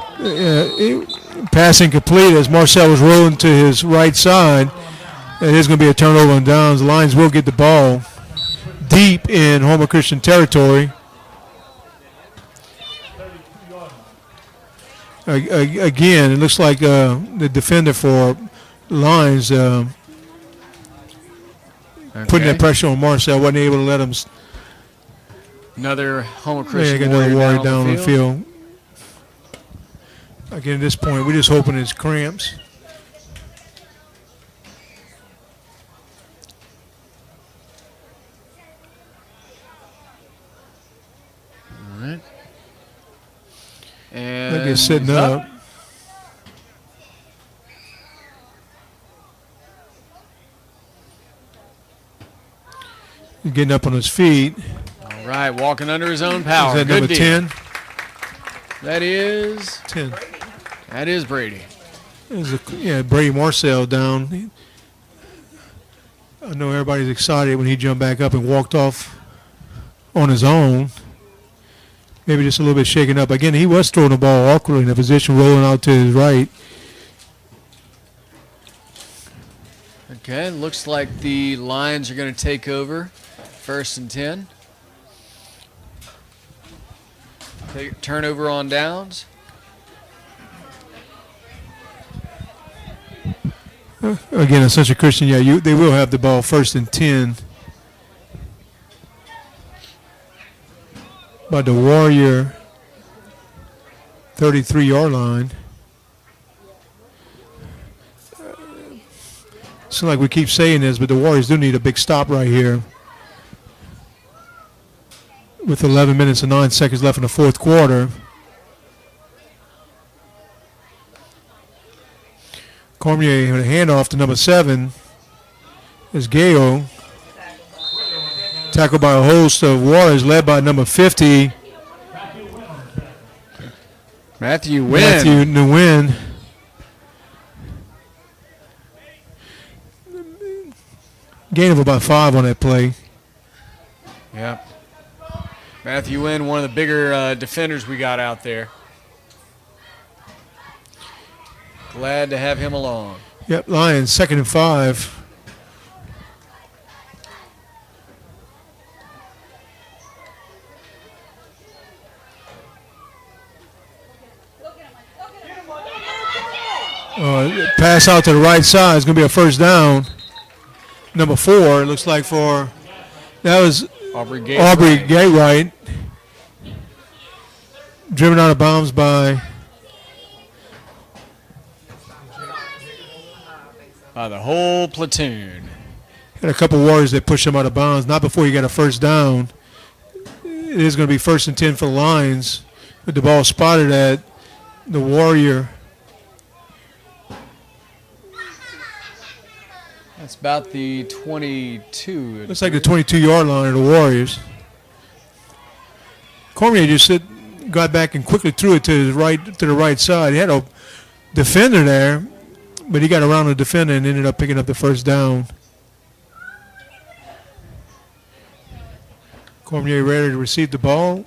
Pass incomplete as Marcel was rolling to his right side. It is going to be a turnover on downs. The Lions will get the ball deep in Homer Christian territory. Again, it looks like the defender for Lions putting that pressure on Marcel. Wasn't able to let him. Another Homer Christian Got another Warrior Warrior down on the field. Again, at this point, we're just hoping it's cramps. All right. And Look, they're sitting up. Getting up on his feet. All right, walking under his own power. Is that Good number deal. 10? That is 10. That is Brady. Brady Marcel down. I know everybody's excited when he jumped back up and walked off on his own. Maybe just a little bit shaken up. Again, he was throwing the ball awkwardly in the position, rolling out to his right. Okay, looks like the Lions are going to take over 1st and 10. Turnover on downs. Again, Ascension Christian, they will have the ball 1st and 10. By the Warrior 33-yard line. Seems like we keep saying this, but the Warriors do need a big stop right here. With 11 minutes and 9 seconds left in the 4th quarter. Cormier with a handoff to number 7 is Gale. Tackled by a host of Warriors led by number 50. Matthew Nguyen. Gain of about 5 on that play. Yeah. Matthew Nguyen, one of the bigger defenders we got out there. Glad to have him along. Yep, Lions 2nd and 5. Pass out to the right side. It's going to be a first down. Number 4, it looks like for, that was Aubrey Gatewright. Driven out of bounds by the whole platoon. had a couple Warriors that pushed him out of bounds. Not before he got a first down. It is going to be 1st and 10 for the Lions. With the ball spotted at the Warrior. That's about the 22. Looks like the 22-yard line of the Warriors. Cormier just got back and quickly threw it to the right side. He had a defender there, but he got around the defender and ended up picking up the first down. Cormier ready to receive the ball.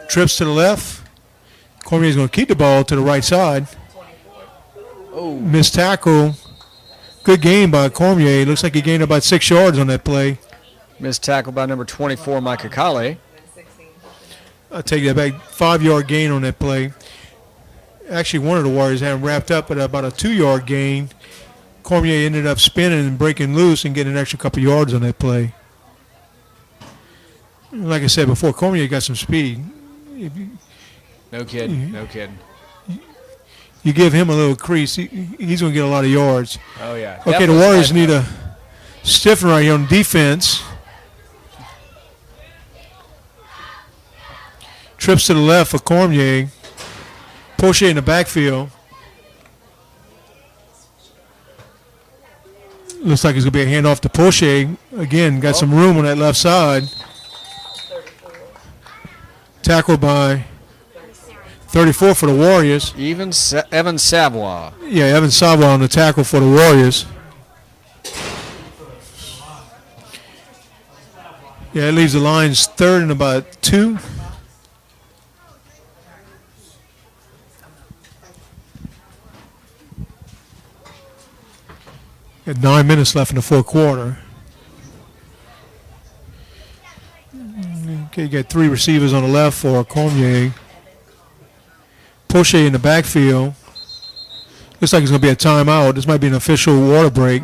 Trips to the left. Cormier's going to keep the ball to the right side. Oh, Missed tackle. Good game by Cormier. Looks like he gained about 6 yards on that play. missed tackle by number 24, Micah Kale. I'll take that back. 5-yard gain on that play. Actually, one of the Warriors had him wrapped up at about a 2-yard gain. Cormier ended up spinning and breaking loose and getting an extra couple yards on that play. Like I said before, Cormier got some speed. No kidding. No kidding. You give him a little crease, he's going to get a lot of yards. Oh, yeah. Okay, the Warriors need a stiffen right here on defense. Trips to the left for Cormier. Poche in the backfield. Looks like it's going to be a handoff to Poche. Again, got some room on that left side. Tackled by 34 for the Warriors. Evan Savoy. Yeah, Evan Savoy on the tackle for the Warriors. Yeah, it leaves the Lions 3rd and about 2. Got 9 minutes left in the 4th quarter. Okay, you got 3 receivers on the left for Cormier. Poche in the backfield. Looks like it's going to be a timeout. This might be an official water break.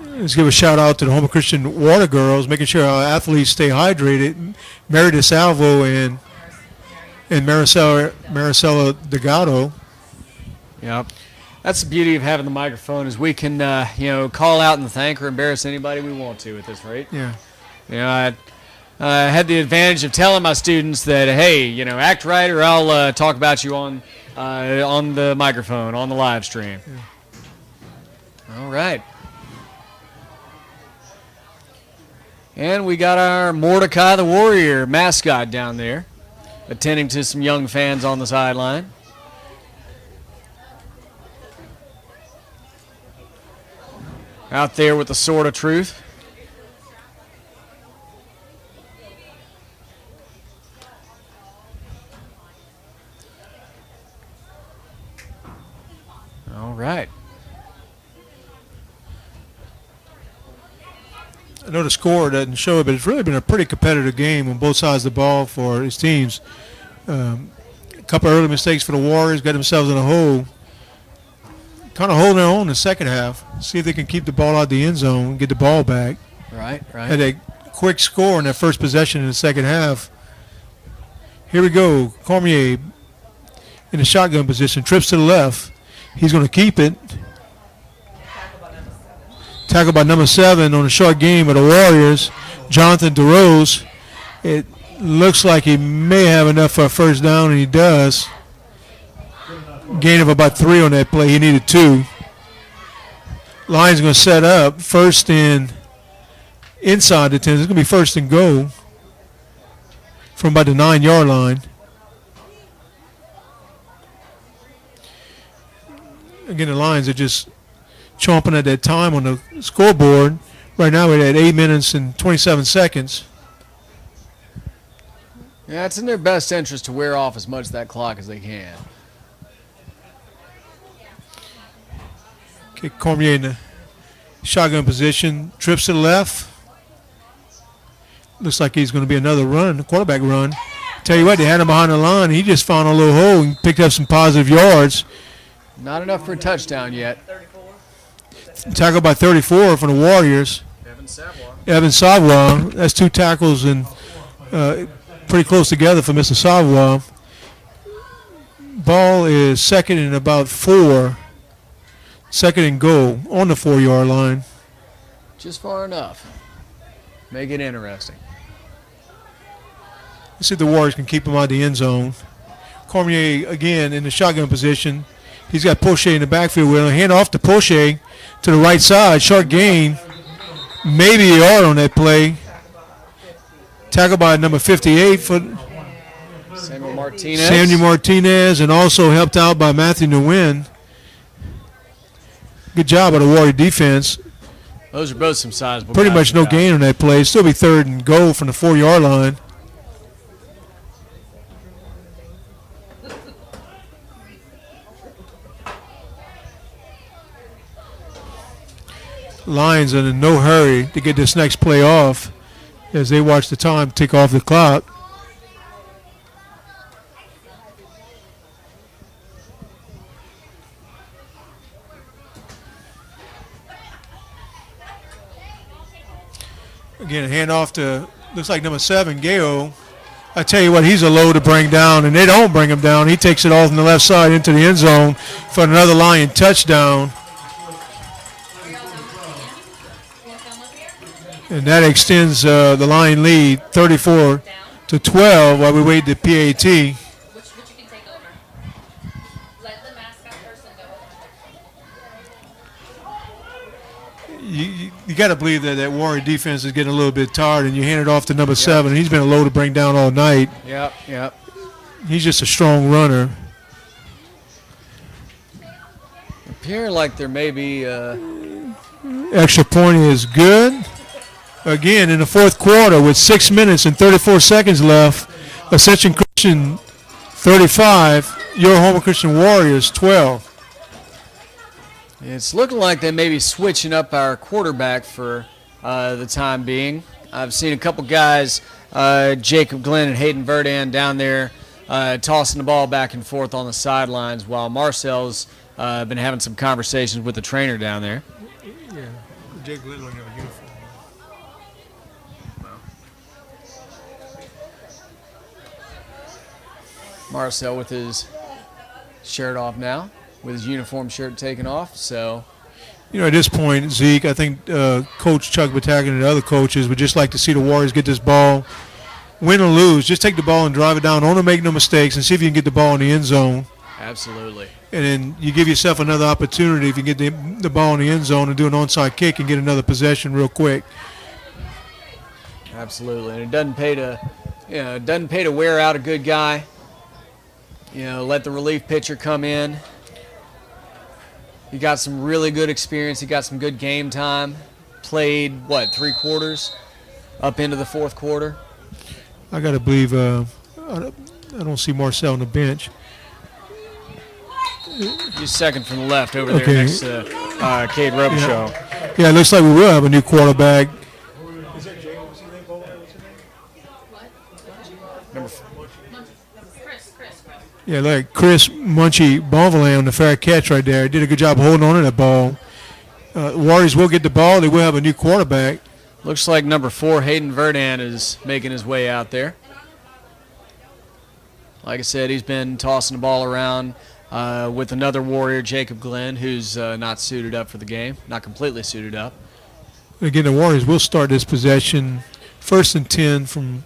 Let's give a shout out to the Homer Christian Water Girls, making sure our athletes stay hydrated. Mary DeSalvo and Maricela Delgado. Yep. That's the beauty of having the microphone is we can, call out and thank or embarrass anybody we want to at this rate. Yeah. I had the advantage of telling my students that, hey, act right or I'll talk about you on the microphone, on the live stream. Yeah. All right. And we got our Mordecai the Warrior mascot down there, attending to some young fans on the sideline. Out there with the sword of truth. All right. I know the score doesn't show it, but it's really been a pretty competitive game on both sides of the ball for his teams. A couple early mistakes for the Warriors, got themselves in a hole. Kind of holding their own in the second half. See if they can keep the ball out of the end zone and get the ball back. Right. Had a quick score in that first possession in the second half. Here we go. Cormier in the shotgun position. Trips to the left. He's going to keep it. Tackled by number 7 on a short game of the Warriors. Jonathan DeRose. It looks like he may have enough for a first down, and he does. Gain of about 3 on that play. He needed 2. Lions going to set up first and inside the 10. It's going to be first and goal from about the 9-yard line. Again, the Lions are just chomping at that time on the scoreboard. Right now we're at 8 minutes and 27 seconds. Yeah, it's in their best interest to wear off as much of that clock as they can. Okay, Cormier in the shotgun position. Trips to the left. Looks like he's going to be another run, quarterback run. Tell you what, they had him behind the line. He just found a little hole and picked up some positive yards. Not enough for a touchdown yet. Tackled by 34 for the Warriors. Evan Savoie. That's 2 tackles and pretty close together for Mr. Savoie. Ball is second and about 4. Second and goal on the 4-yard line. Just far enough. Make it interesting. Let's see if the Warriors can keep him out of the end zone. Cormier again in the shotgun position. He's got Poche in the backfield. We'll hand off to Poche to the right side. Short gain. Maybe a yard on that play. Tackled by number 58 for Samuel Martinez, and also helped out by Matthew Nguyen. Good job by the Warrior defense. Those are both some sizable. Pretty much no gain on that play. Still be third and goal from the 4-yard line. Lions are in no hurry to get this next play off as they watch the time tick off the clock. Again, hand off to, looks like number 7, Gao. I tell you what, he's a load to bring down, and they don't bring him down. He takes it off on the left side into the end zone for another Lion touchdown. And that extends the Lion lead 34-12 while we wait the PAT. Which you can take over. Let the mascot person go. You got to believe that Warrior defense is getting a little bit tired, and you hand it off to number 7. He's been a load to bring down all night. Yep. He's just a strong runner. Appearing like there may be Extra point is good. Again, in the fourth quarter with 6 minutes and 34 seconds left, Ascension Christian 35, your Homer Christian Warriors 12. It's looking like they may be switching up our quarterback for the time being. I've seen a couple guys, Jacob Glenn and Hayden Verdan, down there tossing the ball back and forth on the sidelines while Marcel's been having some conversations with the trainer down there. Yeah, Jake Glenn don't have a uniform. Marcel with his shirt off now, with his uniform shirt taken off. So, at this point, Zeke, I think Coach Chuck Batakin and the other coaches would just like to see the Warriors get this ball, win or lose. Just take the ball and drive it down. Don't make no mistakes, and see if you can get the ball in the end zone. Absolutely. And then you give yourself another opportunity if you get the ball in the end zone and do an onside kick and get another possession real quick. Absolutely, and it doesn't pay to wear out a good guy. Let the relief pitcher come in. He got some really good experience. He got some good game time. Played, 3 quarters up into the fourth quarter? I got to believe I don't see Marcel on the bench. He's second from the left over there next to Cade Robichaud. Yeah, it looks like we will have a new quarterback. Is that Jay? What's his name? Number Chris. Yeah, like Chris Munchie Bonvalan on the fair catch right there. Did a good job holding on to that ball. Warriors will get the ball. They will have a new quarterback. Looks like number 4, Hayden Verdan, is making his way out there. Like I said, he's been tossing the ball around with another Warrior, Jacob Glenn, who's not suited up for the game, not completely suited up. Again, the Warriors will start this possession 1st and 10 from,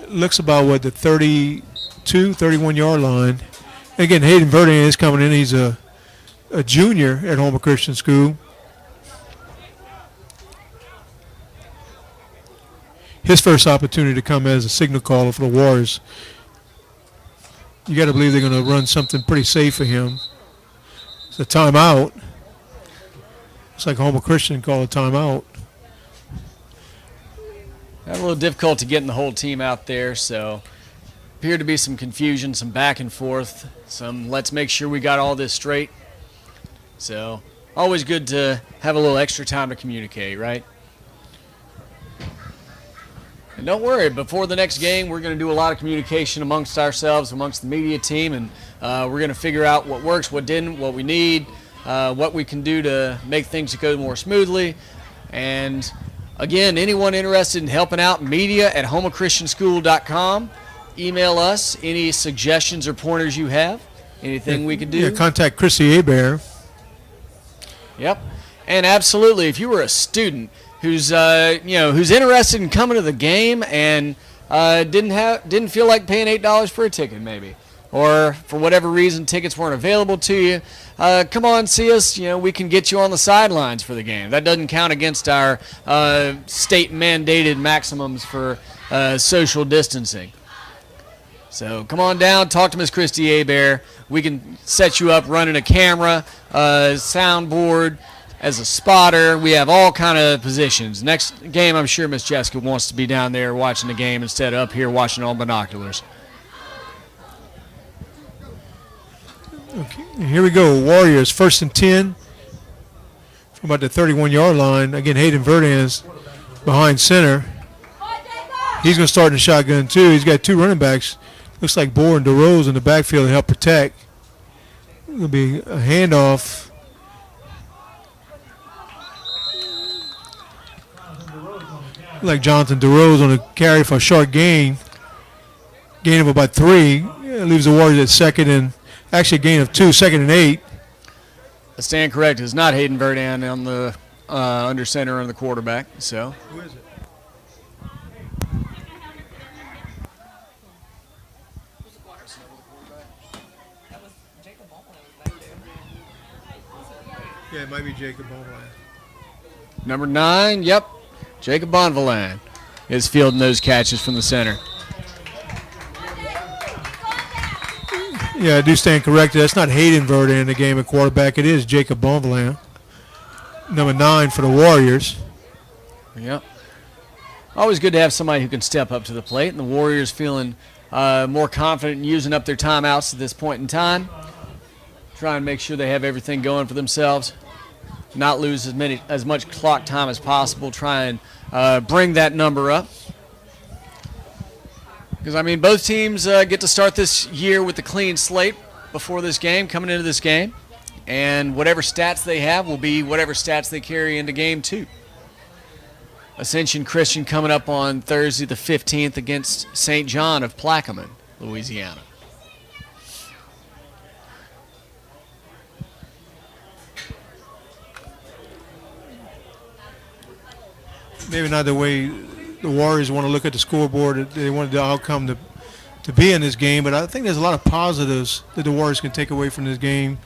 looks about, the 31-yard line. Again, Hayden Verdan is coming in. He's a junior at Homer Christian School. His first opportunity to come as a signal caller for the Warriors. You got to believe they're going to run something pretty safe for him. It's a timeout. It's like Homer Christian called a timeout. Had a little difficulty getting the whole team out there, so appeared to be some confusion, some back and forth, some let's make sure we got all this straight. So always good to have a little extra time to communicate, right? And don't worry, before the next game, we're going to do a lot of communication amongst ourselves, amongst the media team, and we're going to figure out what works, what didn't, what we need, what we can do to make things go more smoothly. And again, anyone interested in helping out, media@homachristianschool.com. Email us any suggestions or pointers you have, anything we could do. Yeah, contact Chrissy Hebert. Yep. And absolutely, if you were a student who's who's interested in coming to the game and didn't feel like paying $8 for a ticket, maybe, or for whatever reason tickets weren't available to you, come on, see us. We can get you on the sidelines for the game. That doesn't count against our state mandated maximums for social distancing. So come on down, talk to Miss Christy Hebert. We can set you up running a camera, soundboard, as a spotter. We have all kind of positions. Next game, I'm sure Miss Jessica wants to be down there watching the game instead of up here watching on binoculars. Okay, here we go. Warriors, 1st and 10 from about the 31-yard line. Again, Hayden Verdans behind center. He's going to start in the shotgun, too. He's got 2 running backs. Looks like Bohr and DeRose in the backfield to help protect. It'll be a handoff. Like Jonathan DeRose on a carry for a short gain of about 3. Yeah, leaves the Warriors at second and actually a gain of 2, 2nd and 8. I stand correct. It's not Hayden Verdan on the under center and the quarterback. So Who is it? Yeah, it might be Jacob Bonvillain. number 9, yep, Jacob Bonvillain is fielding those catches from the center. Yeah, I do stand corrected. That's not Hayden Verdan in the game at quarterback. It is Jacob Bonvillain, number 9 for the Warriors. Yep. Always good to have somebody who can step up to the plate, and the Warriors feeling more confident in using up their timeouts at this point in time. Try and make sure they have everything going for themselves. Not lose as much clock time as possible. Try and bring that number up. Because, I mean, both teams get to start this year with a clean slate before this game, coming into this game. And whatever stats they have will be whatever stats they carry into game 2. Ascension Christian coming up on Thursday the 15th against St. John of Plaquemine, Louisiana. Maybe not the way the Warriors want to look at the scoreboard. They wanted the outcome to be in this game, but I think there's a lot of positives that the Warriors can take away from this game.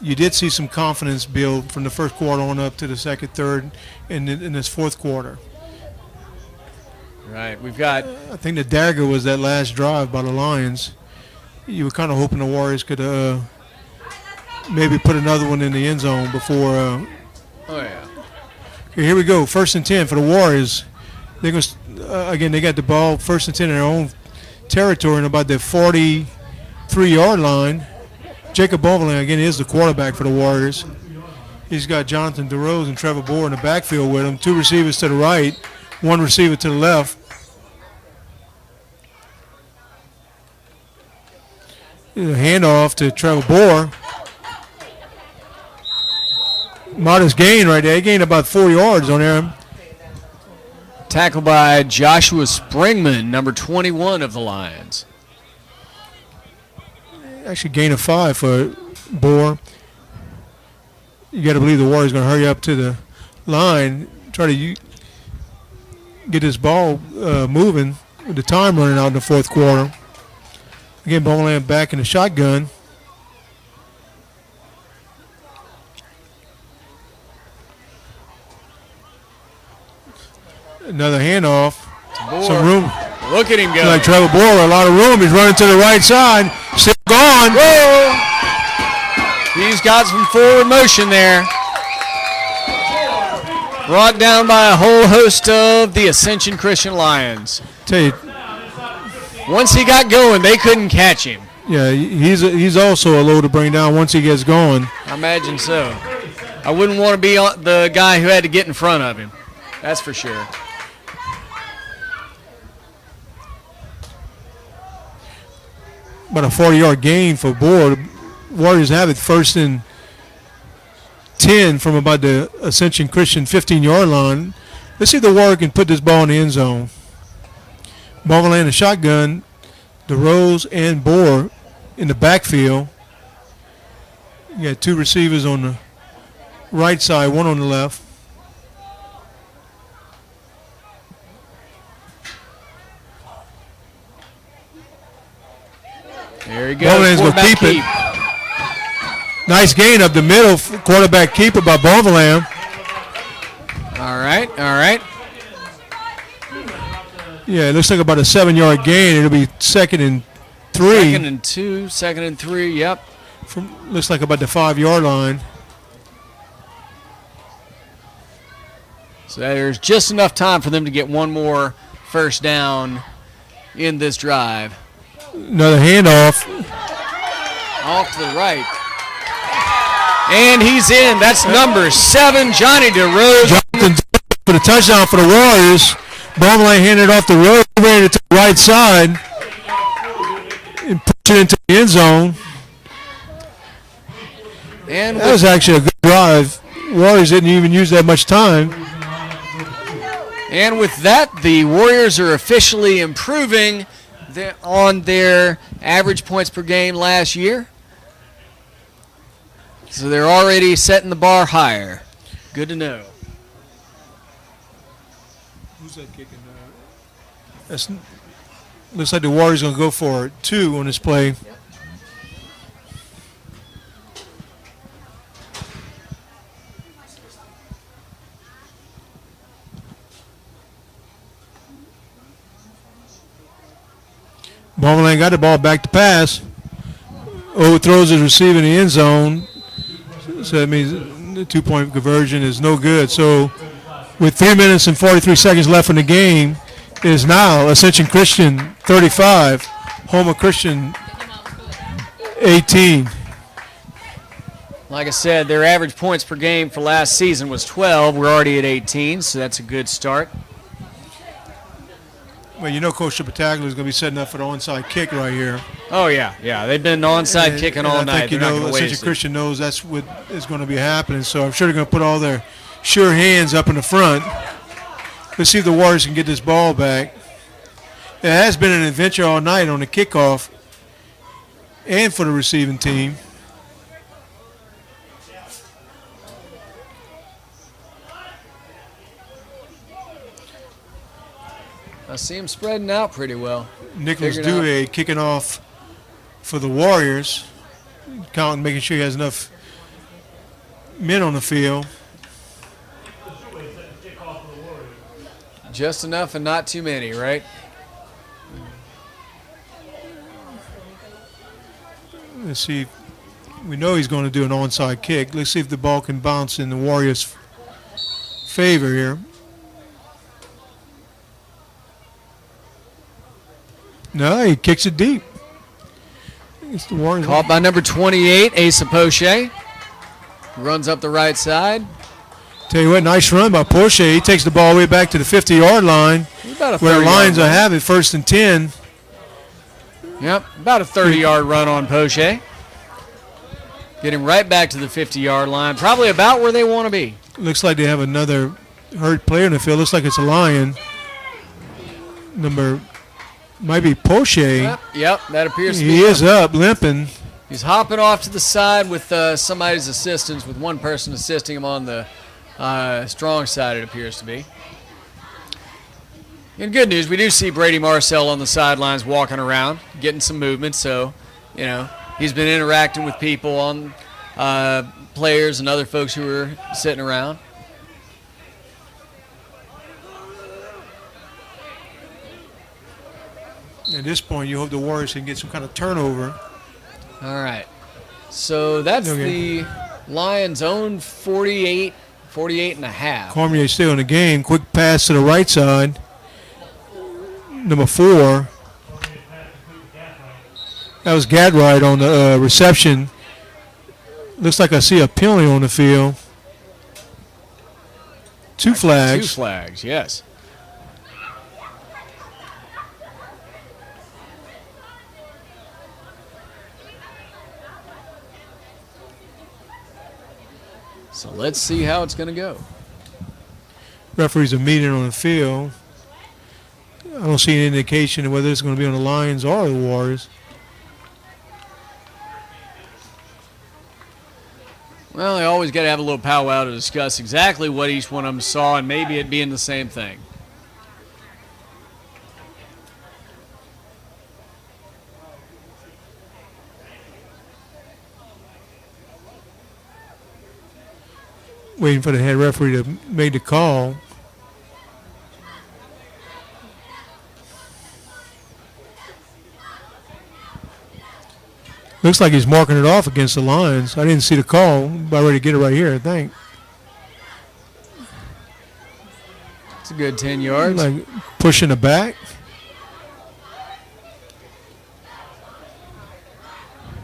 You did see some confidence build from the first quarter on up to the second, third, and in this fourth quarter. Right, we've got... I think the dagger was that last drive by the Lions. You were kind of hoping the Warriors could maybe put another one in the end zone before... oh, yeah. Okay, here we go, 1st and 10 for the Warriors. They're going to, again, they got the ball 1st and 10 in their own territory and about the 43-yard line. Jacob Bonvillain, again, is the quarterback for the Warriors. He's got Jonathan DeRose and Trevor Bohr in the backfield with him. 2 receivers to the right, 1 receiver to the left. A handoff to Trevor Bohr. Modest gain right there. He gained about 4 yards on there. Tackled by Joshua Springman, number 21 of the Lions. Actually gain of 5 for Bohr. You got to believe the Warriors going to hurry up to the line, try to get this ball moving with the time running out in the fourth quarter. Again, Bonvillain back in the shotgun. Another handoff. Some room. Look at him go. Like Trevor Bohr, a lot of room. He's running to the right side. Still gone. Whoa! He's got some forward motion there. Brought down by a whole host of the Ascension Christian Lions. Tell you, once he got going, they couldn't catch him. yeah, he's also a load to bring down once he gets going. I imagine so. I wouldn't want to be the guy who had to get in front of him. That's for sure. about a 40-yard gain for Bohr. The Warriors have it 1st and 10 from about the Ascension Christian 15-yard line. Let's see if the Warrior can put this ball in the end zone. Ball will land a shotgun. DeRose and Bohr in the backfield. You got 2 receivers on the right side, 1 on the left. There you go. Boverland's going to keep it. Nice gain up the middle. Quarterback keeper by Boverland. All right, all right. Yeah, it looks like about a 7-yard gain. It'll be 2nd and 3. 2nd and 2, 2nd and 3, yep. Looks like about the 5-yard line. So there's just enough time for them to get one more first down in this drive. Another handoff. Off to the right. And he's in. That's number 7, Johnny DeRose. Jonathan for the touchdown for the Warriors. Boverland handed off the road, ran it to the right side, and pushed it into the end zone. And that was actually a good drive. Warriors didn't even use that much time. And with that, the Warriors are officially improving on their average points per game last year. So they're already setting the bar higher. Good to know. Who's that kicking? Looks like the Warriors going to go for 2 on this play. Yep. Boverland got the ball back to pass. Overthrows his receiver in the end zone. So that means the 2-point conversion is no good. So with 3 minutes and 43 seconds left in the game, it is now Ascension Christian 35, Homer Christian 18. Like I said, their average points per game for last season was 12. We're already at 18, so that's a good start. Well, you know Coach Chipataglia is going to be setting up for the onside kick right here. Oh, yeah, yeah. They've been onside kicking all night. I think, you know, Ascension Christian knows that's what is going to be happening, so I'm sure they're going to put all their sure hands up in the front. Let's see if the Warriors can get this ball back. It has been an adventure all night on the kickoff and for the receiving team. I see him spreading out pretty well. Nicholas Dewey kicking off for the Warriors, counting, making sure he has enough men on the field. Just enough and not too many, right? Let's see. We know he's going to do an onside kick. Let's see if the ball can bounce in the Warriors' favor here. No, he kicks it deep. It's the Warriors. Caught by number 28, Asa Poche. Runs up the right side. Tell you what, nice run by Porsche. He takes the ball way back to the 50-yard line, where the Lions will have it 1st and 10. Yep, about a 30-yard run on Poche. Get him right back to the 50-yard line, probably about where they want to be. Looks like they have another hurt player in the field. Looks like it's a Lion. Might be Poche. Yep, that appears to be. He is up, limping. He's hopping off to the side with somebody's assistance, with one person assisting him on the strong side, it appears to be. In good news, we do see Brady Marcel on the sidelines walking around, getting some movement. So, you know, he's been interacting with people, on players and other folks who are sitting around. At this point, you hope the Warriors can get some kind of turnover. All right. So that's the Lions' own 48 and a half. Cormier still in the game. Quick pass to the right side. Number 4. That was Gadwright on the reception. Looks like I see a penalty on the field. 2 flags. 2 flags, yes. So let's see how it's going to go. Referees are meeting on the field. I don't see any indication of whether it's going to be on the Lions or the Warriors. Well, they always got to have a little powwow to discuss exactly what each one of them saw, and maybe it being the same thing. Waiting for the head referee to make the call. Looks like he's marking it off against the Lions. I didn't see the call. About ready to get it right here, I think. It's a good 10 yards. Like pushing the back.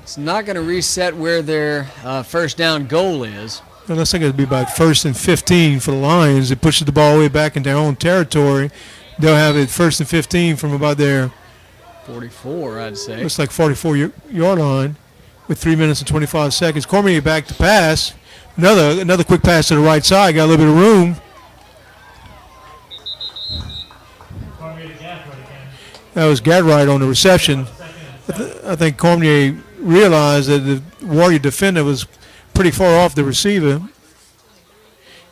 It's not going to reset where their first down goal is. It looks like it'll be about 1st and 15 for the Lions. It pushes the ball way back in their own territory. They'll have it 1st and 15 from about their 44, I'd say. looks like 44-yard line with 3 minutes and 25 seconds. Cormier back to pass. Another quick pass to the right side. Got a little bit of room. That was Gadright on the reception. I think Cormier realized that the Warrior defender was pretty far off the receiver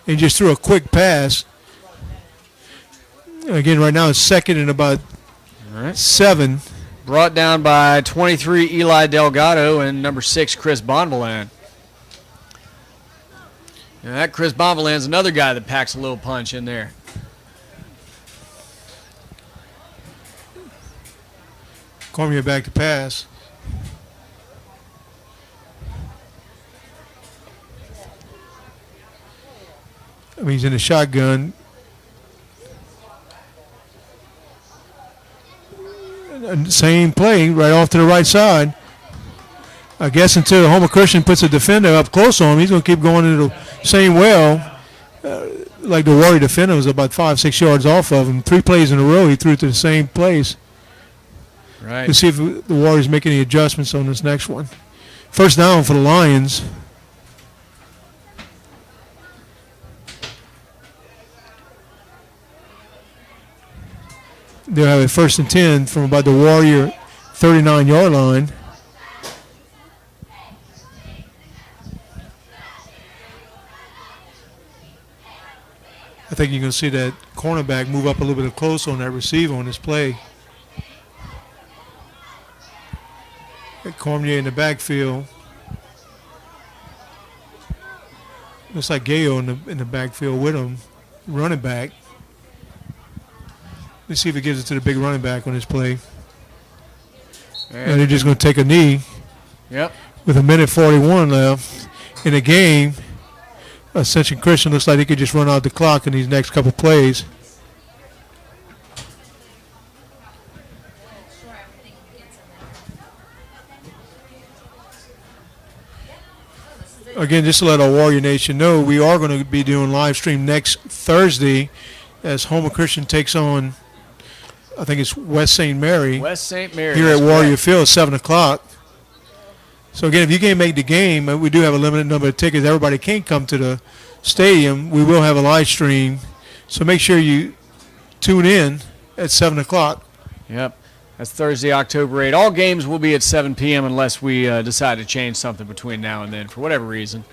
and just threw a quick pass. Again, right now it's 2nd and about 7. Brought down by 23 Eli Delgado and number 6 Chris Bonvillain. And that Chris Bonvillain's another guy that packs a little punch in there. Cormier back to pass. I mean, he's in the shotgun. Same play, right off to the right side. I guess until Homer Christian puts a defender up close on him, he's going to keep going into the same well. Like the Warrior defender was about 5-6 yards off of him. 3 plays in a row, he threw to the same place. Right. Let's see if the Warriors make any adjustments on this next one. First down for the Lions. They'll have a 1st and 10 from about the Warrior 39-yard line. I think you're going to see that cornerback move up a little bit close on that receiver on this play. Cormier in the backfield. Looks like Gayo in the backfield with him, running back. Let's see if he gives it to the big running back on this play. And they're just going to take a knee. Yep. With 1:41 left in the game. Ascension Christian looks like they could just run out the clock in these next couple plays. Again, just to let our Warrior Nation know, we are going to be doing live stream next Thursday as Homer Christian takes on, I think it's West St. Mary. West St. Mary. Here at Warrior Field, 7 o'clock. So, again, if you can't make the game, we do have a limited number of tickets. Everybody can't come to the stadium. We will have a live stream. So make sure you tune in at 7 o'clock. Yep. That's Thursday, October 8. All games will be at 7 p.m. unless we decide to change something between now and then for whatever reason.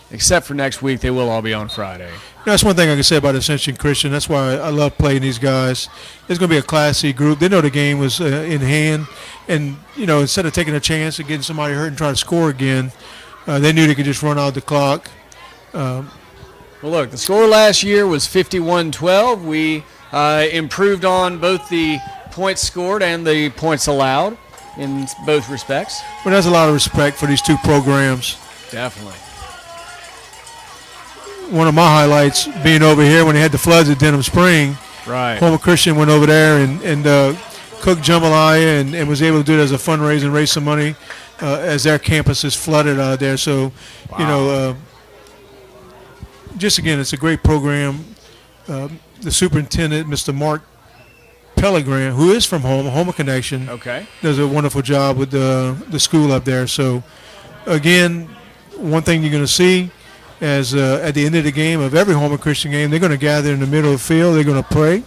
Except for next week, they will all be on Friday. That's one thing I can say about Ascension Christian. That's why I love playing these guys. It's going to be a Class C group. They know the game was in hand. And, you know, instead of taking a chance of getting somebody hurt and trying to score again, they knew they could just run out the clock. Well, look, the score last year was 51-12. We improved on both the points scored and the points allowed in both respects. But there's a lot of respect for these two programs. Definitely. One of my highlights being over here when they had the floods at Denham Spring. Right. Homer Christian went over there and cooked jambalaya and was able to do it as a fundraiser and raise some money as their campus is flooded out there. So, wow. You know, just again, it's a great program. The superintendent, Mr. Mark Pellegrin, who is from Homer Connection, does a wonderful job with the school up there. So, again, one thing you're going to see as at the end of the game of every Homer Christian game, they're going to gather in the middle of the field. They're going to pray.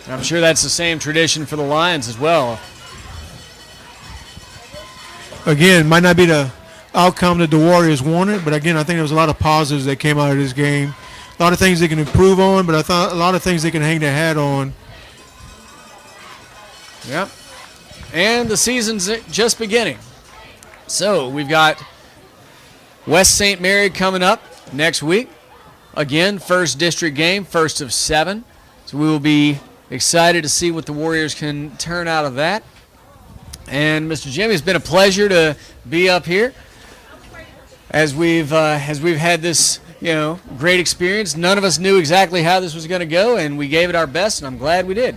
I'm sure that's the same tradition for the Lions as well. Again, might not be the outcome that the Warriors wanted, but again, I think there was a lot of positives that came out of this game. A lot of things they can improve on, but I thought a lot of things they can hang their hat on. Yep. And the season's just beginning. So we've got West St. Mary coming up next week. Again, first district game, first of 7. So we will be excited to see what the Warriors can turn out of that. And Mr. Jimmy, it's been a pleasure to be up here as we've had this, great experience. None of us knew exactly how this was going to go, and we gave it our best, and I'm glad we did.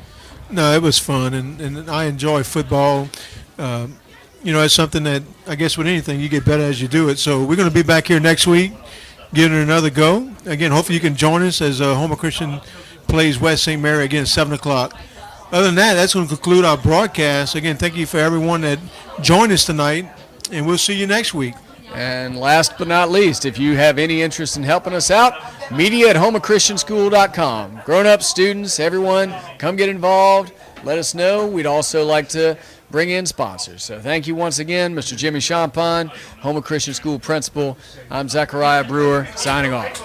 No, it was fun, and I enjoy football. It's something that I guess with anything you get better as you do it. So we're going to be back here next week, giving it another go. Again, hopefully you can join us as Homer Christian plays West St. Mary again at 7 o'clock. Other than that, that's going to conclude our broadcast. Again, thank you for everyone that joined us tonight, and we'll see you next week. And last but not least, if you have any interest in helping us out, media@homerchristianschool.com. Grown-ups, students, everyone, come get involved. Let us know. We'd also like to bring in sponsors. So thank you once again, Mr. Jimmy Champagne, Homer Christian School Principal. I'm Zechariah Brewer, signing off.